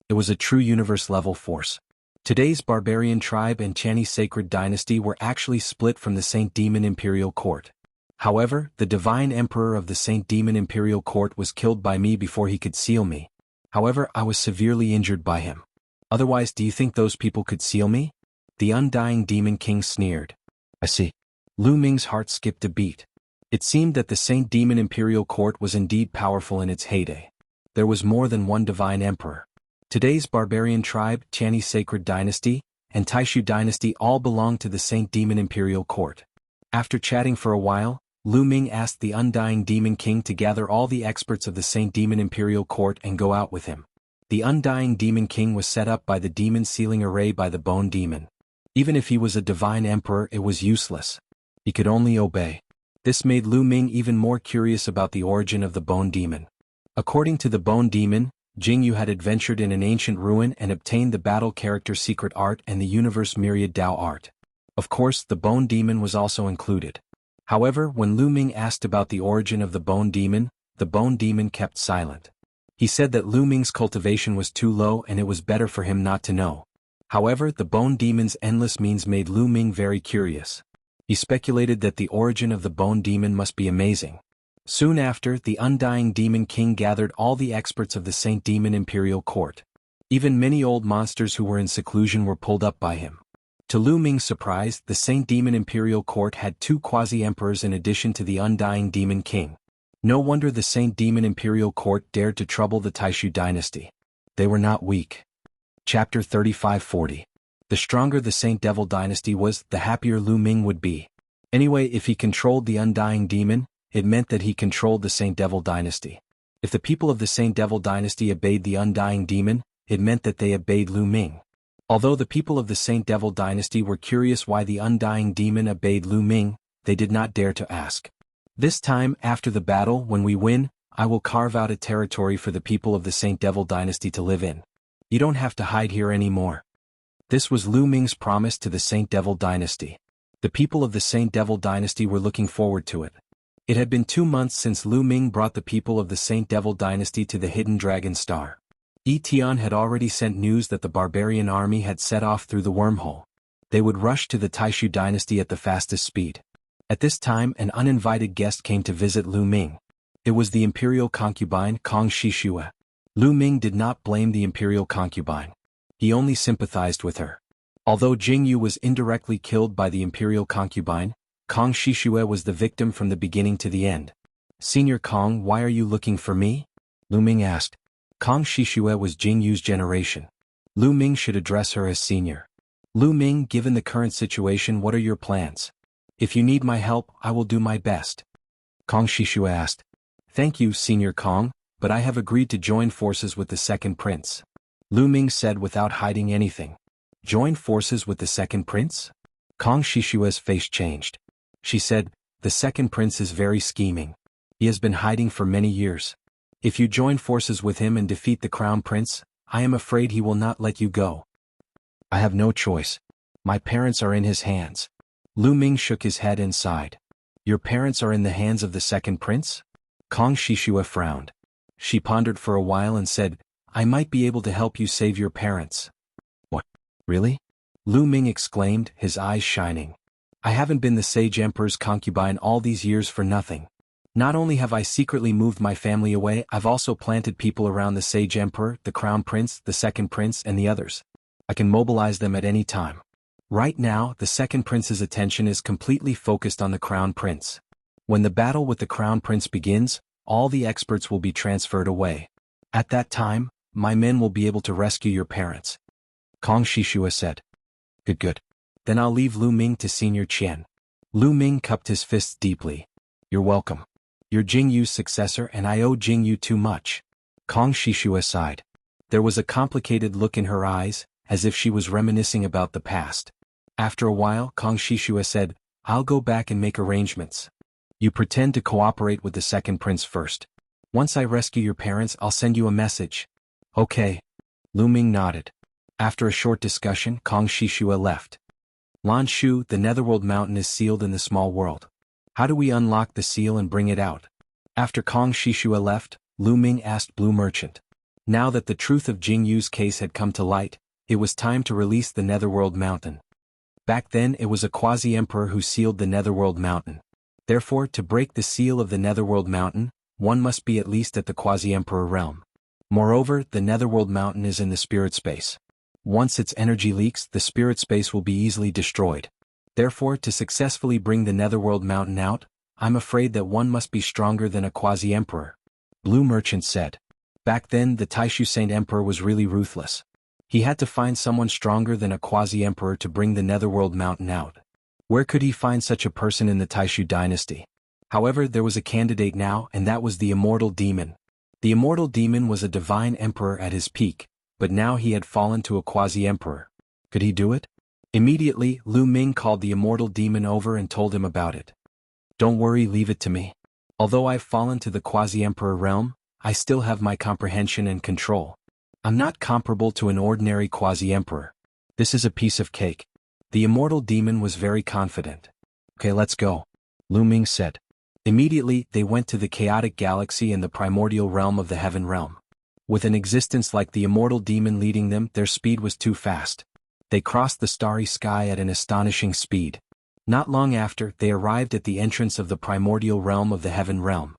It was a true universe-level force. Today's barbarian tribe and Chinese sacred dynasty were actually split from the Saint Demon Imperial Court. However, the divine emperor of the Saint Demon Imperial Court was killed by me before he could seal me. However, I was severely injured by him. Otherwise, do you think those people could seal me? The undying Demon King sneered. I see. Lu Ming's heart skipped a beat. It seemed that the Saint Demon Imperial Court was indeed powerful in its heyday. There was more than one divine emperor. Today's barbarian tribe, Chinese sacred dynasty, and Taishu dynasty all belonged to the Saint Demon Imperial Court. After chatting for a while, Lu Ming asked the undying Demon King to gather all the experts of the Saint Demon Imperial Court and go out with him. The undying Demon King was set up by the demon sealing array by the Bone Demon. Even if he was a divine emperor, it was useless. He could only obey. This made Lu Ming even more curious about the origin of the Bone Demon. According to the Bone Demon, Jianghu had adventured in an ancient ruin and obtained the battle character secret art and the universe myriad Dao art. Of course, the Bone Demon was also included. However, when Lu Ming asked about the origin of the Bone Demon kept silent. He said that Lu Ming's cultivation was too low and it was better for him not to know. However, the Bone Demon's endless means made Lu Ming very curious. He speculated that the origin of the Bone Demon must be amazing. Soon after, the undying Demon King gathered all the experts of the Saint Demon Imperial Court. Even many old monsters who were in seclusion were pulled up by him. To Lu Ming's surprise, the Saint Demon Imperial Court had 2 quasi-emperors in addition to the undying Demon King. No wonder the Saint Demon Imperial Court dared to trouble the Taishu dynasty. They were not weak. Chapter 3540. The stronger the Saint Devil dynasty was, the happier Lu Ming would be. Anyway, if he controlled the undying demon, it meant that he controlled the Saint Devil dynasty. If the people of the Saint Devil dynasty obeyed the undying demon, it meant that they obeyed Lu Ming. Although the people of the Saint Devil dynasty were curious why the undying demon obeyed Lu Ming, they did not dare to ask. This time, after the battle, when we win, I will carve out a territory for the people of the Saint Devil dynasty to live in. You don't have to hide here anymore. This was Lu Ming's promise to the Saint Devil dynasty. The people of the Saint Devil dynasty were looking forward to it. It had been 2 months since Lu Ming brought the people of the Saint Devil dynasty to the Hidden Dragon Star. Tian had already sent news that the barbarian army had set off through the wormhole. They would rush to the Taishu dynasty at the fastest speed. At this time, an uninvited guest came to visit Lu Ming. It was the imperial concubine Kong Shishue. Lu Ming did not blame the imperial concubine. He only sympathized with her. Although Jianghu was indirectly killed by the imperial concubine, Kong Shishue was the victim from the beginning to the end. Senior Kong, why are you looking for me? Lu Ming asked. Kong Shishue was Jianghu's generation. Lu Ming should address her as senior. Lu Ming, given the current situation, what are your plans? If you need my help, I will do my best. Kong Shishue asked. Thank you, Senior Kong, but I have agreed to join forces with the second prince. Lu Ming said without hiding anything. Join forces with the second prince? Kong Shishue's face changed. She said, the second prince is very scheming. He has been hiding for many years. If you join forces with him and defeat the crown prince, I am afraid he will not let you go. I have no choice. My parents are in his hands. Lu Ming shook his head and sighed. Your parents are in the hands of the second prince? Kong Shishue frowned. She pondered for a while and said, I might be able to help you save your parents. What? Really? Lu Ming exclaimed, his eyes shining. I haven't been the Sage Emperor's concubine all these years for nothing. Not only have I secretly moved my family away, I've also planted people around the Sage Emperor, the Crown Prince, the Second Prince, and the others. I can mobilize them at any time. Right now, the Second Prince's attention is completely focused on the Crown Prince. When the battle with the Crown Prince begins, all the experts will be transferred away. At that time, my men will be able to rescue your parents. Kong Shishue said. Good. Then I'll leave Lu Ming to Senior Qian. Lu Ming cupped his fists deeply. You're welcome. You're Jianghu's successor and I owe Jianghu too much. Kong Shishue sighed. There was a complicated look in her eyes, as if she was reminiscing about the past. After a while, Kong Shishue said, I'll go back and make arrangements. You pretend to cooperate with the second prince first. Once I rescue your parents, I'll send you a message. Okay. Lu Ming nodded. After a short discussion, Kong Shishue left. Lan Shu, the Netherworld mountain is sealed in the small world. How do we unlock the seal and bring it out? After Kong Shishue left, Lu Ming asked Blue Merchant. Now that the truth of Jianghu's case had come to light, it was time to release the Netherworld Mountain. Back then it was a quasi-emperor who sealed the Netherworld Mountain. Therefore, to break the seal of the Netherworld Mountain, one must be at least at the quasi-emperor realm. Moreover, the Netherworld Mountain is in the spirit space. Once its energy leaks, the spirit space will be easily destroyed. Therefore, to successfully bring the Netherworld Mountain out, I'm afraid that one must be stronger than a quasi-emperor. Blue Merchant said. Back then the Taishu Saint Emperor was really ruthless. He had to find someone stronger than a quasi-emperor to bring the Netherworld Mountain out. Where could he find such a person in the Taishu dynasty? However, there was a candidate now, and that was the Immortal Demon. The Immortal Demon was a divine emperor at his peak, but now he had fallen to a quasi-emperor. Could he do it? Immediately, Lu Ming called the Immortal Demon over and told him about it. Don't worry, leave it to me. Although I've fallen to the quasi-emperor realm, I still have my comprehension and control. I'm not comparable to an ordinary quasi-emperor. This is a piece of cake. The Immortal Demon was very confident. Okay, let's go, Lu Ming said. Immediately, they went to the chaotic galaxy and the primordial realm of the Heaven Realm. With an existence like the Immortal Demon leading them, their speed was too fast. They crossed the starry sky at an astonishing speed. Not long after, they arrived at the entrance of the primordial realm of the Heaven Realm.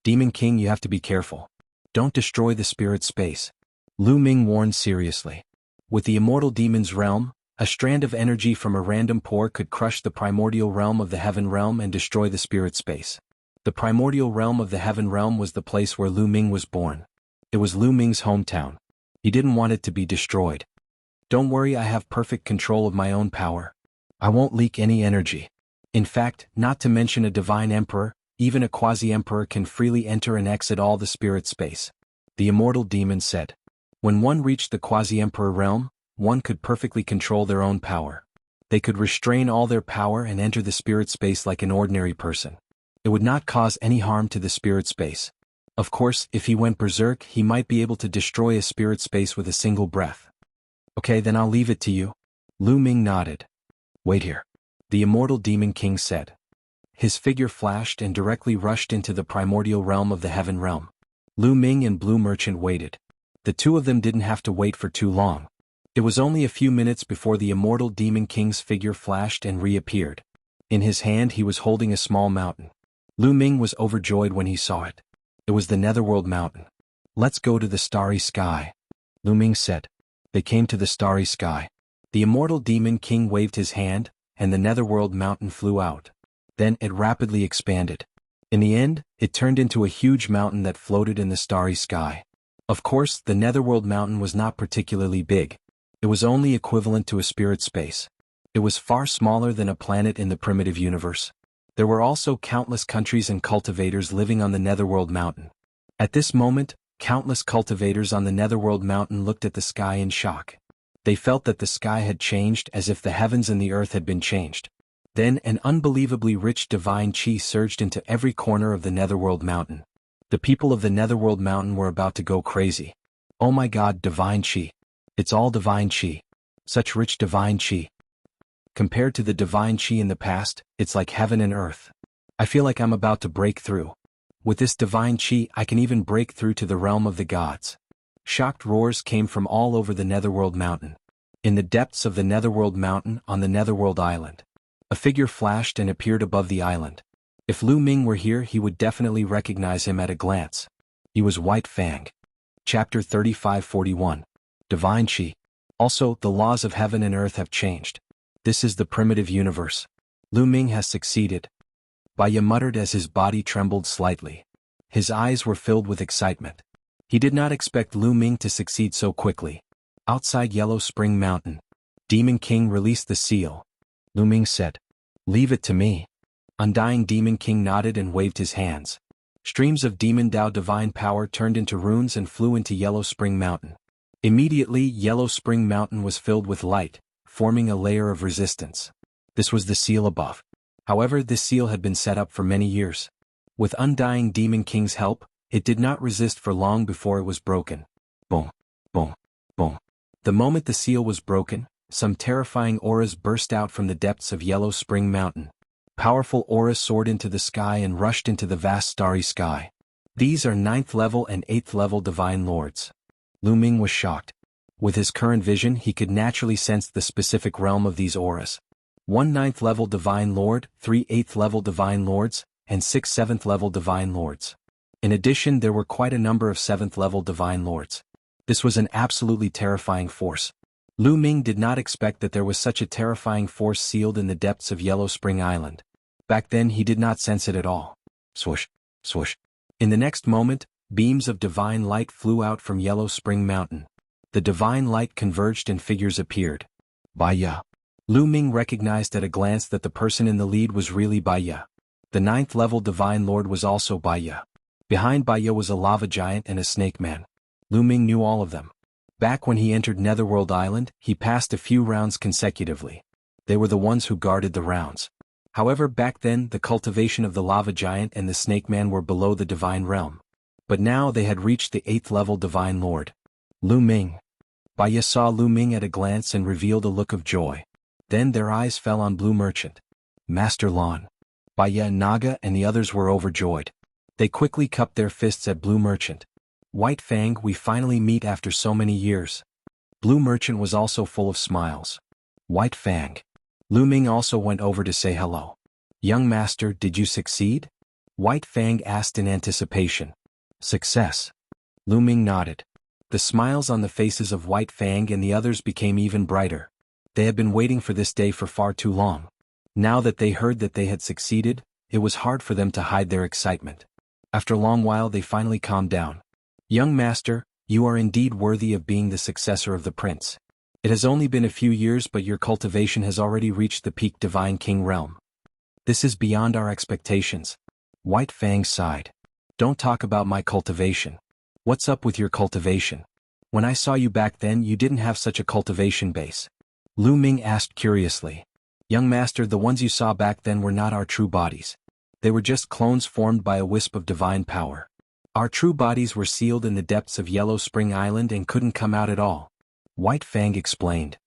Demon King, you have to be careful. Don't destroy the spirit space, Lu Ming warned seriously. With the Immortal Demon's realm, a strand of energy from a random pore could crush the primordial realm of the Heaven Realm and destroy the spirit space. The primordial realm of the Heaven Realm was the place where Lu Ming was born. It was Lu Ming's hometown. He didn't want it to be destroyed. Don't worry, I have perfect control of my own power. I won't leak any energy. In fact, not to mention a divine emperor, even a quasi-emperor can freely enter and exit all the spirit space, the Immortal Demon said. When one reached the quasi-emperor realm, one could perfectly control their own power. They could restrain all their power and enter the spirit space like an ordinary person. It would not cause any harm to the spirit space. Of course, if he went berserk, he might be able to destroy a spirit space with a single breath. Okay, then I'll leave it to you. Lu Ming nodded. Wait here, the Immortal Demon King said. His figure flashed and directly rushed into the primordial realm of the Heaven Realm. Lu Ming and Blue Merchant waited. The two of them didn't have to wait for too long. It was only a few minutes before the Immortal Demon King's figure flashed and reappeared. In his hand he was holding a small mountain. Lu Ming was overjoyed when he saw it. It was the Netherworld Mountain. Let's go to the starry sky, Lu Ming said. They came to the starry sky. The Immortal Demon King waved his hand, and the Netherworld Mountain flew out. Then it rapidly expanded. In the end, it turned into a huge mountain that floated in the starry sky. Of course, the Netherworld Mountain was not particularly big. It was only equivalent to a spirit space. It was far smaller than a planet in the primitive universe. There were also countless countries and cultivators living on the Netherworld Mountain. At this moment, countless cultivators on the Netherworld Mountain looked at the sky in shock. They felt that the sky had changed as if the heavens and the earth had been changed. Then an unbelievably rich divine chi surged into every corner of the Netherworld Mountain. The people of the Netherworld Mountain were about to go crazy. Oh my God, divine chi. It's all divine chi. Such rich divine chi. Compared to the divine chi in the past, it's like heaven and earth. I feel like I'm about to break through. With this divine chi, I can even break through to the realm of the gods. Shocked roars came from all over the Netherworld Mountain. In the depths of the Netherworld Mountain, on the Netherworld Island, a figure flashed and appeared above the island. If Lu Ming were here, he would definitely recognize him at a glance. He was White Fang. Chapter 3541. Divine Chi. Also, the laws of heaven and earth have changed. This is the primitive universe. Lu Ming has succeeded. Baya muttered as his body trembled slightly. His eyes were filled with excitement. He did not expect Lu Ming to succeed so quickly. Outside Yellow Spring Mountain, Demon King released the seal. Lu Ming said, "Leave it to me." Undying Demon King nodded and waved his hands. Streams of Demon Dao divine power turned into runes and flew into Yellow Spring Mountain. Immediately, Yellow Spring Mountain was filled with light, forming a layer of resistance. This was the seal above. However, this seal had been set up for many years. With Undying Demon King's help, it did not resist for long before it was broken. Boom, boom, boom. The moment the seal was broken, some terrifying auras burst out from the depths of Yellow Spring Mountain. Powerful auras soared into the sky and rushed into the vast starry sky. These are 9th level and 8th level divine lords. Lu Ming was shocked. With his current vision he could naturally sense the specific realm of these auras. 1 9th level divine lord, 3 8th level divine lords, and 6 7th level divine lords. In addition there were quite a number of 7th level divine lords. This was an absolutely terrifying force. Lu Ming did not expect that there was such a terrifying force sealed in the depths of Yellow Spring Island. Back then he did not sense it at all. Swoosh, swoosh. In the next moment, beams of divine light flew out from Yellow Spring Mountain. The divine light converged and figures appeared. Baya. Lu Ming recognized at a glance that the person in the lead was really Baya. The 9th level divine lord was also Baya. Behind Baya was a lava giant and a snake man. Lu Ming knew all of them. Back when he entered Netherworld Island, he passed a few rounds consecutively. They were the ones who guarded the rounds. However, back then the cultivation of the lava giant and the snake man were below the divine realm. But now they had reached the 8th level divine lord. Lu Ming. Baya saw Lu Ming at a glance and revealed a look of joy. Then their eyes fell on Blue Merchant. Master Lan. Baya, Naga and the others were overjoyed. They quickly cupped their fists at Blue Merchant. White Fang, we finally meet after so many years. Blue Merchant was also full of smiles. White Fang. Lu Ming also went over to say hello. Young master, did you succeed? White Fang asked in anticipation. Success. Lu Ming nodded. The smiles on the faces of White Fang and the others became even brighter. They had been waiting for this day for far too long. Now that they heard that they had succeeded, it was hard for them to hide their excitement. After a long while they finally calmed down. Young master, you are indeed worthy of being the successor of the prince. It has only been a few years but your cultivation has already reached the peak divine king realm. This is beyond our expectations. White Fang sighed. Don't talk about my cultivation. What's up with your cultivation? When I saw you back then you didn't have such a cultivation base. Lu Ming asked curiously. Young master, the ones you saw back then were not our true bodies. They were just clones formed by a wisp of divine power. Our true bodies were sealed in the depths of Yellow Spring Island and couldn't come out at all. White Fang explained.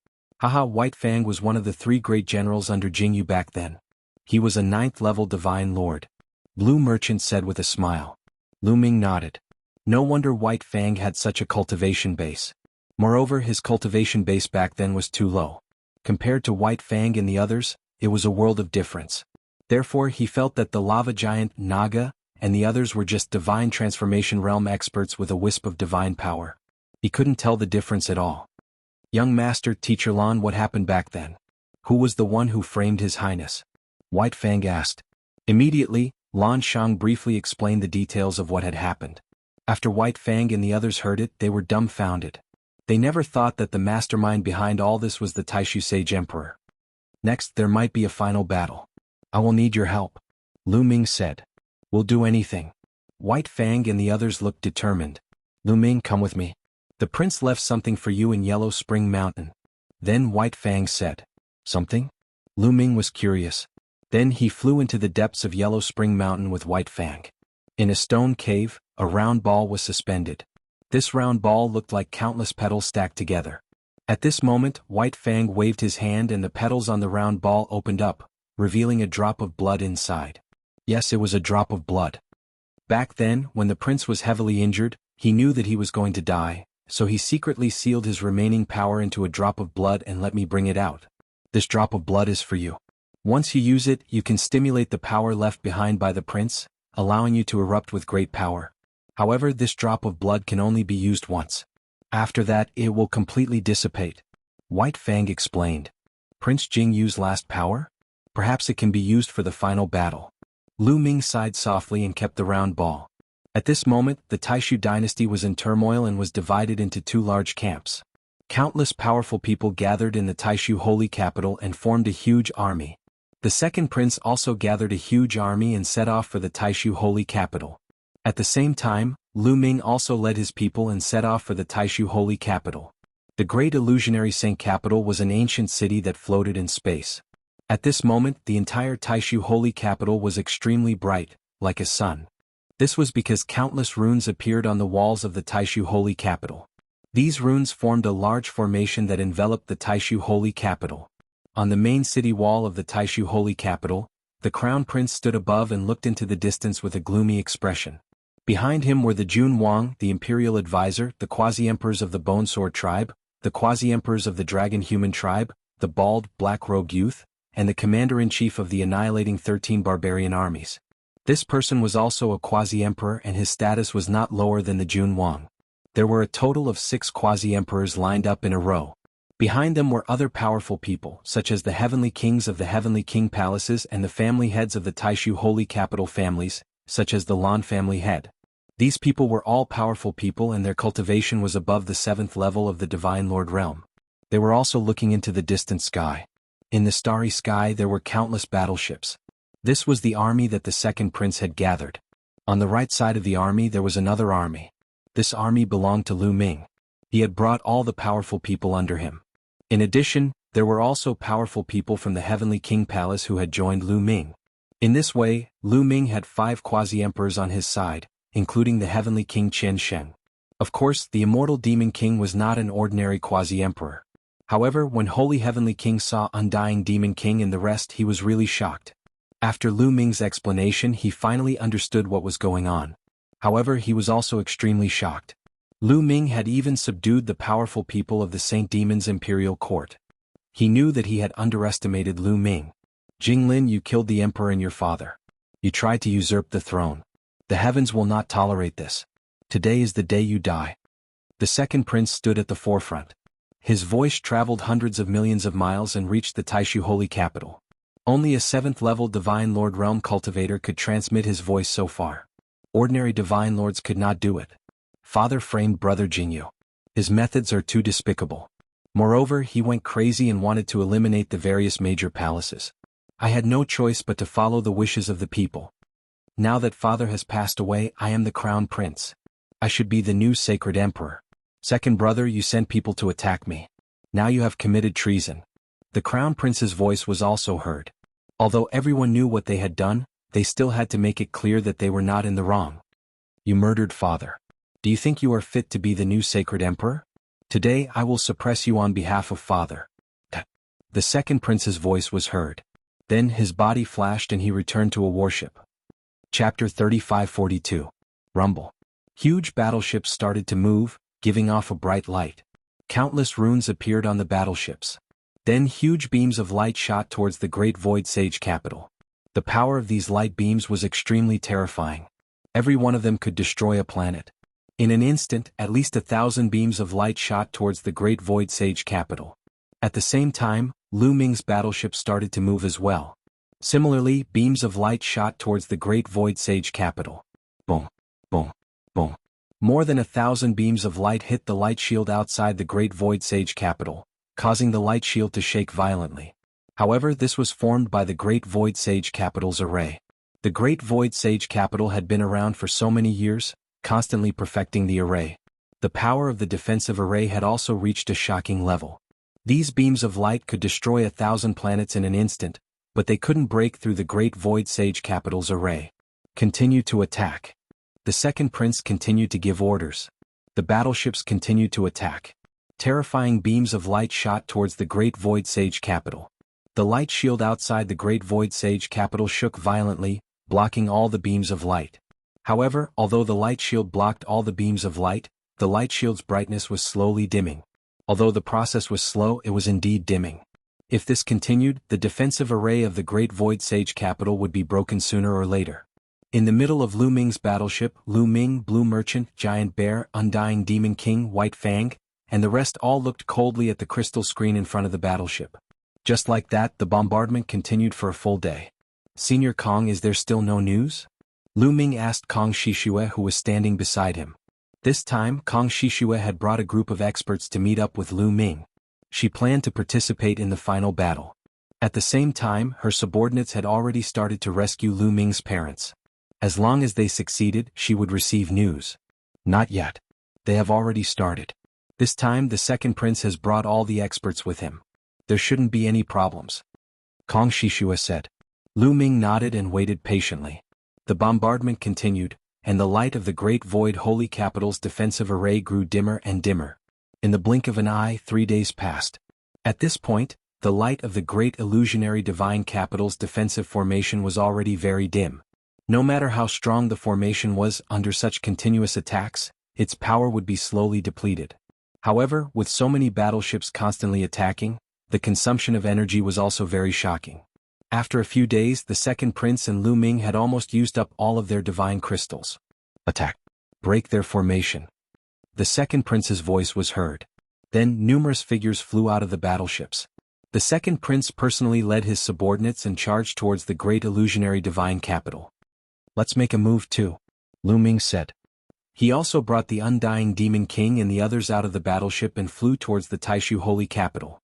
Haha, White Fang was one of the 3 great generals under Jianghu back then. He was a 9th level divine lord. Blue Merchant said with a smile. Lu Ming nodded. No wonder White Fang had such a cultivation base. Moreover, his cultivation base back then was too low. Compared to White Fang and the others, it was a world of difference. Therefore he felt that the lava giant, Naga, and the others were just divine transformation realm experts with a wisp of divine power. He couldn't tell the difference at all. Young master, Teacher Lan, what happened back then? Who was the one who framed his highness? White Fang asked. Immediately, Lan Shang briefly explained the details of what had happened. After White Fang and the others heard it, they were dumbfounded. They never thought that the mastermind behind all this was the Taishu Sage Emperor. Next, there might be a final battle. I will need your help. Lu Ming said. We'll do anything. White Fang and the others looked determined. Lu Ming, come with me. The prince left something for you in Yellow Spring Mountain. Then White Fang said. Something? Lu Ming was curious. Then he flew into the depths of Yellow Spring Mountain with White Fang. In a stone cave, a round ball was suspended. This round ball looked like countless petals stacked together. At this moment, White Fang waved his hand and the petals on the round ball opened up, revealing a drop of blood inside. Yes, it was a drop of blood. Back then, when the prince was heavily injured, he knew that he was going to die, so he secretly sealed his remaining power into a drop of blood and let me bring it out. This drop of blood is for you. Once you use it, you can stimulate the power left behind by the prince, allowing you to erupt with great power. However, this drop of blood can only be used once. After that, it will completely dissipate. White Fang explained. Prince Jingyu's last power? Perhaps it can be used for the final battle. Lu Ming sighed softly and kept the round ball. At this moment, the Taishu dynasty was in turmoil and was divided into 2 large camps. Countless powerful people gathered in the Taishu holy capital and formed a huge army. The second prince also gathered a huge army and set off for the Taishu holy capital. At the same time, Lu Ming also led his people and set off for the Taishu holy capital. The great illusionary Saint capital was an ancient city that floated in space. At this moment, the entire Taishu holy capital was extremely bright, like a sun. This was because countless runes appeared on the walls of the Taishu holy capital. These runes formed a large formation that enveloped the Taishu holy capital. On the main city wall of the Taishu holy capital, the crown prince stood above and looked into the distance with a gloomy expression. Behind him were the Jun Wang, the imperial advisor, the quasi-emperors of the Bone Sword tribe, the quasi-emperors of the Dragon-Human tribe, the bald, black-robed youth, and the commander-in-chief of the annihilating 13 barbarian armies. This person was also a quasi-emperor, and his status was not lower than the Jun Wang. There were a total of 6 quasi-emperors lined up in a row. Behind them were other powerful people, such as the heavenly kings of the heavenly king palaces and the family heads of the Taishu holy capital families, such as the Lan family head. These people were all powerful people, and their cultivation was above the 7th level of the Divine Lord realm. They were also looking into the distant sky. In the starry sky there were countless battleships. This was the army that the second prince had gathered. On the right side of the army there was another army. This army belonged to Lu Ming. He had brought all the powerful people under him. In addition, there were also powerful people from the Heavenly King Palace who had joined Lu Ming. In this way, Lu Ming had 5 quasi-emperors on his side, including the Heavenly King Chen Sheng. Of course, the Immortal Demon King was not an ordinary quasi-emperor. However, when Holy Heavenly King saw Undying Demon King and the rest, he was really shocked. After Lu Ming's explanation, he finally understood what was going on. However, he was also extremely shocked. Lu Ming had even subdued the powerful people of the Saint Demon's imperial court. He knew that he had underestimated Lu Ming. Jinglin, you killed the emperor and your father. You tried to usurp the throne. The heavens will not tolerate this. Today is the day you die. The second prince stood at the forefront. His voice traveled hundreds of millions of miles and reached the Taishu holy capital. Only a 7th-level Divine Lord Realm cultivator could transmit his voice so far. Ordinary Divine Lords could not do it. Father framed Brother Jianghu. His methods are too despicable. Moreover, he went crazy and wanted to eliminate the various major palaces. I had no choice but to follow the wishes of the people. Now that Father has passed away, I am the Crown Prince. I should be the new Sacred Emperor. Second brother, you sent people to attack me. Now you have committed treason. The Crown Prince's voice was also heard. Although everyone knew what they had done, they still had to make it clear that they were not in the wrong. You murdered Father. Do you think you are fit to be the new Sacred Emperor? Today I will suppress you on behalf of Father. The second prince's voice was heard. Then his body flashed and he returned to a warship. Chapter 3542. Rumble. Huge battleships started to move, giving off a bright light. Countless runes appeared on the battleships. Then huge beams of light shot towards the Great Void Sage capital. The power of these light beams was extremely terrifying. Every one of them could destroy a planet. In an instant, at least 1,000 beams of light shot towards the Great Void Sage capital. At the same time, Lu Ming's battleship started to move as well. Similarly, beams of light shot towards the Great Void Sage capital. Boom, boom, boom. More than 1,000 beams of light hit the light shield outside the Great Void Sage capital, causing the light shield to shake violently. However, this was formed by the Great Void Sage capital's array. The Great Void Sage capital had been around for so many years, constantly perfecting the array. The power of the defensive array had also reached a shocking level. These beams of light could destroy 1,000 planets in an instant, but they couldn't break through the Great Void Sage capital's array. Continue to attack. The second prince continued to give orders. The battleships continued to attack. Terrifying beams of light shot towards the Great Void Sage capital. The light shield outside the Great Void Sage capital shook violently, blocking all the beams of light. However, although the light shield blocked all the beams of light, the light shield's brightness was slowly dimming. Although the process was slow, it was indeed dimming. If this continued, the defensive array of the Great Void Sage capital would be broken sooner or later. In the middle of Lu Ming's battleship, Lu Ming, Blue Merchant, Giant Bear, Undying Demon King, White Fang, and the rest all looked coldly at the crystal screen in front of the battleship. Just like that, the bombardment continued for a full day. Senior Kong, is there still no news? Lu Ming asked Kong Shishue, who was standing beside him. This time, Kong Shishue had brought a group of experts to meet up with Lu Ming. She planned to participate in the final battle. At the same time, her subordinates had already started to rescue Lu Ming's parents. As long as they succeeded, she would receive news. Not yet. They have already started. This time the second prince has brought all the experts with him. There shouldn't be any problems. Kong Shishue said. Lu Ming nodded and waited patiently. The bombardment continued, and the light of the Great Void Holy Capital's defensive array grew dimmer and dimmer. In the blink of an eye, 3 days passed. At this point, the light of the Great Illusionary Divine Capital's defensive formation was already very dim. No matter how strong the formation was under such continuous attacks, its power would be slowly depleted. However, with so many battleships constantly attacking, the consumption of energy was also very shocking. After a few days, the second prince and Lu Ming had almost used up all of their divine crystals. Attack! Break their formation! The second prince's voice was heard. Then numerous figures flew out of the battleships. The second prince personally led his subordinates and charged towards the great illusionary divine capital. Let's make a move too, Lu Ming said. He also brought the undying demon king and the others out of the battleship and flew towards the Taishu holy capital.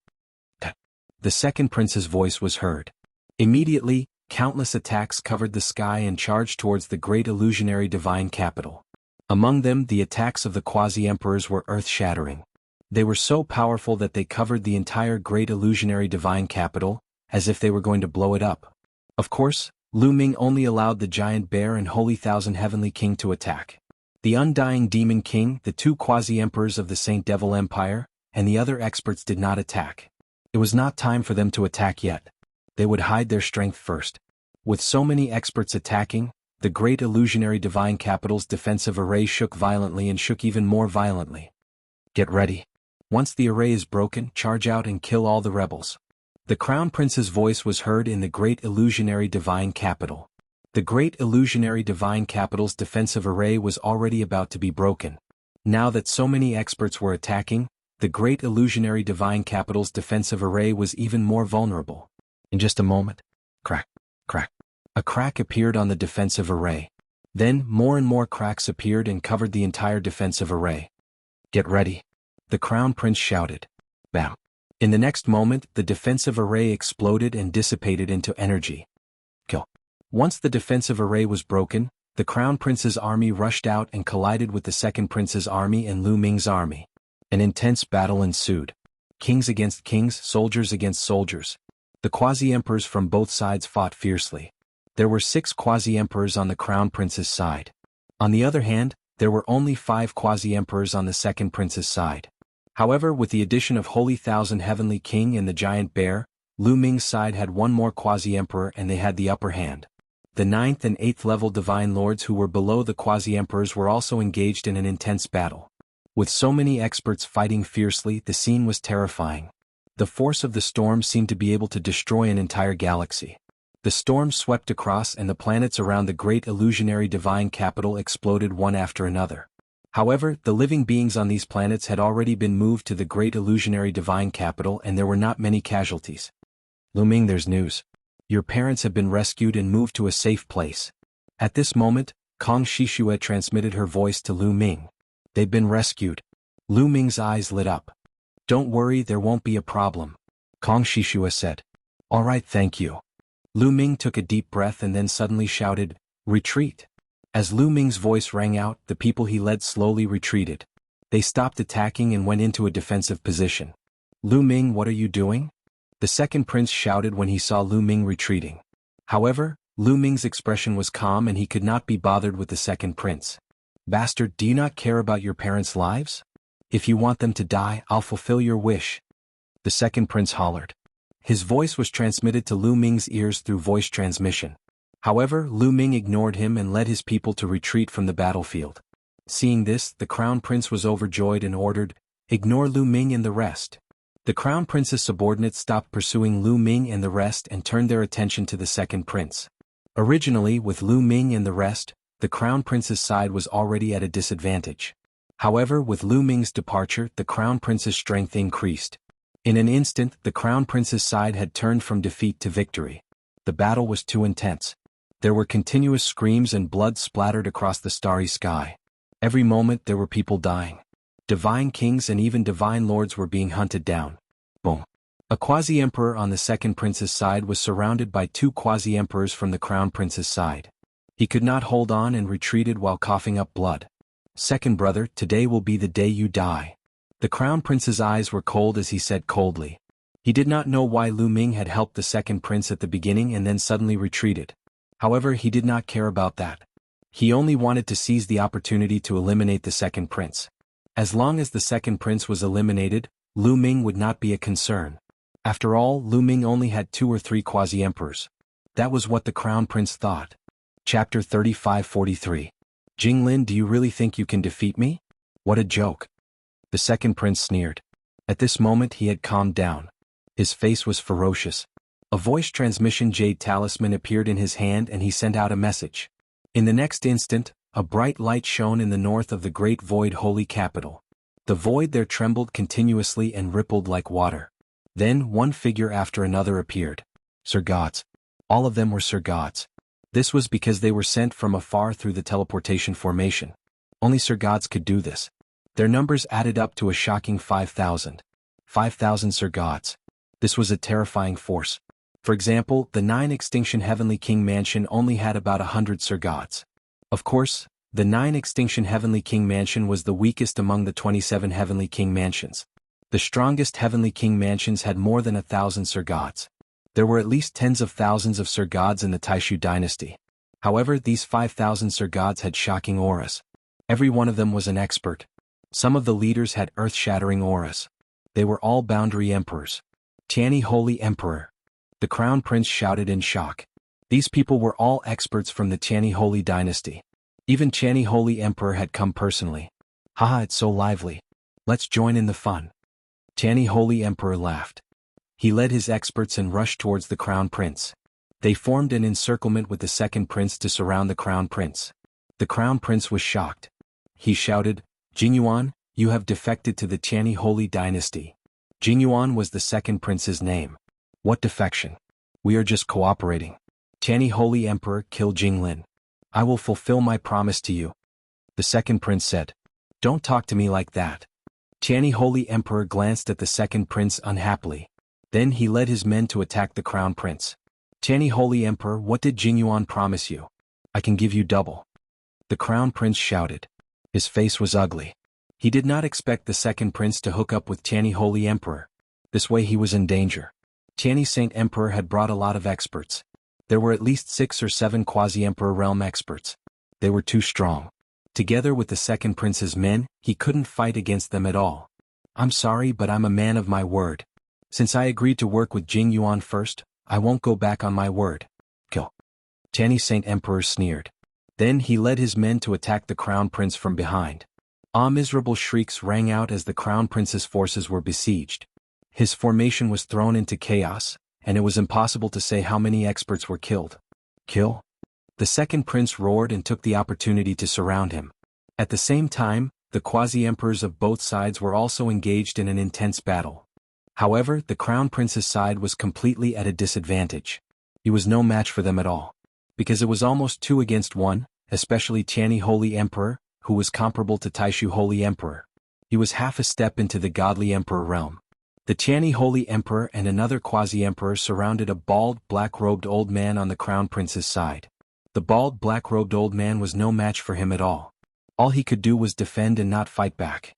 The second prince's voice was heard. Immediately, countless attacks covered the sky and charged towards the great illusionary divine capital. Among them, the attacks of the quasi-emperors were earth-shattering. They were so powerful that they covered the entire great illusionary divine capital, as if they were going to blow it up. Of course, Lu Ming only allowed the giant bear and holy thousand heavenly king to attack. The undying demon king, the two quasi-emperors of the Saint Devil Empire, and the other experts did not attack. It was not time for them to attack yet. They would hide their strength first. With so many experts attacking, the great illusionary divine capital's defensive array shook violently and shook even more violently. Get ready. Once the array is broken, charge out and kill all the rebels. The crown prince's voice was heard in the great illusionary divine capital. The great illusionary divine capital's defensive array was already about to be broken. Now that so many experts were attacking, the great illusionary divine capital's defensive array was even more vulnerable. In just a moment, crack, crack. A crack appeared on the defensive array. Then more and more cracks appeared and covered the entire defensive array. Get ready. The crown prince shouted. Bam. In the next moment, the defensive array exploded and dissipated into energy. Kill. Once the defensive array was broken, the crown prince's army rushed out and collided with the second prince's army and Lu Ming's army. An intense battle ensued. Kings against kings, soldiers against soldiers. The quasi-emperors from both sides fought fiercely. There were 6 quasi-emperors on the crown prince's side. On the other hand, there were only 5 quasi-emperors on the second prince's side. However, with the addition of Holy Thousand Heavenly King and the Giant Bear, Lu Ming's side had one more quasi-emperor and they had the upper hand. The 9th and 8th level divine lords who were below the quasi-emperors were also engaged in an intense battle. With so many experts fighting fiercely, the scene was terrifying. The force of the storm seemed to be able to destroy an entire galaxy. The storm swept across and the planets around the great illusionary divine capital exploded one after another. However, the living beings on these planets had already been moved to the great illusionary divine capital and there were not many casualties. Lu Ming, there's news. Your parents have been rescued and moved to a safe place. At this moment, Kong Shishue transmitted her voice to Lu Ming. They've been rescued. Lu Ming's eyes lit up. Don't worry, there won't be a problem, Kong Shishue said. All right, thank you. Lu Ming took a deep breath and then suddenly shouted, retreat. As Lu Ming's voice rang out, the people he led slowly retreated. They stopped attacking and went into a defensive position. Lu Ming, what are you doing? The second prince shouted when he saw Lu Ming retreating. However, Lu Ming's expression was calm and he could not be bothered with the second prince. Bastard, do you not care about your parents' lives? If you want them to die, I'll fulfill your wish. The second prince hollered. His voice was transmitted to Lu Ming's ears through voice transmission. However, Lu Ming ignored him and led his people to retreat from the battlefield. Seeing this, the crown prince was overjoyed and ordered, ignore Lu Ming and the rest. The crown prince's subordinates stopped pursuing Lu Ming and the rest and turned their attention to the second prince. Originally, with Lu Ming and the rest, the crown prince's side was already at a disadvantage. However, with Lu Ming's departure, the crown prince's strength increased. In an instant, the crown prince's side had turned from defeat to victory. The battle was too intense. There were continuous screams and blood splattered across the starry sky. Every moment there were people dying. Divine kings and even divine lords were being hunted down. Boom. A quasi-emperor on the second prince's side was surrounded by 2 quasi-emperors from the crown prince's side. He could not hold on and retreated while coughing up blood. Second brother, today will be the day you die. The crown prince's eyes were cold as he said coldly. He did not know why Lu Ming had helped the second prince at the beginning and then suddenly retreated. However, he did not care about that. He only wanted to seize the opportunity to eliminate the second prince. As long as the second prince was eliminated, Lu Ming would not be a concern. After all, Lu Ming only had 2 or 3 quasi-emperors. That was what the crown prince thought. Chapter 35-43. Jinglin, do you really think you can defeat me? What a joke. The second prince sneered. At this moment he had calmed down. His face was ferocious. A voice transmission jade talisman appeared in his hand and he sent out a message. In the next instant, a bright light shone in the north of the great void holy capital. The void there trembled continuously and rippled like water. Then one figure after another appeared. Sir gods. All of them were Sir gods. This was because they were sent from afar through the teleportation formation. Only Sir gods could do this. Their numbers added up to a shocking 5,000. 5,000 Sir gods. This was a terrifying force. For example, the 9 Extinction Heavenly King Mansion only had about 100 Sir gods. Of course, the 9 Extinction Heavenly King Mansion was the weakest among the 27 Heavenly King Mansions. The strongest Heavenly King Mansions had more than 1,000 Sir gods. There were at least tens of thousands of Sir gods in the Taishu dynasty. However, these 5,000 Sir gods had shocking auras. Every one of them was an expert. Some of the leaders had earth-shattering auras. They were all boundary emperors. Tianyi Holy Emperor. The crown prince shouted in shock. These people were all experts from the Tianyi Holy dynasty. Even Tianyi Holy Emperor had come personally. Haha, it's so lively. Let's join in the fun. Tianyi Holy Emperor laughed. He led his experts and rushed towards the crown prince. They formed an encirclement with the second prince to surround the crown prince. The crown prince was shocked. He shouted, Jingyuan, you have defected to the Tianyi Holy dynasty. Jingyuan was the second prince's name. What defection? We are just cooperating. Tianyi Holy Emperor, kill Jinglin. I will fulfill my promise to you. The second prince said. Don't talk to me like that. Tianyi Holy Emperor glanced at the second prince unhappily. Then he led his men to attack the crown prince. Tianyi Holy Emperor, what did Jingyuan promise you? I can give you double. The crown prince shouted. His face was ugly. He did not expect the second prince to hook up with Tianyi Holy Emperor. This way he was in danger. Tianyi Saint Emperor had brought a lot of experts. There were at least 6 or 7 quasi-emperor realm experts. They were too strong. Together with the second prince's men, he couldn't fight against them at all. I'm sorry, but I'm a man of my word. Since I agreed to work with Jingyuan first, I won't go back on my word. Kill. Tianyi Saint Emperor sneered. Then he led his men to attack the crown prince from behind. Miserable shrieks rang out as the crown prince's forces were besieged. His formation was thrown into chaos, and it was impossible to say how many experts were killed. Kill? The second prince roared and took the opportunity to surround him. At the same time, the quasi-emperors of both sides were also engaged in an intense battle. However, the crown prince's side was completely at a disadvantage. He was no match for them at all. Because it was almost 2 against 1, especially Tianyi Holy Emperor, who was comparable to Taishu Holy Emperor. He was half a step into the godly emperor realm. The Tianyi Holy Emperor and another quasi-emperor surrounded a bald, black-robed old man on the crown prince's side. The bald, black-robed old man was no match for him at all. All he could do was defend and not fight back.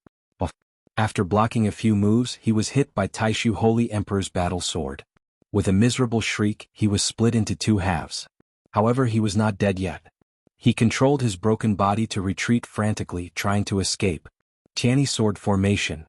After blocking a few moves, he was hit by Taishu Holy Emperor's battle sword. With a miserable shriek, he was split into 2 halves. However, he was not dead yet. He controlled his broken body to retreat frantically, trying to escape. Tianyi sword formation.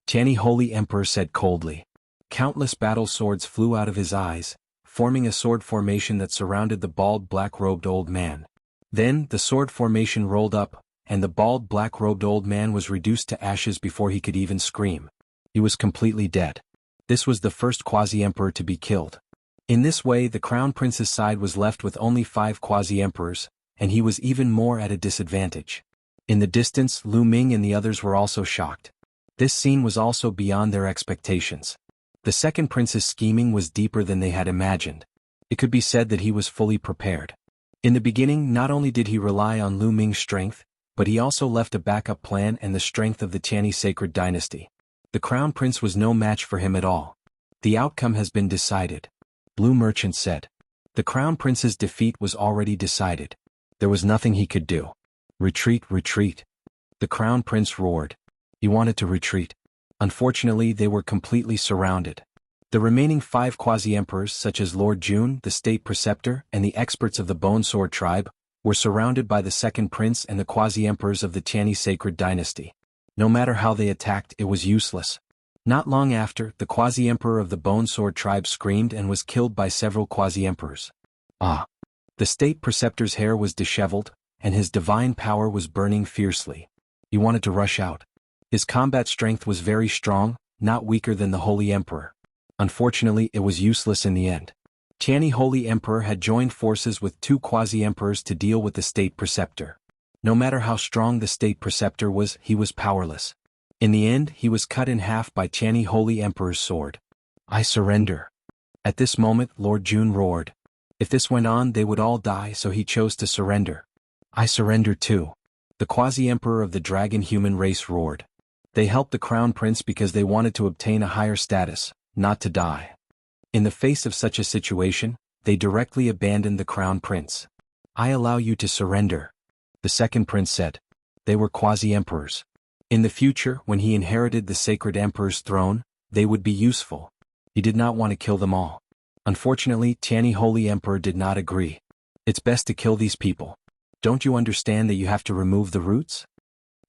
Tianyi Holy Emperor said coldly. Countless battle swords flew out of his eyes, forming a sword formation that surrounded the bald black-robed old man. Then, the sword formation rolled up, and the bald black-robed old man was reduced to ashes before he could even scream. He was completely dead. This was the first quasi-emperor to be killed. In this way, the crown prince's side was left with only 5 quasi-emperors, and he was even more at a disadvantage. In the distance, Lu Ming and the others were also shocked. This scene was also beyond their expectations. The second prince's scheming was deeper than they had imagined. It could be said that he was fully prepared. In the beginning, not only did he rely on Lu Ming's strength, but he also left a backup plan and the strength of the Tianyi sacred dynasty. The crown prince was no match for him at all. The outcome has been decided. Blue Merchant said. The crown prince's defeat was already decided. There was nothing he could do. Retreat, retreat. The crown prince roared. He wanted to retreat. Unfortunately, they were completely surrounded. The remaining 5 quasi-emperors, such as Lord Jun, the state preceptor, and the experts of the Bone Sword tribe, were surrounded by the second prince and the quasi-emperors of the Tianyi sacred dynasty. No matter how they attacked, it was useless. Not long after, the quasi-emperor of the Bone Sword tribe screamed and was killed by several quasi-emperors. Ah! The state preceptor's hair was disheveled, and his divine power was burning fiercely. He wanted to rush out. His combat strength was very strong, not weaker than the Holy Emperor. Unfortunately, it was useless in the end. Tianyi Holy Emperor had joined forces with two quasi-emperors to deal with the state preceptor. No matter how strong the state preceptor was, he was powerless. In the end, he was cut in half by Tianyi Holy Emperor's sword. "I surrender." At this moment, Lord Jun roared. If this went on, they would all die, so he chose to surrender. "I surrender too." The quasi-emperor of the dragon human race roared. They helped the crown prince because they wanted to obtain a higher status, not to die. In the face of such a situation, they directly abandoned the crown prince. "I allow you to surrender," the second prince said. They were quasi-emperors. In the future, when he inherited the sacred emperor's throne, they would be useful. He did not want to kill them all. Unfortunately, Tianyi Holy Emperor did not agree. "It's best to kill these people. Don't you understand that you have to remove the roots?"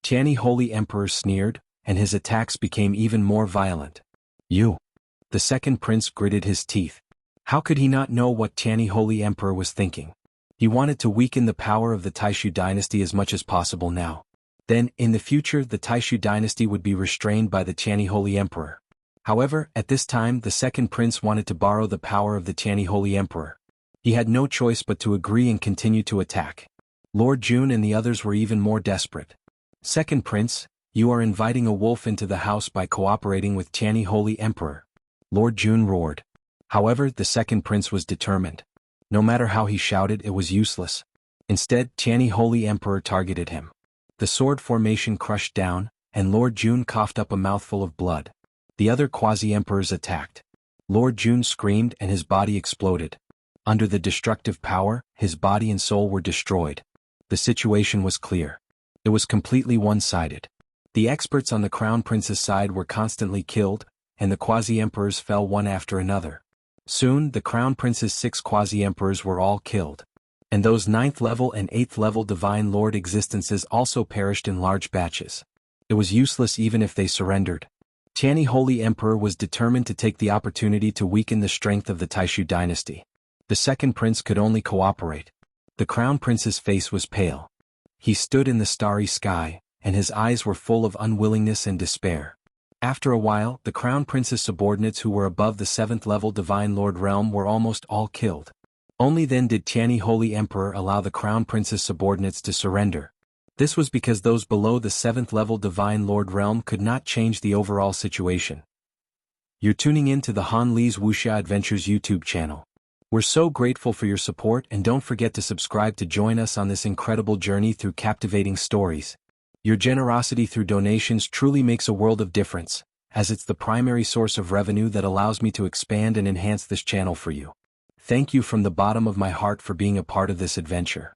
Tianyi Holy Emperor sneered, and his attacks became even more violent. "You." The second prince gritted his teeth. How could he not know what Tianyi Holy Emperor was thinking? He wanted to weaken the power of the Taishu dynasty as much as possible now. Then, in the future, the Taishu dynasty would be restrained by the Tianyi Holy Emperor. However, at this time the second prince wanted to borrow the power of the Tianyi Holy Emperor. He had no choice but to agree and continue to attack. Lord Jun and the others were even more desperate. "Second prince, you are inviting a wolf into the house by cooperating with Tianyi Holy Emperor," Lord Jun roared. However, the second prince was determined. No matter how he shouted, it was useless. Instead, Tianyi Holy Emperor targeted him. The sword formation crushed down, and Lord Jun coughed up a mouthful of blood. The other quasi-emperors attacked. Lord Jun screamed and his body exploded. Under the destructive power, his body and soul were destroyed. The situation was clear. It was completely one-sided. The experts on the crown prince's side were constantly killed, and the quasi-emperors fell one after another. Soon, the crown prince's 6 quasi-emperors were all killed. And those 9th level and 8th level divine lord existences also perished in large batches. It was useless even if they surrendered. Tianyi Holy Emperor was determined to take the opportunity to weaken the strength of the Taishu dynasty. The second prince could only cooperate. The crown prince's face was pale. He stood in the starry sky, and his eyes were full of unwillingness and despair. After a while, the crown prince's subordinates who were above the 7th level divine lord realm were almost all killed. Only then did Tianyi Holy Emperor allow the crown prince's subordinates to surrender. This was because those below the 7th level divine lord realm could not change the overall situation. You're tuning in to the Han Li's Wuxia Adventures YouTube channel. We're so grateful for your support, and don't forget to subscribe to join us on this incredible journey through captivating stories. Your generosity through donations truly makes a world of difference, as it's the primary source of revenue that allows me to expand and enhance this channel for you. Thank you from the bottom of my heart for being a part of this adventure.